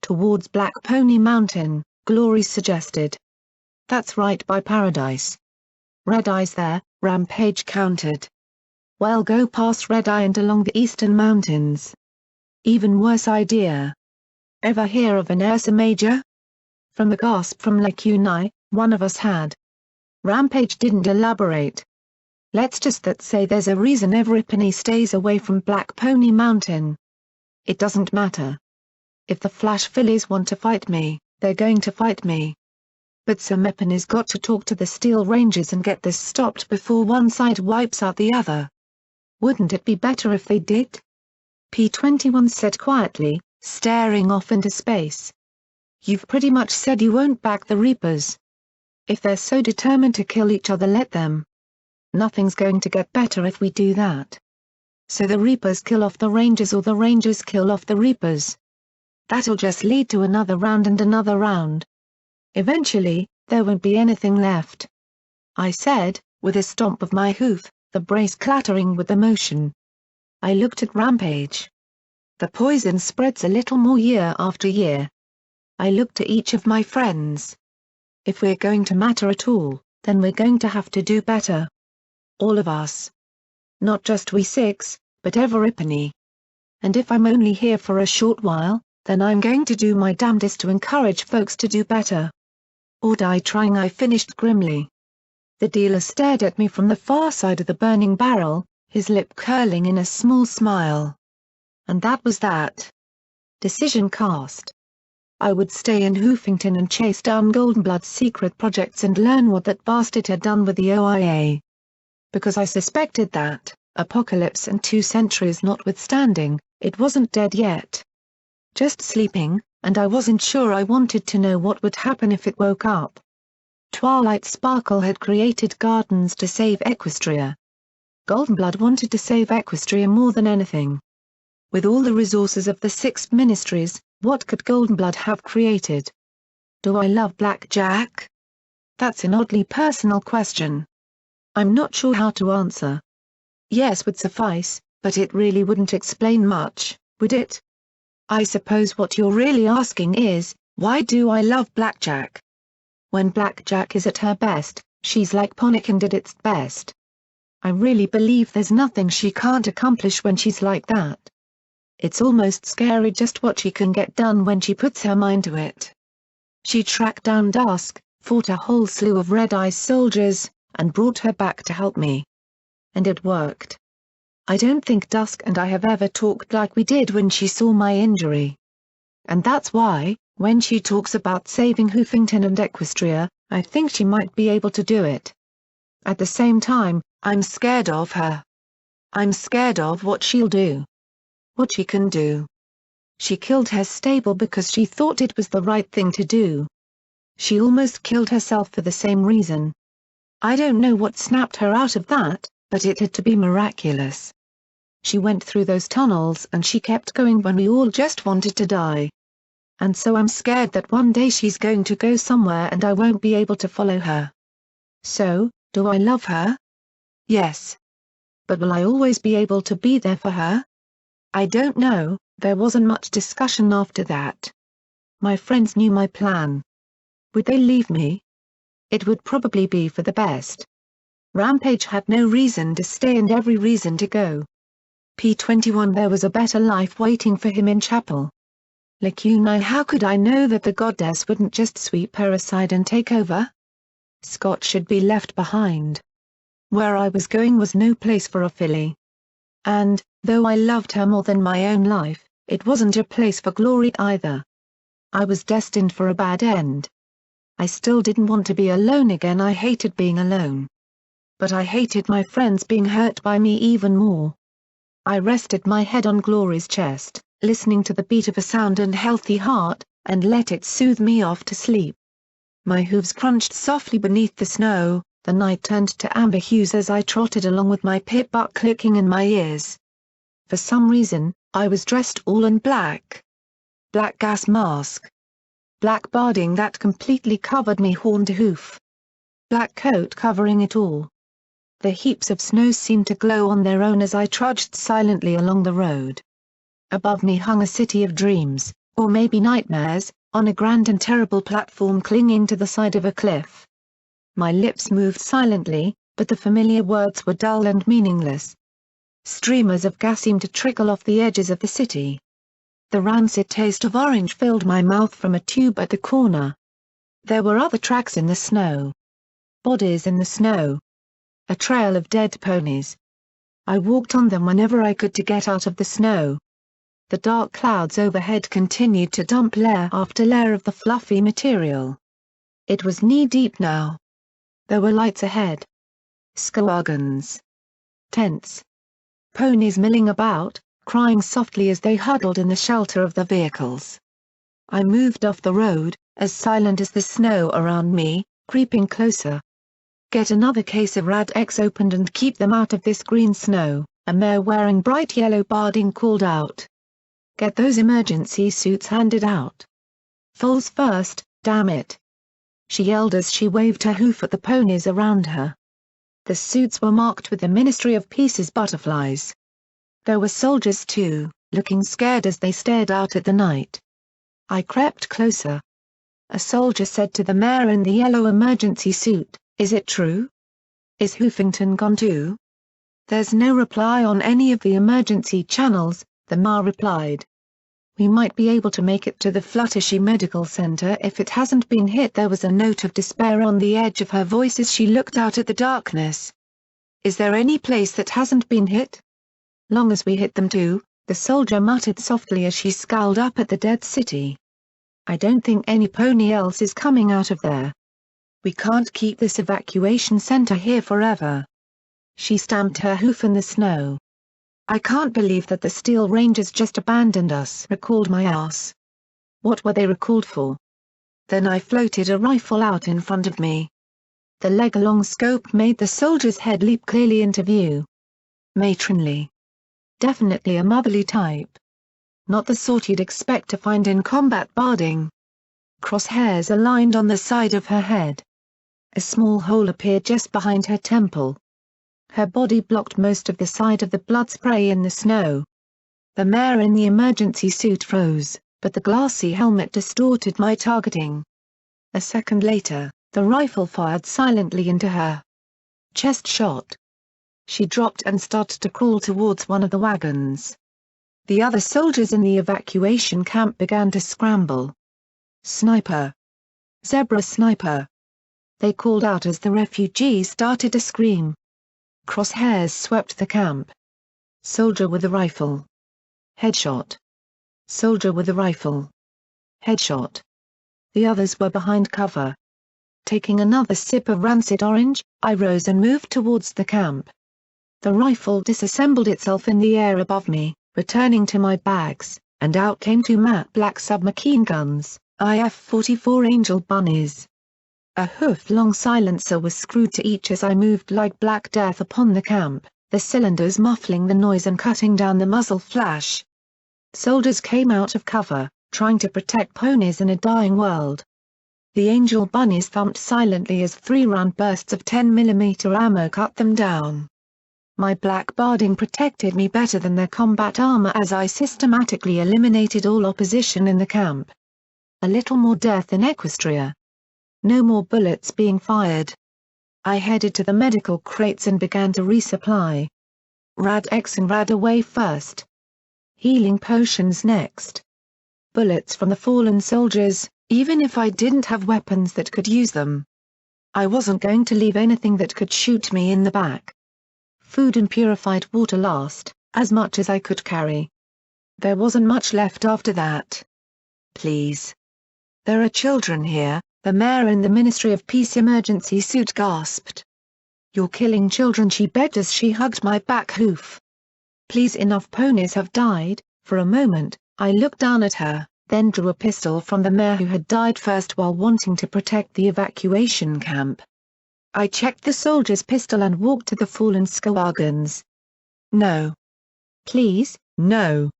Towards Black Pony Mountain, Glory suggested. That's right by Paradise. Red Eye's there, Rampage countered. Well, go past Red Eye and along the eastern mountains. Even worse idea. Ever hear of an Ursa Major? From a gasp from Lekunai, one of us had. Rampage didn't elaborate. Let's just say there's a reason Everypony stays away from Black Pony Mountain. It doesn't matter. If the Flash Phillies want to fight me, they're going to fight me. But Sir Mepany's got to talk to the Steel Rangers and get this stopped before one side wipes out the other. Wouldn't it be better if they did? P-21 said quietly, staring off into space. You've pretty much said you won't back the Reapers. If they're so determined to kill each other, let them. Nothing's going to get better if we do that. So the Reapers kill off the Rangers or the Rangers kill off the Reapers. That'll just lead to another round and another round. Eventually, there won't be anything left. I said, with a stomp of my hoof, the brace clattering with emotion. I looked at Rampage. The poison spreads a little more year after year. I looked at each of my friends. If we're going to matter at all, then we're going to have to do better. All of us. Not just we six, but Everypony. And if I'm only here for a short while, then I'm going to do my damnedest to encourage folks to do better. Or die trying, I finished grimly. The dealer stared at me from the far side of the burning barrel, his lip curling in a small smile. And that was that. Decision cast. I would stay in Hoofington and chase down Goldenblood's secret projects and learn what that bastard had done with the OIA. Because I suspected that, apocalypse and 2 centuries notwithstanding, it wasn't dead yet. Just sleeping, and I wasn't sure I wanted to know what would happen if it woke up. Twilight Sparkle had created gardens to save Equestria. Goldenblood wanted to save Equestria more than anything. With all the resources of the 6 ministries, what could Goldenblood have created? Do I love Blackjack? That's an oddly personal question. I'm not sure how to answer. Yes would suffice, but it really wouldn't explain much, would it? I suppose what you're really asking is, why do I love Blackjack? When Blackjack is at her best, she's like Ponikin at its best. I really believe there's nothing she can't accomplish when she's like that. It's almost scary just what she can get done when she puts her mind to it. She tracked down Dusk, fought a whole slew of Red Eye soldiers, and brought her back to help me. And it worked. I don't think Dusk and I have ever talked like we did when she saw my injury. And that's why, when she talks about saving Hoofington and Equestria, I think she might be able to do it. At the same time, I'm scared of her. I'm scared of what she'll do. What she can do. She killed her stable because she thought it was the right thing to do. She almost killed herself for the same reason. I don't know what snapped her out of that, but it had to be miraculous. She went through those tunnels and she kept going when we all just wanted to die. And so I'm scared that one day she's going to go somewhere and I won't be able to follow her. So, do I love her? Yes. But will I always be able to be there for her? I don't know. There wasn't much discussion after that. My friends knew my plan. Would they leave me? It would probably be for the best. Rampage had no reason to stay and every reason to go. P-21 There was a better life waiting for him in chapel. Lekunai How could I know that the goddess wouldn't just sweep her aside and take over? Scott should be left behind. Where I was going was no place for a filly. And, though I loved her more than my own life, it wasn't a place for glory either. I was destined for a bad end. I still didn't want to be alone again. I hated being alone. But I hated my friends being hurt by me even more. I rested my head on Glory's chest, listening to the beat of a sound and healthy heart, and let it soothe me off to sleep. My hooves crunched softly beneath the snow, the night turned to amber hues as I trotted along with my pip buck clicking in my ears. For some reason, I was dressed all in black. Black gas mask. Black barding that completely covered me horn to hoof. Black coat covering it all. The heaps of snow seemed to glow on their own as I trudged silently along the road. Above me hung a city of dreams, or maybe nightmares, on a grand and terrible platform clinging to the side of a cliff. My lips moved silently, but the familiar words were dull and meaningless. Streamers of gas seemed to trickle off the edges of the city. The rancid taste of orange filled my mouth from a tube at the corner. There were other tracks in the snow. Bodies in the snow. A trail of dead ponies. I walked on them whenever I could to get out of the snow. The dark clouds overhead continued to dump layer after layer of the fluffy material. It was knee-deep now. There were lights ahead. Skowagons. Tents. Ponies milling about, crying softly as they huddled in the shelter of the vehicles. I moved off the road, as silent as the snow around me, creeping closer. "Get another case of Rad X opened and keep them out of this green snow," a mare wearing bright yellow barding called out. "Get those emergency suits handed out. Foals first, damn it," she yelled as she waved her hoof at the ponies around her. The suits were marked with the Ministry of Peace's butterflies. There were soldiers too, looking scared as they stared out at the night. I crept closer. A soldier said to the mare in the yellow emergency suit, "Is it true? Is Hoofington gone too?" "There's no reply on any of the emergency channels," the mare replied. "We might be able to make it to the Fluttershy Medical Center if it hasn't been hit." There was a note of despair on the edge of her voice as she looked out at the darkness. "Is there any place that hasn't been hit?" "Long as we hit them too," the soldier muttered softly as she scowled up at the dead city. "I don't think any pony else is coming out of there. We can't keep this evacuation center here forever." She stamped her hoof in the snow. "I can't believe that the Steel Rangers just abandoned us," recalled my ass. "What were they recalled for?" Then I floated a rifle out in front of me. The leg-long scope made the soldier's head leap clearly into view. Matronly. Definitely a motherly type. Not the sort you'd expect to find in combat barding. Crosshairs aligned on the side of her head. A small hole appeared just behind her temple. Her body blocked most of the side of the blood spray in the snow. The mare in the emergency suit froze, but the glassy helmet distorted my targeting. A second later, the rifle fired silently into her. Chest shot. She dropped and started to crawl towards one of the wagons. The other soldiers in the evacuation camp began to scramble. "Sniper! Zebra sniper!" they called out as the refugees started to scream. Crosshairs swept the camp. Soldier with a rifle. Headshot. Soldier with a rifle. Headshot. The others were behind cover. Taking another sip of rancid orange, I rose and moved towards the camp. The rifle disassembled itself in the air above me, returning to my bags, and out came two matte black submachine guns, IF-44 Angel Bunnies. A hoof-long silencer was screwed to each as I moved like Black Death upon the camp, the cylinders muffling the noise and cutting down the muzzle flash. Soldiers came out of cover, trying to protect ponies in a dying world. The Angel Bunnies thumped silently as 3-round bursts of 10mm ammo cut them down. My black barding protected me better than their combat armor as I systematically eliminated all opposition in the camp. A little more death in Equestria. No more bullets being fired. I headed to the medical crates and began to resupply. Rad X and Rad away first. Healing potions next. Bullets from the fallen soldiers, even if I didn't have weapons that could use them. I wasn't going to leave anything that could shoot me in the back. Food and purified water last, as much as I could carry. There wasn't much left after that. Please. There are children here, the mayor in the Ministry of Peace emergency suit gasped. You're killing children, she begged as she hugged my back hoof. Please, enough ponies have died. For a moment, I looked down at her, then drew a pistol from the mayor who had died first while wanting to protect the evacuation camp. I checked the soldier's pistol and walked to the fallen squadrons. No. Please, no.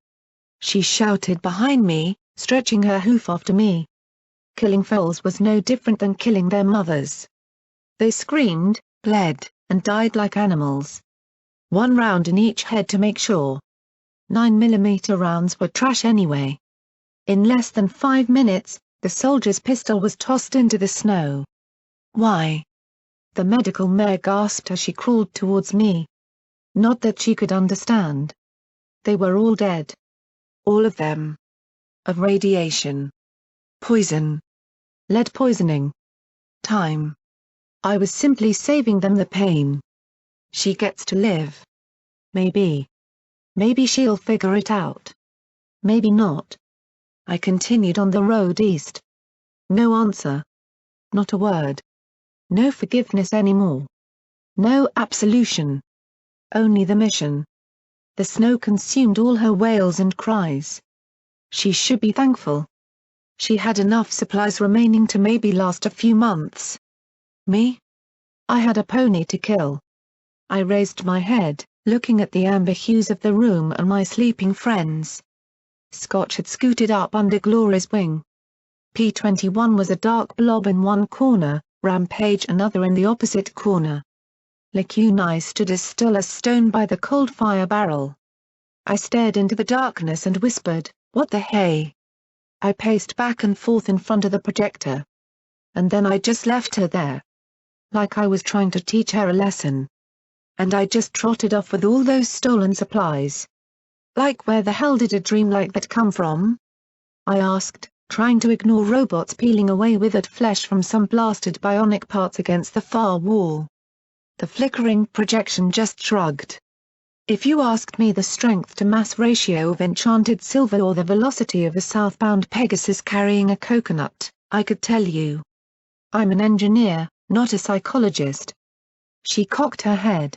She shouted behind me, stretching her hoof after me. Killing foals was no different than killing their mothers. They screamed, bled, and died like animals. 1 round in each head to make sure. 9mm rounds were trash anyway. In less than 5 minutes, the soldier's pistol was tossed into the snow. Why? The medical mare gasped as she crawled towards me. Not that she could understand. They were all dead. All of them. Of radiation. Poison. Lead poisoning. Time. I was simply saving them the pain. She gets to live. Maybe. Maybe she'll figure it out. Maybe not. I continued on the road east. No answer. Not a word. No forgiveness anymore. No absolution. Only the mission. The snow consumed all her wails and cries. She should be thankful. She had enough supplies remaining to maybe last a few months. Me? I had a pony to kill. I raised my head, looking at the amber hues of the room and my sleeping friends. Scotch had scooted up under Glory's wing. P-21 was a dark blob in one corner, Rampage another in the opposite corner. Lacuni stood as still as stone by the cold fire barrel. I stared into the darkness and whispered, "What the hey?" I paced back and forth in front of the projector. And then I just left her there. Like I was trying to teach her a lesson. And I just trotted off with all those stolen supplies. Like, where the hell did a dream like that come from? I asked, trying to ignore robots peeling away withered flesh from some blasted bionic parts against the far wall. The flickering projection just shrugged. If you asked me the strength-to-mass ratio of enchanted silver or the velocity of a southbound Pegasus carrying a coconut, I could tell you. I'm an engineer, not a psychologist. She cocked her head.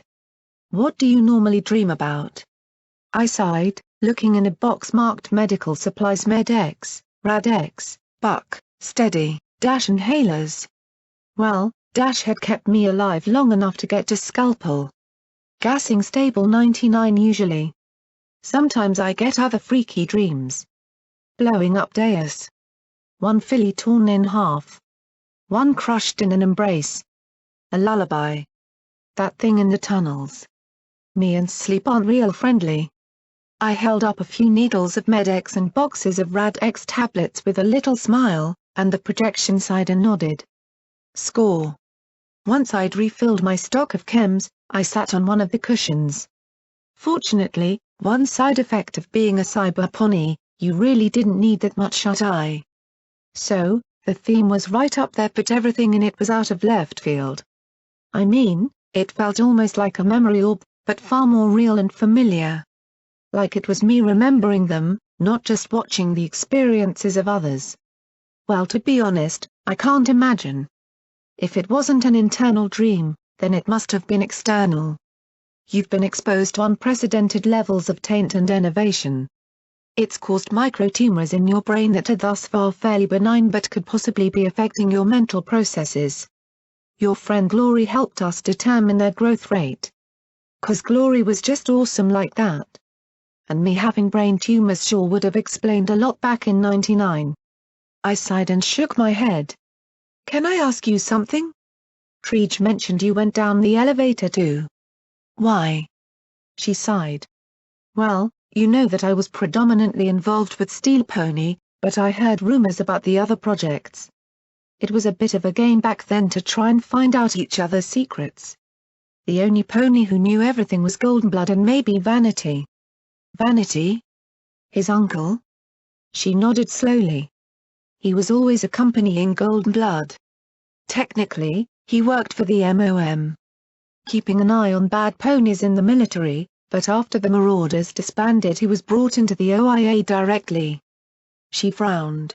What do you normally dream about? I sighed, looking in a box marked medical supplies, Med-X, Rad-X, Buck, Steady, Dash inhalers. Well, Dash had kept me alive long enough to get to Scalpel. Gassing stable 99 usually. Sometimes I get other freaky dreams. Blowing up Deus. 1 filly torn in half. 1 crushed in an embrace. A lullaby. That thing in the tunnels. Me and sleep aren't real friendly. I held up a few needles of Med-X and boxes of Rad-X tablets with a little smile, and the projection sighed and nodded. Score. Once I'd refilled my stock of chems, I sat on one of the cushions. Fortunately, one side effect of being a cyber pony, you really didn't need that much shut-eye. So, the theme was right up there, but everything in it was out of left field. I mean, it felt almost like a memory orb, but far more real and familiar. Like it was me remembering them, not just watching the experiences of others. Well, to be honest, I can't imagine. If it wasn't an internal dream, then it must have been external. You've been exposed to unprecedented levels of taint and enervation. It's caused microtumors in your brain that are thus far fairly benign but could possibly be affecting your mental processes. Your friend Glory helped us determine their growth rate. 'Cause Glory was just awesome like that. And me having brain tumors sure would have explained a lot back in '99. I sighed and shook my head. Can I ask you something? Treege mentioned you went down the elevator too. Why? She sighed. Well, you know that I was predominantly involved with Steel Pony, but I heard rumors about the other projects. It was a bit of a game back then to try and find out each other's secrets. The only pony who knew everything was Goldenblood and maybe Vanity. Vanity? His uncle? She nodded slowly. He was always accompanying Goldenblood. Technically, He worked for the MOM, keeping an eye on bad ponies in the military, but after the Marauders disbanded he was brought into the OIA directly. She frowned.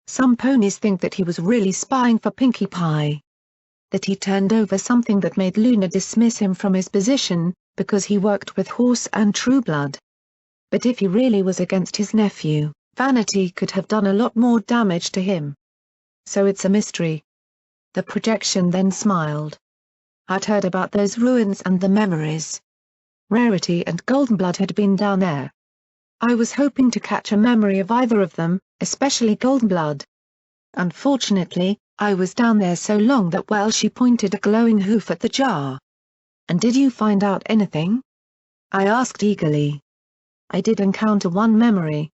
Some ponies think that he was really spying for Pinkie Pie. That he turned over something that made Luna dismiss him from his position, because he worked with Horse and Trueblood. But if he really was against his nephew, vanity could have done a lot more damage to him. So it's a mystery. The projection then smiled. I'd heard about those ruins and the memories. Rarity and Goldenblood had been down there. I was hoping to catch a memory of either of them, especially Goldenblood. Unfortunately, I was down there so long that she pointed a glowing hoof at the jar. And did you find out anything? I asked eagerly. I did encounter one memory.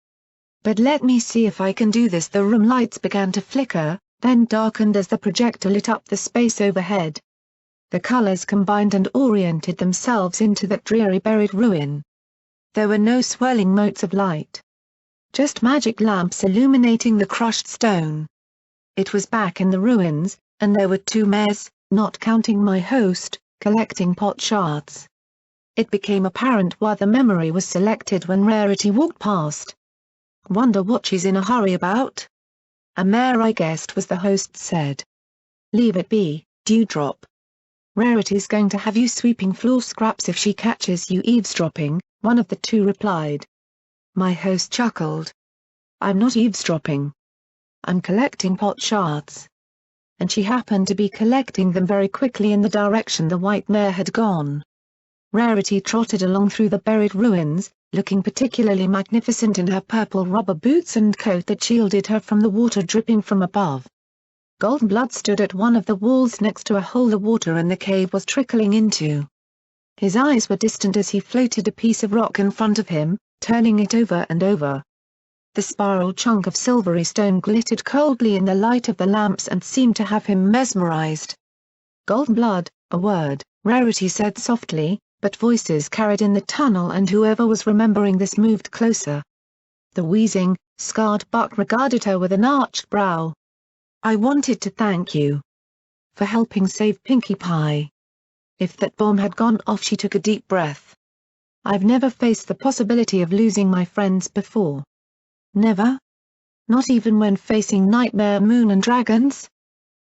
But let me see if I can do this. The room lights began to flicker, then darkened as the projector lit up the space overhead. The colors combined and oriented themselves into that dreary buried ruin. There were no swirling motes of light. Just magic lamps illuminating the crushed stone. It was back in the ruins, and there were 2 mares, not counting my host, collecting pot shards. It became apparent why the memory was selected when Rarity walked past. Wonder what she's in a hurry about? A mare, I guessed, was the host said. Leave it be, Dewdrop. Rarity's going to have you sweeping floor scraps if she catches you eavesdropping, one of the 2 replied. My host chuckled. I'm not eavesdropping. I'm collecting pot shards. And she happened to be collecting them very quickly in the direction the white mare had gone. Rarity trotted along through the buried ruins, looking particularly magnificent in her purple rubber boots and coat that shielded her from the water dripping from above. Goldenblood stood at one of the walls next to a hole the water in the cave was trickling into. His eyes were distant as he floated a piece of rock in front of him, turning it over and over. The spiral chunk of silvery stone glittered coldly in the light of the lamps and seemed to have him mesmerized. Goldenblood, a word, Rarity said softly, but voices carried in the tunnel and whoever was remembering this moved closer. The wheezing, scarred buck regarded her with an arched brow. I wanted to thank you for helping save Pinkie Pie. If that bomb had gone off, she took a deep breath. I've never faced the possibility of losing my friends before. Never? Not even when facing Nightmare Moon and dragons?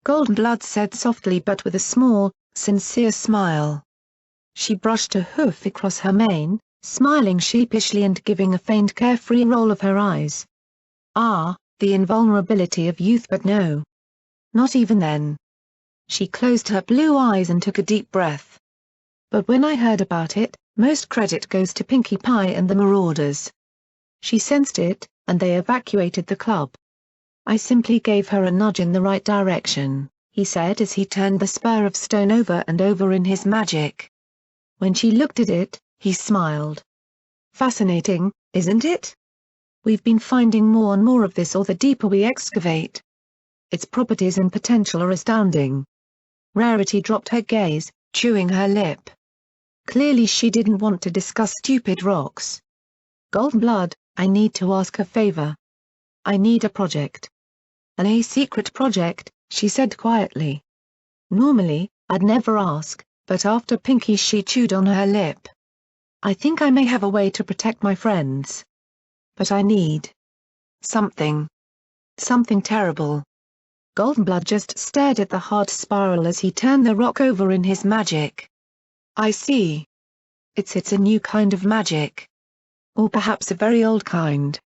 Goldenblood said softly but with a small, sincere smile. She brushed a hoof across her mane, smiling sheepishly and giving a faint carefree roll of her eyes. Ah, the invulnerability of youth, but no. Not even then. She closed her blue eyes and took a deep breath. But when I heard about it, most credit goes to Pinkie Pie and the Marauders. She sensed it, and they evacuated the club. I simply gave her a nudge in the right direction, he said as he turned the spur of stone over and over in his magic. When she looked at it, he smiled. Fascinating, isn't it? We've been finding more and more of this the deeper we excavate. Its properties and potential are astounding. Rarity dropped her gaze, chewing her lip. Clearly she didn't want to discuss stupid rocks. Goldenblood, I need to ask a favor. I need a project. A secret project, she said quietly. Normally, I'd never ask, but after Pinkie, she chewed on her lip. I think I may have a way to protect my friends. But I need something. Something terrible. Goldenblood just stared at the hard spiral as he turned the rock over in his magic. I see. It's a new kind of magic. Or perhaps a very old kind.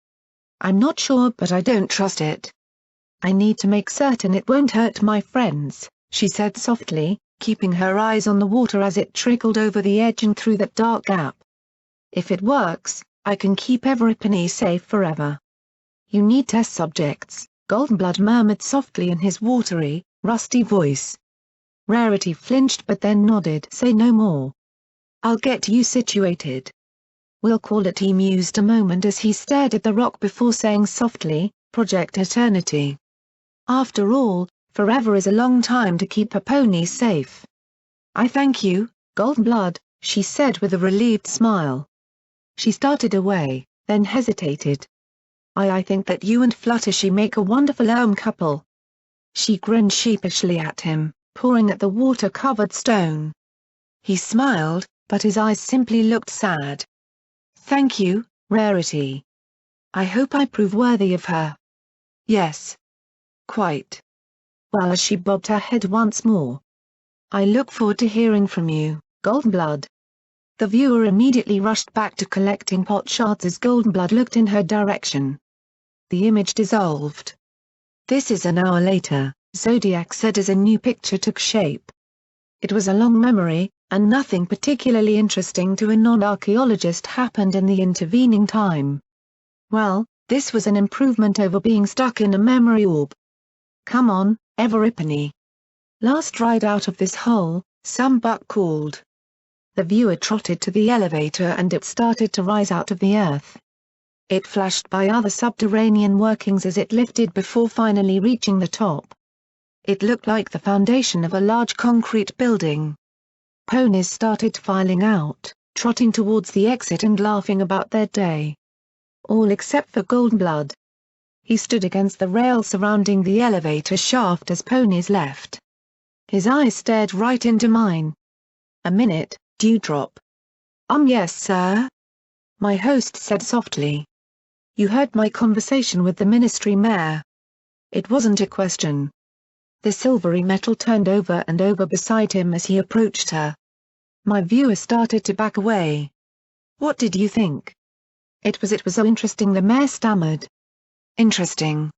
I'm not sure, but I don't trust it. I need to make certain it won't hurt my friends, she said softly, keeping her eyes on the water as it trickled over the edge and through that dark gap. If it works, I can keep every penny safe forever. You need test subjects, Goldenblood murmured softly in his watery, rusty voice. Rarity flinched but then nodded. Say no more. I'll get you situated. We'll call it. He mused a moment as he stared at the rock before saying softly, Project Eternity. After all, forever is a long time to keep a pony safe. I thank you, Goldenblood, she said with a relieved smile. She started away, then hesitated. I think that you and Fluttershy make a wonderful couple. She grinned sheepishly at him, pouring at the water-covered stone. He smiled, but his eyes simply looked sad. "Thank you, Rarity. I hope I prove worthy of her." "Yes. Quite." Well, as she bobbed her head once more. "I look forward to hearing from you, Goldenblood." The viewer immediately rushed back to collecting pot shards as Goldenblood looked in her direction. The image dissolved. "This is an hour later," Zodiac said as a new picture took shape. It was a long memory, and nothing particularly interesting to a non-archaeologist happened in the intervening time. Well, this was an improvement over being stuck in a memory orb. "Come on, Everipany. Last ride out of this hole," some buck called. The viewer trotted to the elevator and it started to rise out of the earth. It flashed by other subterranean workings as it lifted before finally reaching the top. It looked like the foundation of a large concrete building. Ponies started filing out, trotting towards the exit and laughing about their day. All except for Goldenblood. He stood against the rail surrounding the elevator shaft as ponies left. His eyes stared right into mine. "A minute, Dewdrop." Yes sir," my host said softly. "You heard my conversation with the Ministry Mare." It wasn't a question. The silvery metal turned over and over beside him as he approached her. My viewer started to back away. "What did you think?" It was so interesting," the Mare stammered. "Interesting."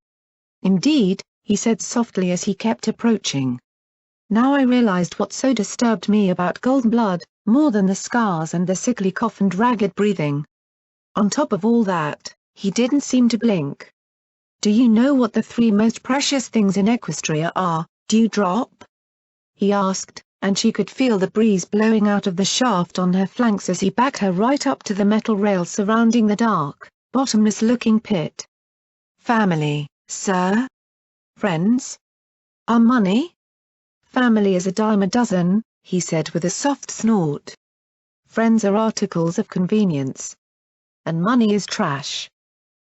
"Indeed," he said softly as he kept approaching. Now I realized what so disturbed me about Goldenblood, more than the scars and the sickly cough and ragged breathing. On top of all that, he didn't seem to blink. "Do you know what the 3 most precious things in Equestria are, Dewdrop?" he asked, and she could feel the breeze blowing out of the shaft on her flanks as he backed her right up to the metal rail surrounding the dark, bottomless-looking pit. "Family, sir. Friends. Our money?" "Family is a dime a dozen," he said with a soft snort. "Friends are articles of convenience. And money is trash."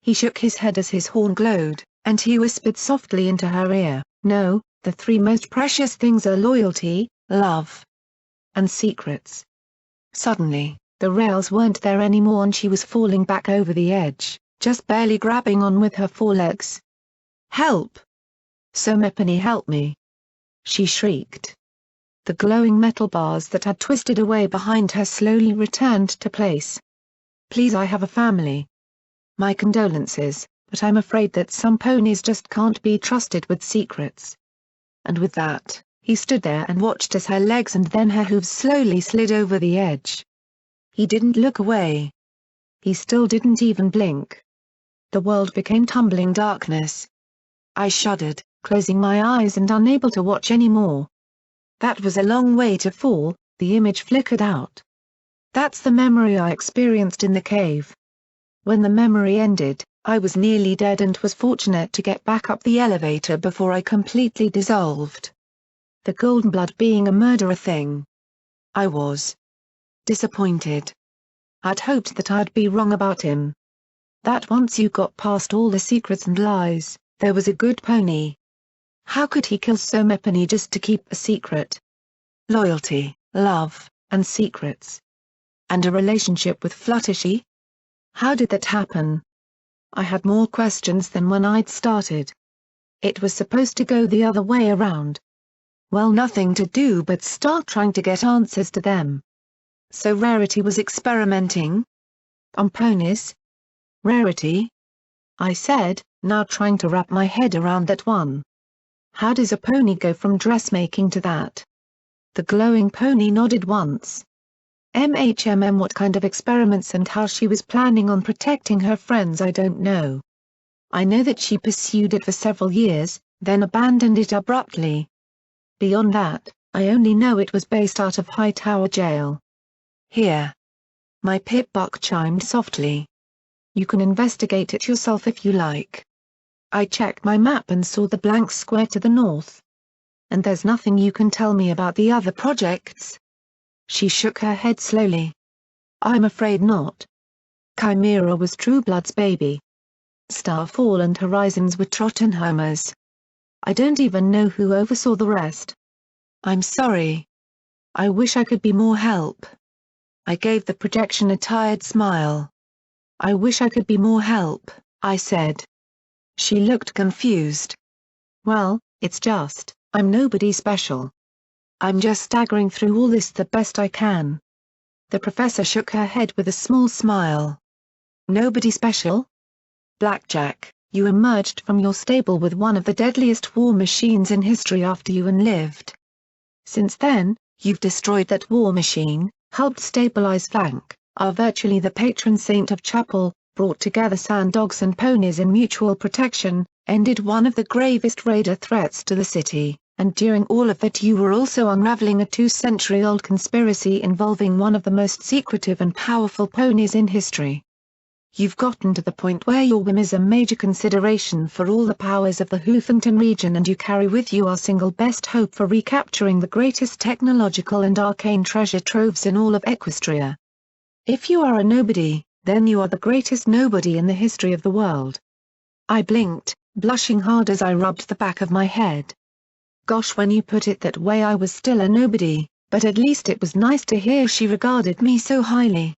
He shook his head as his horn glowed, and he whispered softly into her ear, "No, the 3 most precious things are loyalty, love, and secrets." Suddenly, the rails weren't there anymore and she was falling back over the edge, just barely grabbing on with her forelegs. "Help! Somepany help me!" she shrieked. The glowing metal bars that had twisted away behind her slowly returned to place. "Please, I have a family. My condolences, but I'm afraid that some ponies just can't be trusted with secrets." And with that, he stood there and watched as her legs and then her hooves slowly slid over the edge. He didn't look away. He still didn't even blink. The world became tumbling darkness. I shuddered, closing my eyes and unable to watch any more. That was a long way to fall, the image flickered out. That's the memory I experienced in the cave. When the memory ended, I was nearly dead and was fortunate to get back up the elevator before I completely dissolved. The Goldenblood being a murderer thing. I was disappointed. I'd hoped that I'd be wrong about him. That once you got past all the secrets and lies, there was a good pony. How could he kill Somepany just to keep a secret? Loyalty, love, and secrets. And a relationship with Fluttershy? How did that happen? I had more questions than when I'd started. It was supposed to go the other way around. Well, nothing to do but start trying to get answers to them. So Rarity was experimenting? On ponies? Rarity? I said, now trying to wrap my head around that one. How does a pony go from dressmaking to that? The glowing pony nodded once. What kind of experiments and how she was planning on protecting her friends I don't know. I know that she pursued it for several years, then abandoned it abruptly. Beyond that, I only know it was based out of Hightower Jail. Here. My pip-buck chimed softly. You can investigate it yourself if you like. I checked my map and saw the blank square to the north. And there's nothing you can tell me about the other projects? She shook her head slowly. I'm afraid not. Chimera was Trueblood's baby. Starfall and Horizons were Trottenheimer's. I don't even know who oversaw the rest. I'm sorry. I wish I could be more help. I gave the projection a tired smile. I wish I could be more help, I said. She looked confused. Well, it's just, I'm nobody special. I'm just staggering through all this the best I can. The professor shook her head with a small smile. Nobody special? Blackjack, you emerged from your stable with one of the deadliest war machines in history after you lived. Since then, you've destroyed that war machine, helped stabilize Flank, are virtually the patron saint of Chapel, brought together sand dogs and ponies in mutual protection, ended one of the gravest raider threats to the city, and during all of that you were also unraveling a 2-century-old conspiracy involving one of the most secretive and powerful ponies in history. You've gotten to the point where your whim is a major consideration for all the powers of the Hoofington region, and you carry with you our single best hope for recapturing the greatest technological and arcane treasure troves in all of Equestria. If you are a nobody, then you are the greatest nobody in the history of the world. I blinked, blushing hard as I rubbed the back of my head. Gosh, when you put it that way I was still a nobody, but at least it was nice to hear she regarded me so highly.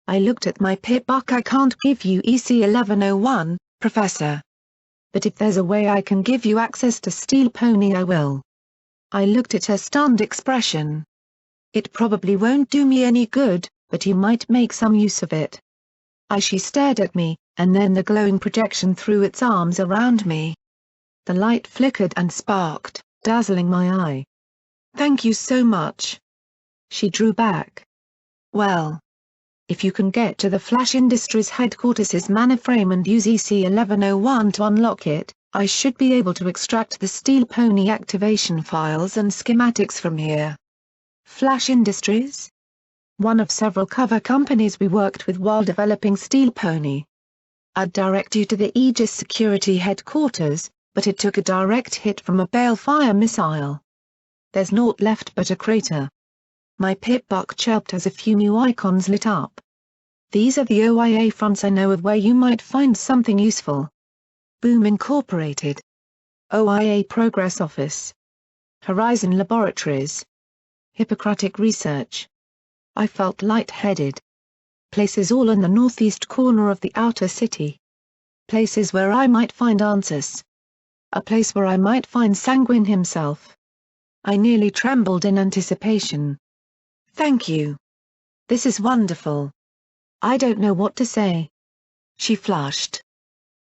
I looked at my pip-buck. I can't give you EC-1101, Professor. But if there's a way I can give you access to Steel Pony I will. I looked at her stunned expression. It probably won't do me any good, but you might make some use of it. She stared at me, and then the glowing projection threw its arms around me. The light flickered and sparked, dazzling my eye. Thank you so much. She drew back. Well, if you can get to the Flash Industries headquarters' manor frame and use EC-1101 to unlock it, I should be able to extract the Steel Pony activation files and schematics from here. Flash Industries? One of several cover companies we worked with while developing Steel Pony. I'd direct you to the Aegis Security headquarters, but it took a direct hit from a balefire missile. There's naught left but a crater. My pip-buck chirped as a few new icons lit up. These are the OIA fronts I know of where you might find something useful. Boom Incorporated. OIA Progress Office. Horizon Laboratories. Hippocratic Research. I felt light-headed. Places all in the northeast corner of the outer city. Places where I might find answers. A place where I might find Sanguine himself. I nearly trembled in anticipation. Thank you. This is wonderful. I don't know what to say. She flushed.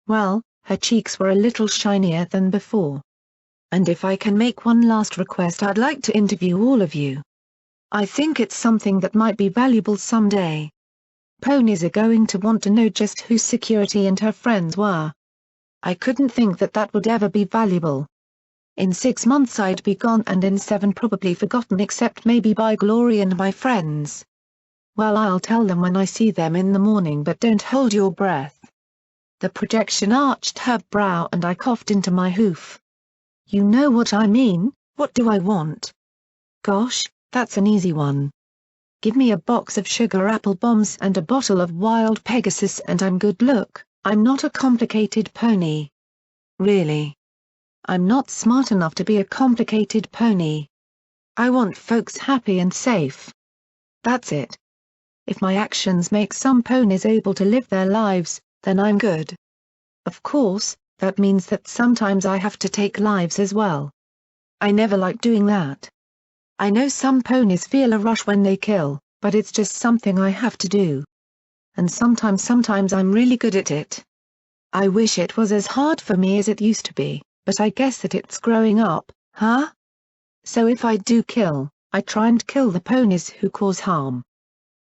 Well, her cheeks were a little shinier than before. And if I can make one last request, I'd like to interview all of you. I think it's something that might be valuable someday. Ponies are going to want to know just who Security and her friends were. I couldn't think that that would ever be valuable. In 6 months I'd be gone, and in 7 probably forgotten, except maybe by Glory and my friends. Well, I'll tell them when I see them in the morning, but don't hold your breath. The projection arched her brow and I coughed into my hoof. You know what I mean. What do I want? Gosh, that's an easy one. Give me a box of sugar apple bombs and a bottle of wild Pegasus and I'm good. Look, I'm not a complicated pony. Really. I'm not smart enough to be a complicated pony. I want folks happy and safe. That's it. If my actions make some ponies able to live their lives, then I'm good. Of course, that means that sometimes I have to take lives as well. I never like doing that. I know some ponies feel a rush when they kill, but it's just something I have to do. And sometimes I'm really good at it. I wish it was as hard for me as it used to be, but I guess that it's growing up, huh? So if I do kill, I try and kill the ponies who cause harm.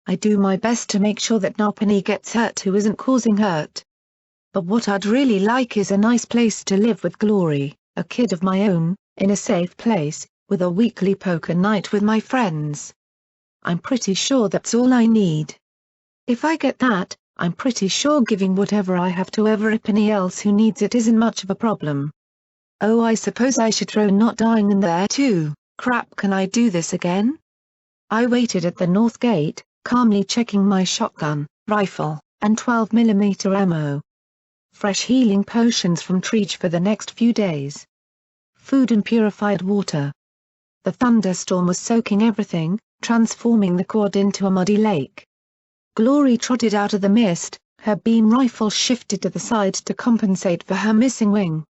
I do my best to make sure that no pony gets hurt who isn't causing hurt. But what I'd really like is a nice place to live with Glory, a kid of my own, in a safe place, with a weekly poker night with my friends. I'm pretty sure that's all I need. If I get that, I'm pretty sure giving whatever I have to everybody else who needs it isn't much of a problem. Oh, I suppose I should throw not dying in there too. Crap, can I do this again? I waited at the north gate, calmly checking my shotgun, rifle, and 12mm ammo. Fresh healing potions from Treach for the next few days. Food and purified water. The thunderstorm was soaking everything, transforming the quad into a muddy lake. Glory trotted out of the mist, her beam rifle shifted to the side to compensate for her missing wing.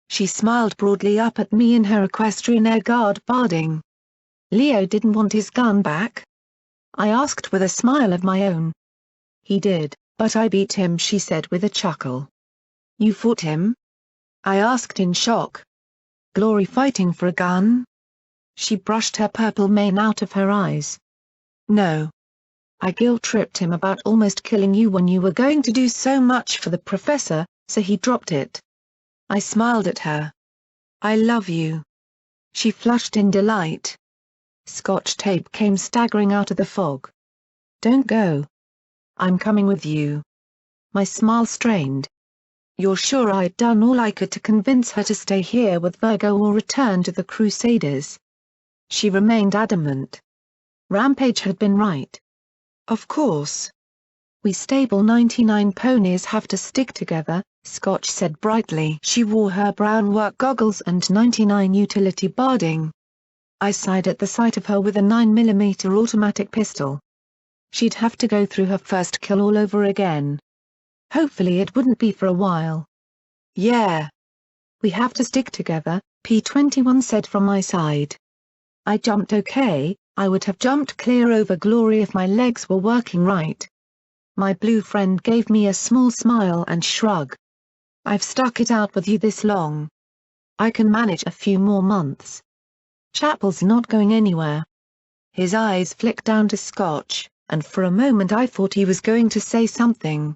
She smiled broadly up at me in her equestrian air guard barding. "Leo didn't want his gun back?" I asked with a smile of my own. "He did, but I beat him," she said with a chuckle. "You fought him?" I asked in shock. "Glory fighting for a gun?" She brushed her purple mane out of her eyes. "No. I guilt-tripped him about almost killing you when you were going to do so much for the professor, so he dropped it." I smiled at her. "I love you." She flushed in delight. Scotch Tape came staggering out of the fog. "Don't go." "I'm coming with you." My smile strained. "You're sure I'd done all I could to convince her to stay here with Virgo or return to the Crusaders?" She remained adamant. Rampage had been right. "Of course. We stable 99 ponies have to stick together," Scotch said brightly. She wore her brown work goggles and 99 utility barding. I sighed at the sight of her with a 9mm automatic pistol. She'd have to go through her first kill all over again. Hopefully it wouldn't be for a while. "Yeah. We have to stick together," P-21 said from my side. I jumped. Okay, I would have jumped clear over Glory if my legs were working right. My blue friend gave me a small smile and shrug. "I've stuck it out with you this long. I can manage a few more months. Chapel's not going anywhere." His eyes flicked down to Scotch, and for a moment I thought he was going to say something.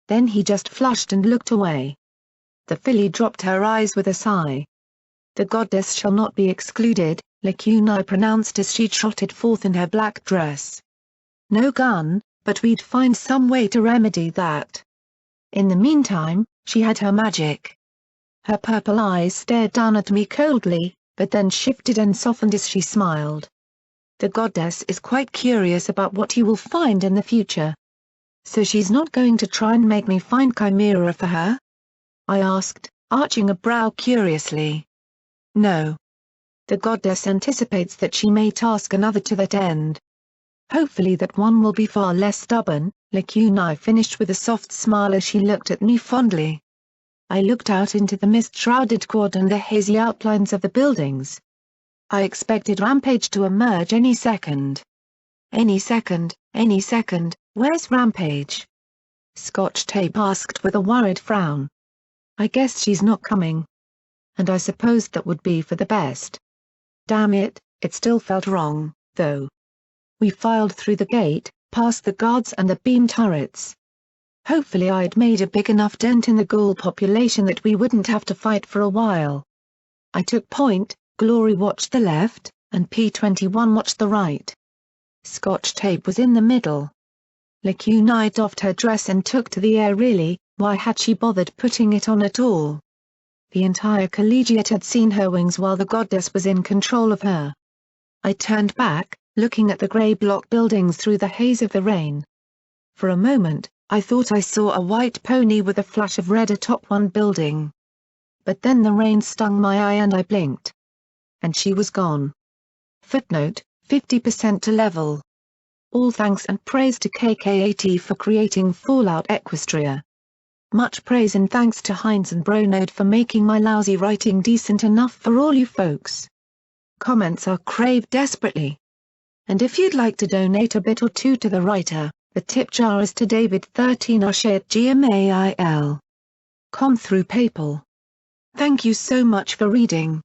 Then he just flushed and looked away. The filly dropped her eyes with a sigh. "The goddess shall not be excluded," Lacuna pronounced as she trotted forth in her black dress. "No gun, but we'd find some way to remedy that. In the meantime, she had her magic." Her purple eyes stared down at me coldly, but then shifted and softened as she smiled. "The goddess is quite curious about what you will find in the future. So she's not going to try and make me find Chimera for her?" I asked, arching a brow curiously. "No. The goddess anticipates that she may task another to that end. Hopefully that one will be far less stubborn," Lacuna finished with a soft smile as she looked at me fondly. I looked out into the mist-shrouded quad and the hazy outlines of the buildings. I expected Rampage to emerge any second. Any second, where's Rampage?" Scotch Tape asked with a worried frown. "I guess she's not coming. And I supposed that would be for the best. Damn it, it still felt wrong, though." We filed through the gate, past the guards and the beam turrets. Hopefully I'd made a big enough dent in the ghoul population that we wouldn't have to fight for a while. I took point, Glory watched the left, and P-21 watched the right. Scotch Tape was in the middle. Lacuna doffed her dress and took to the air. Really, why had she bothered putting it on at all? The entire collegiate had seen her wings while the goddess was in control of her. I turned back, looking at the grey block buildings through the haze of the rain. For a moment, I thought I saw a white pony with a flash of red atop one building. But then the rain stung my eye and I blinked. And she was gone. Footnote: 50% to level. All thanks and praise to KKAT for creating Fallout Equestria. Much praise and thanks to Heinz and Bronode for making my lousy writing decent enough for all you folks. Comments are craved desperately. And if you'd like to donate a bit or two to the writer, the tip jar is to David13@gmail.com through PayPal. Thank you so much for reading.